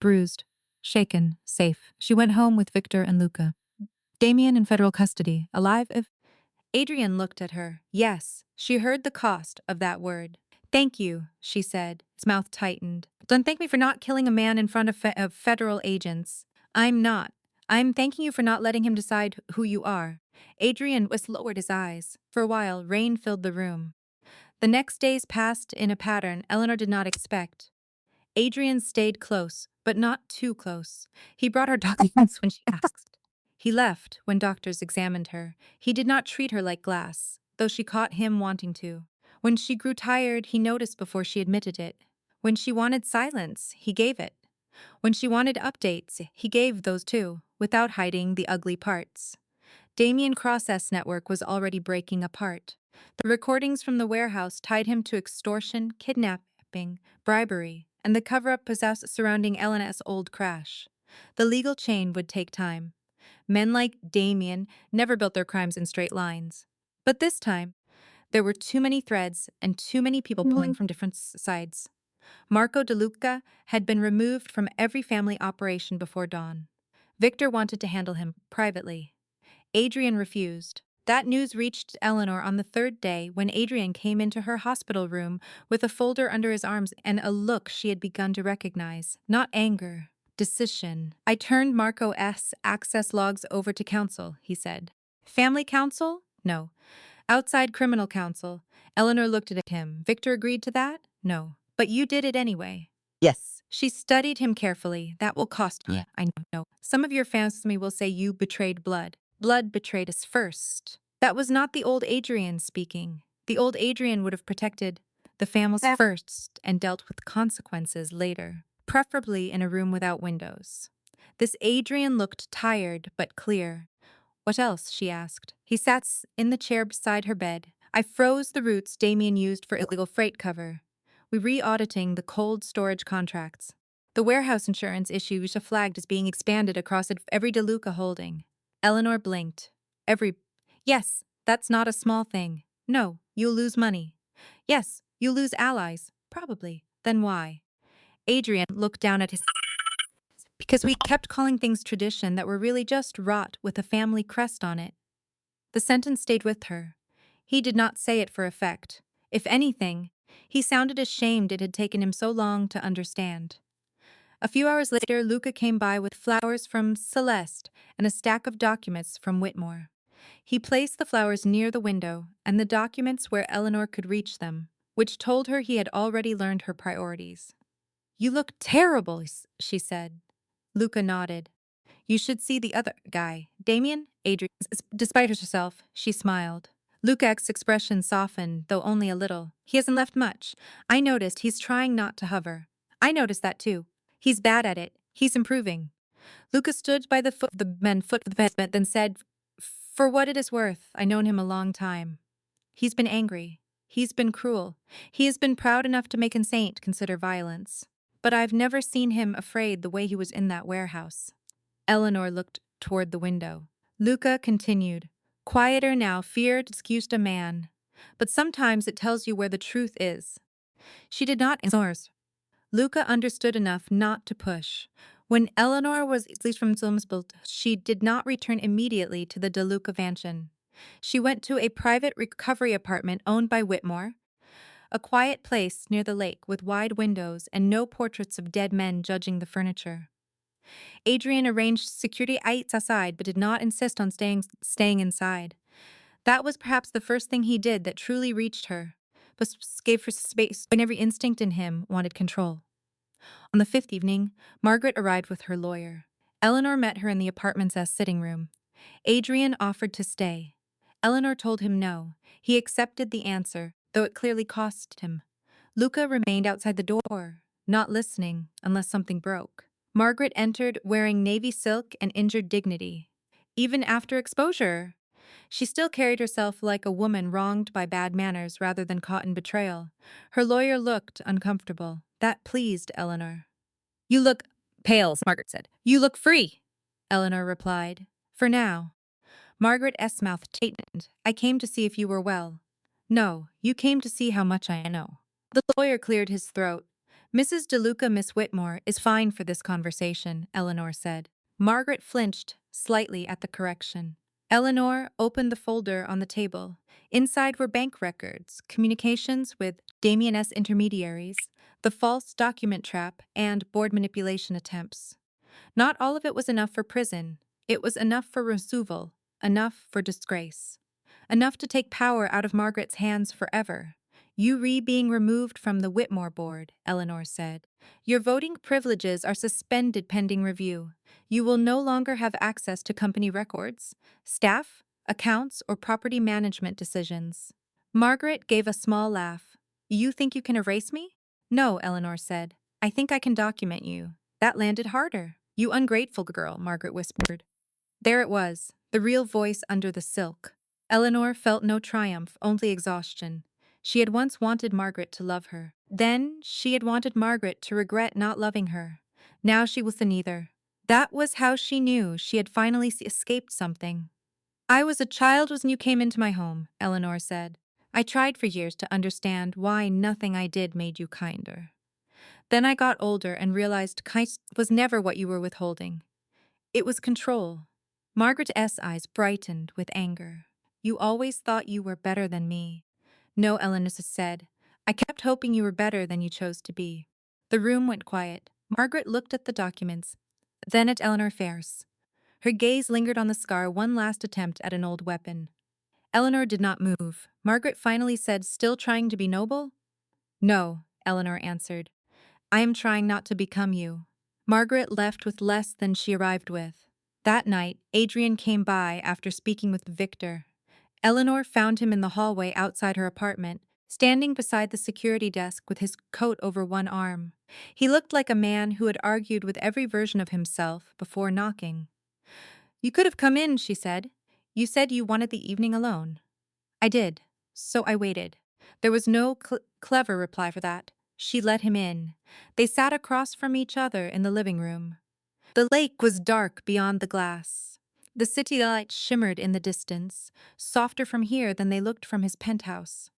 "Bruised, shaken, safe. She went home with Victor and Luca. Damien in federal custody, alive if—" Adrian looked at her. Yes, she heard the cost of that word. "Thank you," she said. His mouth tightened. "Don't thank me for not killing a man in front of federal agents. I'm not. I'm thanking you for not letting him decide who you are." Adrian was lowered his eyes. For a while, rain filled the room. The next days passed in a pattern Eleanor did not expect. Adrian stayed close, but not too close. He brought her documents when she asked. He left when doctors examined her. He did not treat her like glass, though she caught him wanting to. When she grew tired, he noticed before she admitted it. When she wanted silence, he gave it. When she wanted updates, he gave those too, without hiding the ugly parts. Damien Cross's network was already breaking apart. The recordings from the warehouse tied him to extortion, kidnapping, bribery, and the cover-up possessed surrounding Elena's old crash. The legal chain would take time. Men like Damien never built their crimes in straight lines. But this time, there were too many threads and too many people pulling from different sides. Marco DeLuca had been removed from every family operation before dawn. Victor wanted to handle him privately. Adrian refused. That news reached Eleanor on the third day when Adrian came into her hospital room with a folder under his arms and a look she had begun to recognize. Not anger, decision. "I turned Marco's access logs over to counsel," he said. "Family counsel?" "No. Outside criminal counsel." Eleanor looked at him. "Victor agreed to that?" "No. But you did it anyway." Yes. She studied him carefully. "That will cost you." Yeah. "I know. Some of your family will say you betrayed blood. Blood betrayed us first." That was not the old Adrian speaking. The old Adrian would have protected the families first and dealt with consequences later, preferably in a room without windows. This Adrian looked tired but clear. "What else?" she asked. He sat in the chair beside her bed. "I froze the routes Damien used for illegal freight cover. We re-auditing the cold storage contracts. The warehouse insurance issue was flagged as being expanded across every DeLuca holding." Eleanor blinked. Yes, that's not a small thing. "No, you'll lose money." "Yes, you'll lose allies. Probably. Then why?" Adrian looked down at his... "Because we kept calling things tradition that were really just rot with a family crest on it." The sentence stayed with her. He did not say it for effect. If anything, he sounded ashamed it had taken him so long to understand. A few hours later, Luca came by with flowers from Celeste and a stack of documents from Whitmore. He placed the flowers near the window and the documents where Eleanor could reach them, which told her he had already learned her priorities. "You look terrible," she said. Luca nodded. "You should see the other guy. Damien?" Adrian. Despite herself, she smiled. Luca's expression softened, though only a little. "He hasn't left much. I noticed he's trying not to hover." "I noticed that too. He's bad at it. He's improving." Luca stood by the foot of the bed, then said, "For what it is worth, I've known him a long time. He's been angry. He's been cruel. He has been proud enough to make a saint consider violence. But I've never seen him afraid the way he was in that warehouse." Eleanor looked toward the window. Luca continued, Quieter now, feared excused a man. But sometimes it tells you where the truth is. She did not ignore. Luca understood enough not to push. When Eleanor was released from Zumsbild, she did not return immediately to the De Luca mansion. She went to a private recovery apartment owned by Whitmore, a quiet place near the lake with wide windows and no portraits of dead men judging the furniture. Adrian arranged security outside but did not insist on staying inside. That was perhaps the first thing he did that truly reached her, but gave her space when every instinct in him wanted control. On the fifth evening, Margaret arrived with her lawyer. Eleanor met her in the apartment's sitting room. Adrian offered to stay. Eleanor told him no. He accepted the answer, though it clearly cost him. Luca remained outside the door, not listening unless something broke. Margaret entered wearing navy silk and injured dignity. Even after exposure, she still carried herself like a woman wronged by bad manners rather than caught in betrayal. Her lawyer looked uncomfortable. That pleased Eleanor. "You look pale," Margaret said. "You look free," Eleanor replied. "For now." Margaret's mouth tightened. "I came to see if you were well." "No, you came to see how much I know." The lawyer cleared his throat. "Mrs. DeLuca, Miss Whitmore, is fine for this conversation," Eleanor said. Margaret flinched slightly at the correction. Eleanor opened the folder on the table. Inside were bank records, communications with Damien S. intermediaries, the false document trap, and board manipulation attempts. Not all of it was enough for prison. It was enough for removal, enough for disgrace. Enough to take power out of Margaret's hands forever. "You being removed from the Whitmore board," Eleanor said. "Your voting privileges are suspended pending review. You will no longer have access to company records, staff, accounts, or property management decisions." Margaret gave a small laugh. "You think you can erase me?" "No," Eleanor said. "I think I can document you." That landed harder. "You ungrateful girl," Margaret whispered. There it was, the real voice under the silk. Eleanor felt no triumph, only exhaustion. She had once wanted Margaret to love her. Then she had wanted Margaret to regret not loving her. Now she was neither. That was how she knew she had finally escaped something. "I was a child when you came into my home," Eleanor said. "I tried for years to understand why nothing I did made you kinder. Then I got older and realized kindness was never what you were withholding. It was control." Margaret's eyes brightened with anger. "You always thought you were better than me." "No," Eleanor said. "I kept hoping you were better than you chose to be." The room went quiet. Margaret looked at the documents, then at Eleanor Ferris. Her gaze lingered on the scar, one last attempt at an old weapon. Eleanor did not move. Margaret finally said, still trying to be noble, "No," Eleanor answered. "I am trying not to become you." Margaret left with less than she arrived with. That night, Adrian came by after speaking with Victor. Eleanor found him in the hallway outside her apartment, standing beside the security desk with his coat over one arm. He looked like a man who had argued with every version of himself before knocking. "You could have come in," she said. "You said you wanted the evening alone." "I did. So I waited." There was no clever reply for that. She let him in. They sat across from each other in the living room. The lake was dark beyond the glass. The city lights shimmered in the distance, softer from here than they looked from his penthouse.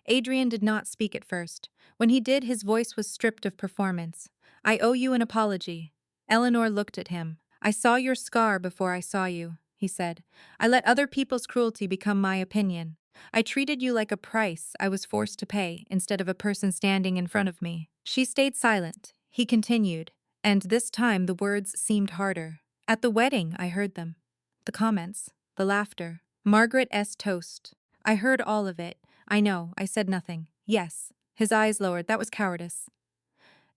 Adrian did not speak at first. When he did, his voice was stripped of performance. "I owe you an apology." Eleanor looked at him. "I saw your scar before I saw you," he said. "I let other people's cruelty become my opinion. I treated you like a price I was forced to pay instead of a person standing in front of me." She stayed silent. He continued, and this time the words seemed harder. "At the wedding, I heard them. The comments, the laughter, Margaret's toast. I heard all of it. I know, I said nothing. Yes." His eyes lowered. "That was cowardice."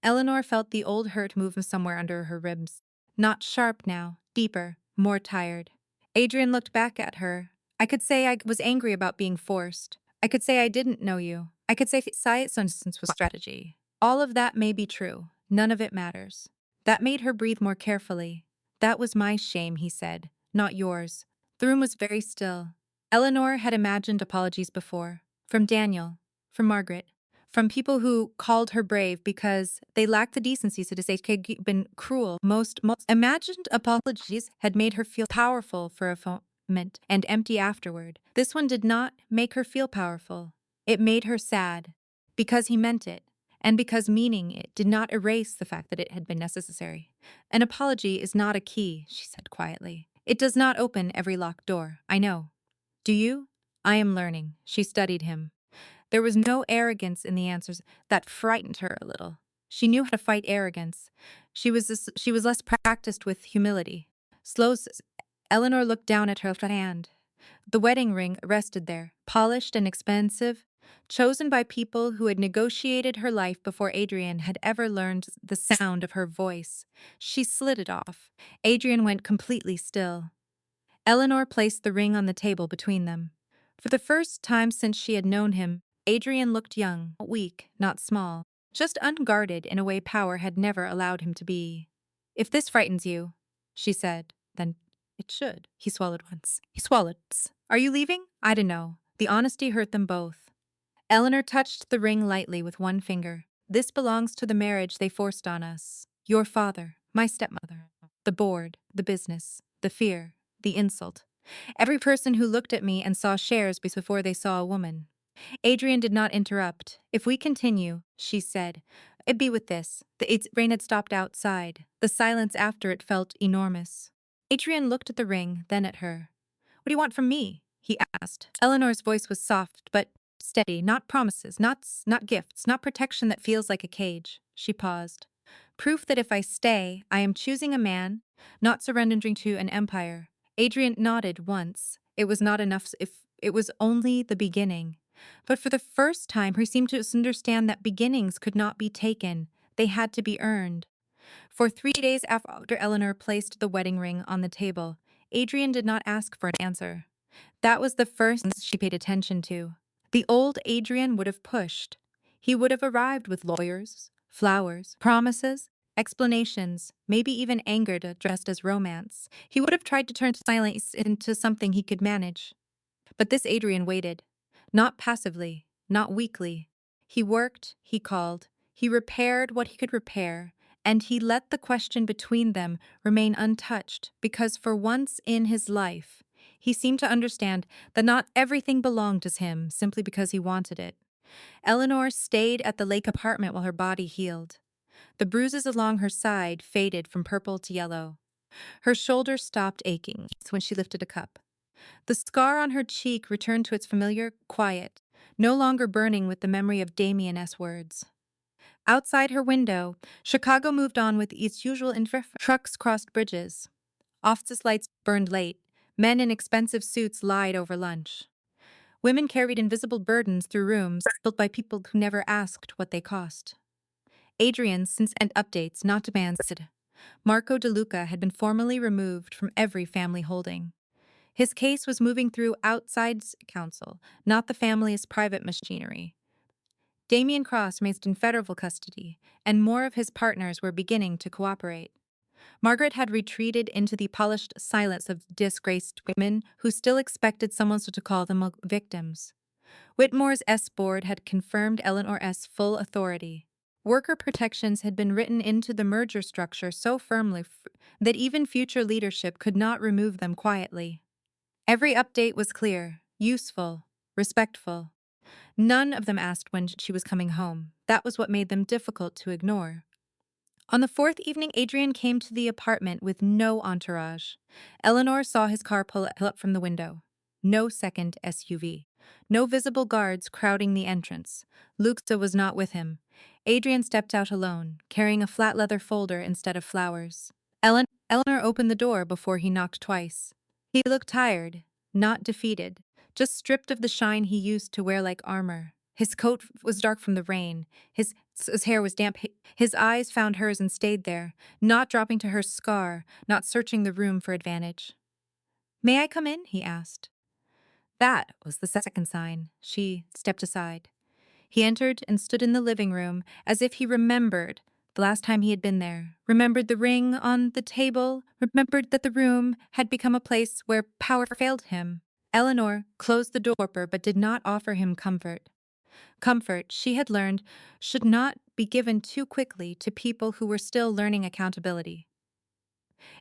Eleanor felt the old hurt move somewhere under her ribs. Not sharp now, deeper, more tired. Adrian looked back at her. "I could say I was angry about being forced. I could say I didn't know you. I could say science was strategy. All of that may be true. None of it matters." That made her breathe more carefully. "That was my shame," he said, "not yours." The room was very still. Eleanor had imagined apologies before. From Daniel. From Margaret. From people who called her brave because they lacked the decency to say she'd been cruel. Most imagined apologies had made her feel powerful for a and empty afterward. This one did not make her feel powerful. It made her sad, because he meant it, and because meaning it did not erase the fact that it had been necessary. An apology is not a key, she said quietly. It does not open every locked door, I know. Do you? I am learning. She studied him. There was no arrogance in the answers that frightened her a little. She knew how to fight arrogance. She was less practiced with humility. Eleanor looked down at her hand. The wedding ring rested there, polished and expensive, chosen by people who had negotiated her life before Adrian had ever learned the sound of her voice. She slid it off. Adrian went completely still. Eleanor placed the ring on the table between them. For the first time since she had known him, Adrian looked young, weak, not small, just unguarded in a way power had never allowed him to be. If this frightens you, she said, then it should. He swallowed once. He swallowed. Are you leaving? I don't know. The honesty hurt them both. Eleanor touched the ring lightly with one finger. This belongs to the marriage they forced on us. Your father, my stepmother, the board, the business, the fear, the insult. Every person who looked at me and saw shares before they saw a woman. Adrian did not interrupt. If we continue, she said, it'd be with this. The rain had stopped outside. The silence after it felt enormous. Adrian looked at the ring, then at her. What do you want from me? He asked. Eleanor's voice was soft, but steady, not promises, not gifts, not protection that feels like a cage. She paused. Proof that if I stay, I am choosing a man, not surrendering to an empire. Adrian nodded once. It was not enough if it was only the beginning. But for the first time, he seemed to understand that beginnings could not be taken. They had to be earned. For 3 days after Eleanor placed the wedding ring on the table, Adrian did not ask for an answer. That was the first she paid attention to. The old Adrian would have pushed. He would have arrived with lawyers, flowers, promises, explanations, maybe even anger dressed as romance. He would have tried to turn silence into something he could manage. But this Adrian waited. Not passively, not weakly. He worked, he called, he repaired what he could repair, and he let the question between them remain untouched because for once in his life, he seemed to understand that not everything belonged to him simply because he wanted it. Eleanor stayed at the lake apartment while her body healed. The bruises along her side faded from purple to yellow. Her shoulder stopped aching when she lifted a cup. The scar on her cheek returned to its familiar quiet, no longer burning with the memory of Damien's words. Outside her window, Chicago moved on with its usual trucks crossed bridges. Office lights burned late. Men in expensive suits lied over lunch. Women carried invisible burdens through rooms built by people who never asked what they cost. Adrian sent updates, not demands. Marco DeLuca had been formally removed from every family holding. His case was moving through outside counsel, not the family's private machinery. Damien Cross remained in federal custody, and more of his partners were beginning to cooperate. Margaret had retreated into the polished silence of disgraced women who still expected someone to call them victims. Whitmore's S board had confirmed Eleanor's full authority. Worker protections had been written into the merger structure so firmly that even future leadership could not remove them quietly. Every update was clear, useful, respectful. None of them asked when she was coming home. That was what made them difficult to ignore. On the fourth evening, Adrian came to the apartment with no entourage. Eleanor saw his car pull up from the window. No second SUV. No visible guards crowding the entrance. Luxa was not with him. Adrian stepped out alone, carrying a flat leather folder instead of flowers. Eleanor opened the door before he knocked twice. He looked tired, not defeated, just stripped of the shine he used to wear like armor. His coat was dark from the rain. His hair was damp. His eyes found hers and stayed there, not dropping to her scar, not searching the room for advantage. May I come in? He asked. That was the second sign. She stepped aside. He entered and stood in the living room as if he remembered the last time he had been there, remembered the ring on the table, remembered that the room had become a place where power failed him. Eleanor closed the door but did not offer him comfort. Comfort, she had learned, should not be given too quickly to people who were still learning accountability.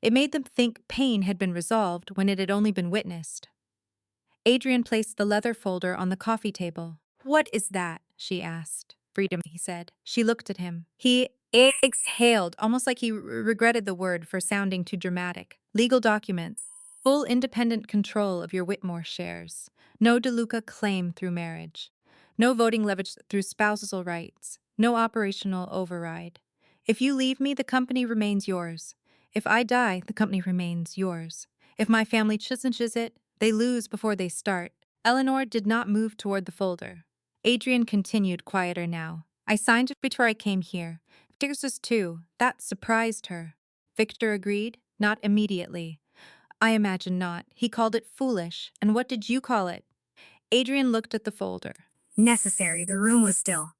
It made them think pain had been resolved when it had only been witnessed. Adrian placed the leather folder on the coffee table. "What is that?" she asked. "Freedom," he said. She looked at him. He exhaled, almost like he regretted the word for sounding too dramatic. "Legal documents. Full independent control of your Whitmore shares. No DeLuca claim through marriage. No voting leverage through spousal rights. No operational override. If you leave me, the company remains yours. If I die, the company remains yours. If my family challenges it, they lose before they start." Eleanor did not move toward the folder. Adrian continued, quieter now. "I signed it before I came here. Victor's was too." That surprised her. Victor agreed, not immediately. "I imagine not. He called it foolish. And what did you call it?" Adrian looked at the folder. Necessary. The room was still.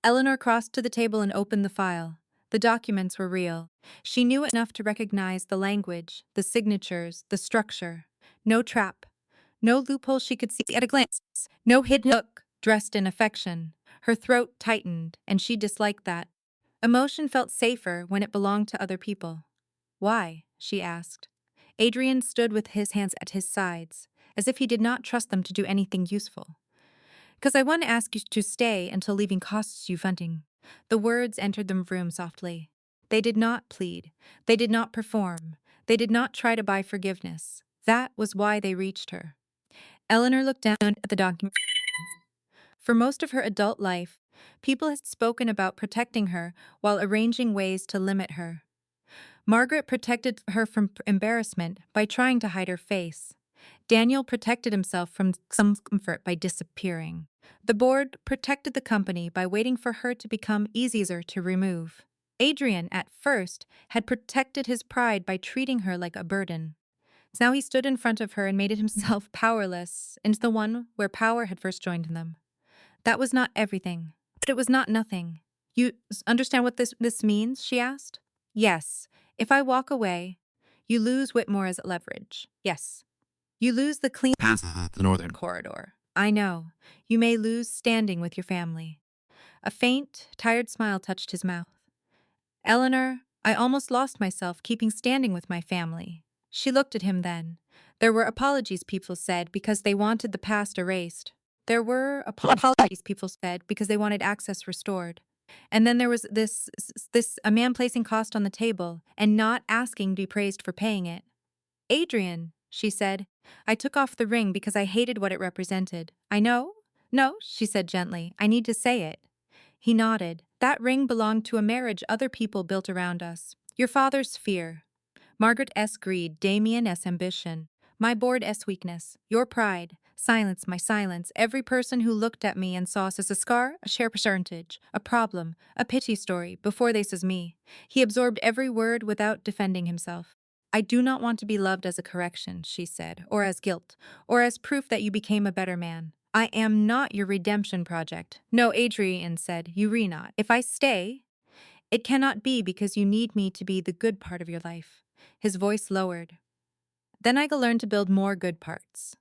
Eleanor crossed to the table and opened the file. The documents were real. She knew enough to recognize the language, the signatures, the structure. No trap. No loophole she could see at a glance. No hidden hook, dressed in affection. Her throat tightened, and she disliked that. Emotion felt safer when it belonged to other people. "Why?" she asked. Adrian stood with his hands at his sides, as if he did not trust them to do anything useful. "Because I want to ask you to stay until leaving costs you funding." The words entered the room softly. They did not plead. They did not perform. They did not try to buy forgiveness. That was why they reached her. Eleanor looked down at the document. For most of her adult life, people had spoken about protecting her while arranging ways to limit her. Margaret protected her from embarrassment by trying to hide her face. Daniel protected himself from some comfort by disappearing. The board protected the company by waiting for her to become easier to remove. Adrian, at first, had protected his pride by treating her like a burden. Now he stood in front of her and made himself powerless into the one where power had first joined them. That was not everything, but it was not nothing. "You understand what this means?" she asked. "Yes. If I walk away, you lose Whitmore as leverage. Yes. You lose the clean path to the northern corridor. I know. You may lose standing with your family." A faint, tired smile touched his mouth. "Eleanor, I almost lost myself keeping standing with my family." She looked at him then. There were apologies people said because they wanted the past erased. There were apologies people said because they wanted access restored. And then there was a man placing cost on the table and not asking to be praised for paying it. "Adrian," she said, "I took off the ring because I hated what it represented." "I know? No," she said gently. "I need to say it." He nodded. "That ring belonged to a marriage other people built around us. Your father's fear. Margaret S. greed, Damien S. ambition. My board S. weakness. Your pride. Silence, my silence. Every person who looked at me and saw us as a scar, a share percentage, a problem, a pity story, before they says me. He absorbed every word without defending himself. I do not want to be loved as a correction," she said, "or as guilt, or as proof that you became a better man. I am not your redemption project." "No," Adrian said, "you re not. If I stay, it cannot be because you need me to be the good part of your life." His voice lowered. "Then I go learn to build more good parts."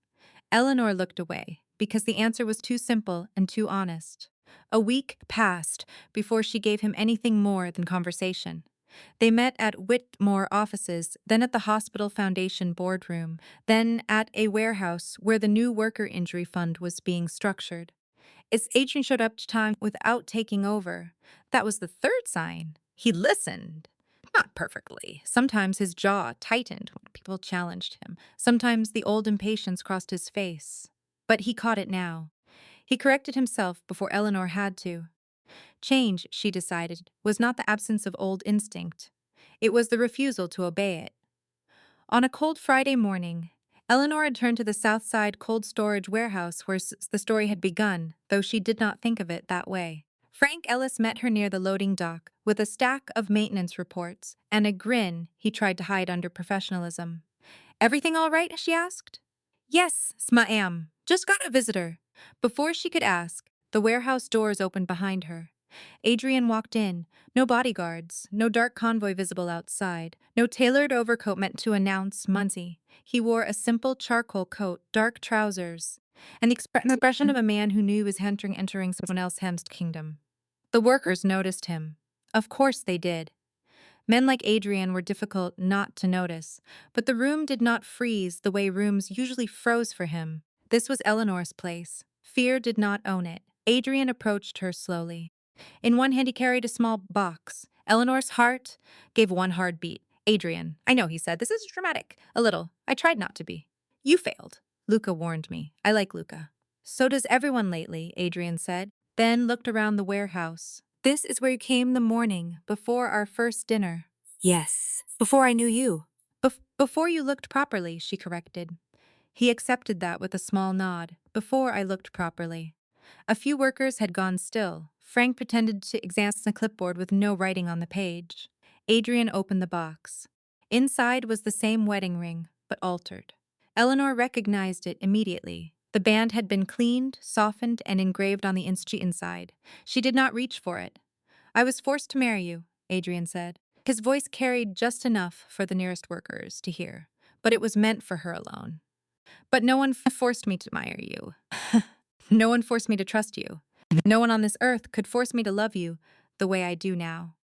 Eleanor looked away, because the answer was too simple and too honest. A week passed before she gave him anything more than conversation. They met at Whitmore offices, then at the Hospital Foundation boardroom, then at a warehouse where the new worker injury fund was being structured. As Adrian showed up to time without taking over, that was the third sign. He listened. Not perfectly. Sometimes his jaw tightened when people challenged him. Sometimes the old impatience crossed his face. But he caught it now. He corrected himself before Eleanor had to. Change, she decided, was not the absence of old instinct. It was the refusal to obey it. On a cold Friday morning, Eleanor had turned to the South Side cold storage warehouse where the story had begun, though she did not think of it that way. Frank Ellis met her near the loading dock with a stack of maintenance reports and a grin he tried to hide under professionalism. "Everything all right?" she asked. "Yes, ma'am. Just got a visitor." Before she could ask, the warehouse doors opened behind her. Adrian walked in. No bodyguards, no dark convoy visible outside, no tailored overcoat meant to announce Muncie. He wore a simple charcoal coat, dark trousers, and the expression of a man who knew he was entering someone else's kingdom. The workers noticed him. Of course they did. Men like Adrian were difficult not to notice, but the room did not freeze the way rooms usually froze for him. This was Eleanor's place. Fear did not own it. Adrian approached her slowly. In one hand, he carried a small box. Eleanor's heart gave one hard beat. Adrian, I know, he said. This is dramatic. A little. I tried not to be. You failed. Luca warned me. I like Luca. So does everyone lately, Adrian said, then looked around the warehouse. This is where you came the morning before our first dinner. Yes, before I knew you. Before you looked properly, she corrected. He accepted that with a small nod. Before I looked properly. A few workers had gone still. Frank pretended to examine the clipboard with no writing on the page. Adrian opened the box. Inside was the same wedding ring, but altered. Eleanor recognized it immediately. The band had been cleaned, softened, and engraved on the inside. She did not reach for it. I was forced to marry you, Adrian said. His voice carried just enough for the nearest workers to hear, but it was meant for her alone. But no one forced me to marry you. No one forced me to trust you. No one on this earth could force me to love you the way I do now.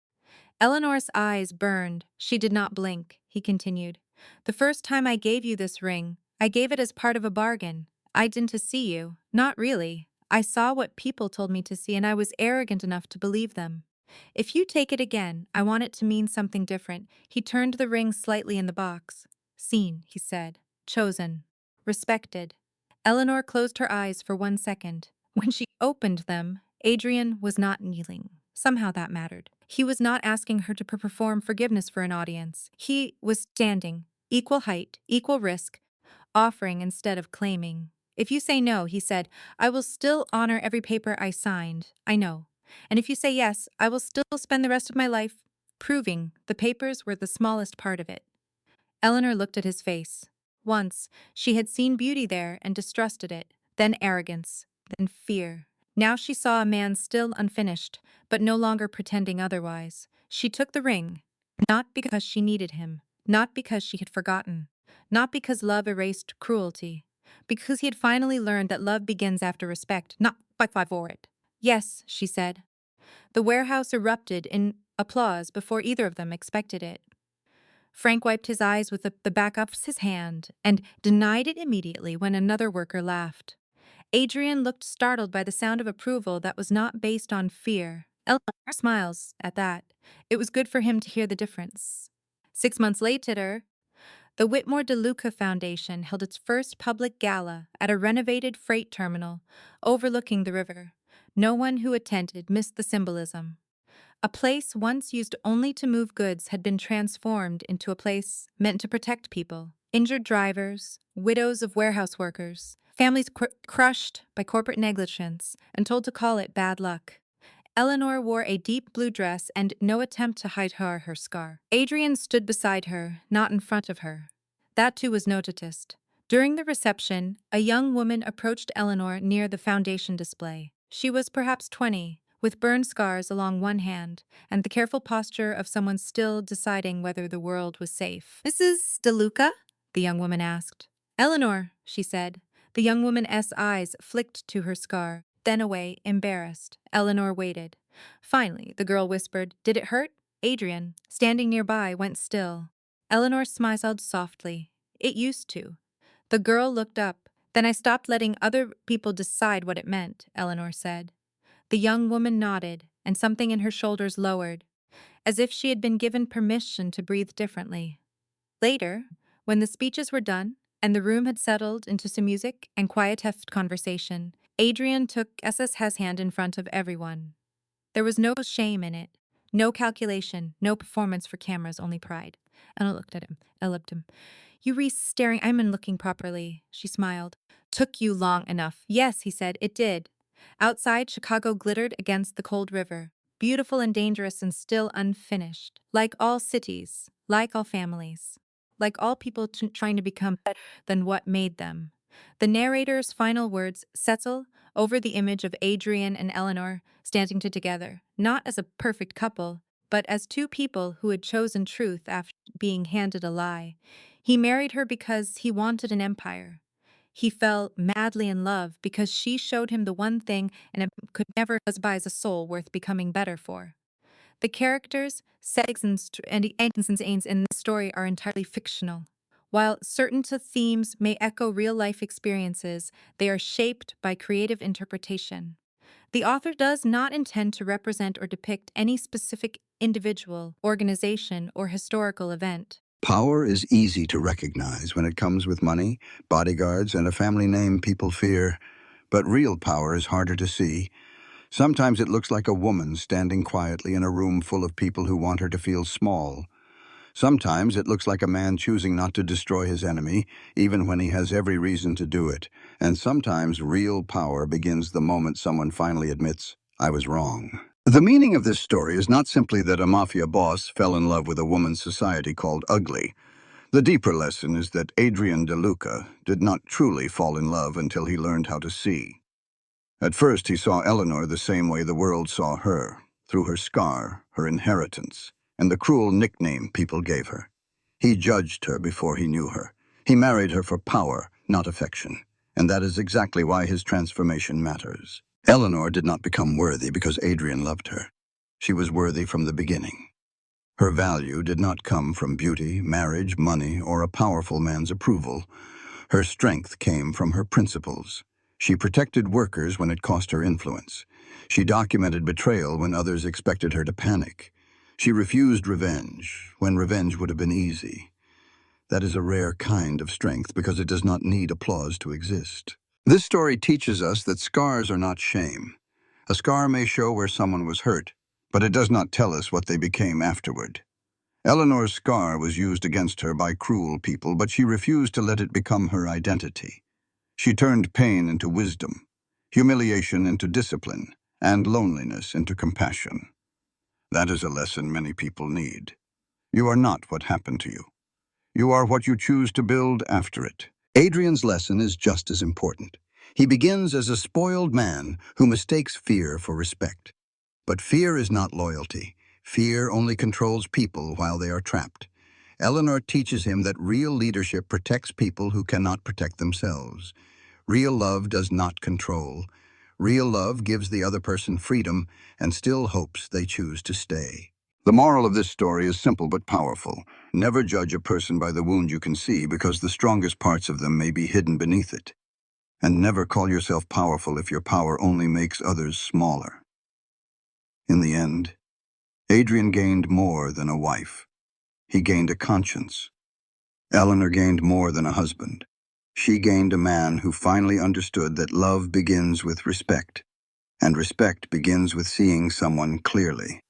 Eleanor's eyes burned. She did not blink. He continued. The first time I gave you this ring, I gave it as part of a bargain. I didn't to see you. Not really. I saw what people told me to see, and I was arrogant enough to believe them. If you take it again, I want it to mean something different. He turned the ring slightly in the box. Seen, he said. Chosen. Respected. Eleanor closed her eyes for 1 second. When she opened them, Adrian was not kneeling. Somehow that mattered. He was not asking her to perform forgiveness for an audience. He was standing, equal height, equal risk, offering instead of claiming. If you say no, he said, I will still honor every paper I signed. I know. And if you say yes, I will still spend the rest of my life proving the papers were the smallest part of it. Eleanor looked at his face. Once, she had seen beauty there and distrusted it, then arrogance, then fear. Now she saw a man still unfinished, but no longer pretending otherwise. She took the ring, not because she needed him, not because she had forgotten, not because love erased cruelty, because he had finally learned that love begins after respect, not by for it. Yes, she said. The warehouse erupted in applause before either of them expected it. Frank wiped his eyes with the back of his hand and denied it immediately when another worker laughed. Adrian looked startled by the sound of approval that was not based on fear. Eleanor smiles at that. It was good for him to hear the difference. 6 months later, the Whitmore DeLuca Foundation held its first public gala at a renovated freight terminal overlooking the river. No one who attended missed the symbolism. A place once used only to move goods had been transformed into a place meant to protect people. Injured drivers, widows of warehouse workers, families crushed by corporate negligence and told to call it bad luck. Eleanor wore a deep blue dress and no attempt to hide her scar. Adrian stood beside her, not in front of her. That too was noticed. During the reception, a young woman approached Eleanor near the foundation display. She was perhaps 20, with burn scars along one hand, and the careful posture of someone still deciding whether the world was safe. Mrs. DeLuca? The young woman asked. Eleanor, she said. The young woman's eyes flicked to her scar, then away, embarrassed. Eleanor waited. Finally, the girl whispered, Did it hurt? Adrian, standing nearby, went still. Eleanor smiled softly. It used to. The girl looked up. Then I stopped letting other people decide what it meant, Eleanor said. The young woman nodded, and something in her shoulders lowered, as if she had been given permission to breathe differently. Later, when the speeches were done, and the room had settled into some music and quiet conversation, Adrian took SS's hand in front of everyone. There was no shame in it, no calculation, no performance for cameras, only pride. Anna looked at him, looked him. You staring, I'm in looking properly, she smiled. Took you long enough. Yes, he said, it did. Outside, Chicago glittered against the cold river, beautiful and dangerous and still unfinished. Like all cities, like all families, like all people trying to become better than what made them. The narrator's final words settle over the image of Adrian and Eleanor standing together, not as a perfect couple, but as two people who had chosen truth after being handed a lie. He married her because he wanted an empire. He fell madly in love because she showed him the one thing and it could never buy a soul worth becoming better for. The characters, settings, and aims in this story are entirely fictional. While certain themes may echo real-life experiences, they are shaped by creative interpretation. The author does not intend to represent or depict any specific individual, organization, or historical event. Power is easy to recognize when it comes with money, bodyguards, and a family name people fear. But real power is harder to see. Sometimes it looks like a woman standing quietly in a room full of people who want her to feel small. Sometimes it looks like a man choosing not to destroy his enemy, even when he has every reason to do it. And sometimes real power begins the moment someone finally admits, "I was wrong." The meaning of this story is not simply that a mafia boss fell in love with a woman society called ugly. The deeper lesson is that Adrian DeLuca did not truly fall in love until he learned how to see. At first, he saw Eleanor the same way the world saw her, through her scar, her inheritance, and the cruel nickname people gave her. He judged her before he knew her. He married her for power, not affection, and that is exactly why his transformation matters. Eleanor did not become worthy because Adrian loved her. She was worthy from the beginning. Her value did not come from beauty, marriage, money, or a powerful man's approval. Her strength came from her principles. She protected workers when it cost her influence. She documented betrayal when others expected her to panic. She refused revenge when revenge would have been easy. That is a rare kind of strength because it does not need applause to exist. This story teaches us that scars are not shame. A scar may show where someone was hurt, but it does not tell us what they became afterward. Eleanor's scar was used against her by cruel people, but she refused to let it become her identity. She turned pain into wisdom, humiliation into discipline, and loneliness into compassion. That is a lesson many people need. You are not what happened to you. You are what you choose to build after it. Adrian's lesson is just as important. He begins as a spoiled man who mistakes fear for respect. But fear is not loyalty. Fear only controls people while they are trapped. Eleanor teaches him that real leadership protects people who cannot protect themselves. Real love does not control. Real love gives the other person freedom and still hopes they choose to stay. The moral of this story is simple but powerful. Never judge a person by the wound you can see because the strongest parts of them may be hidden beneath it. And never call yourself powerful if your power only makes others smaller. In the end, Adrian gained more than a wife. He gained a conscience. Eleanor gained more than a husband. She gained a man who finally understood that love begins with respect, and respect begins with seeing someone clearly.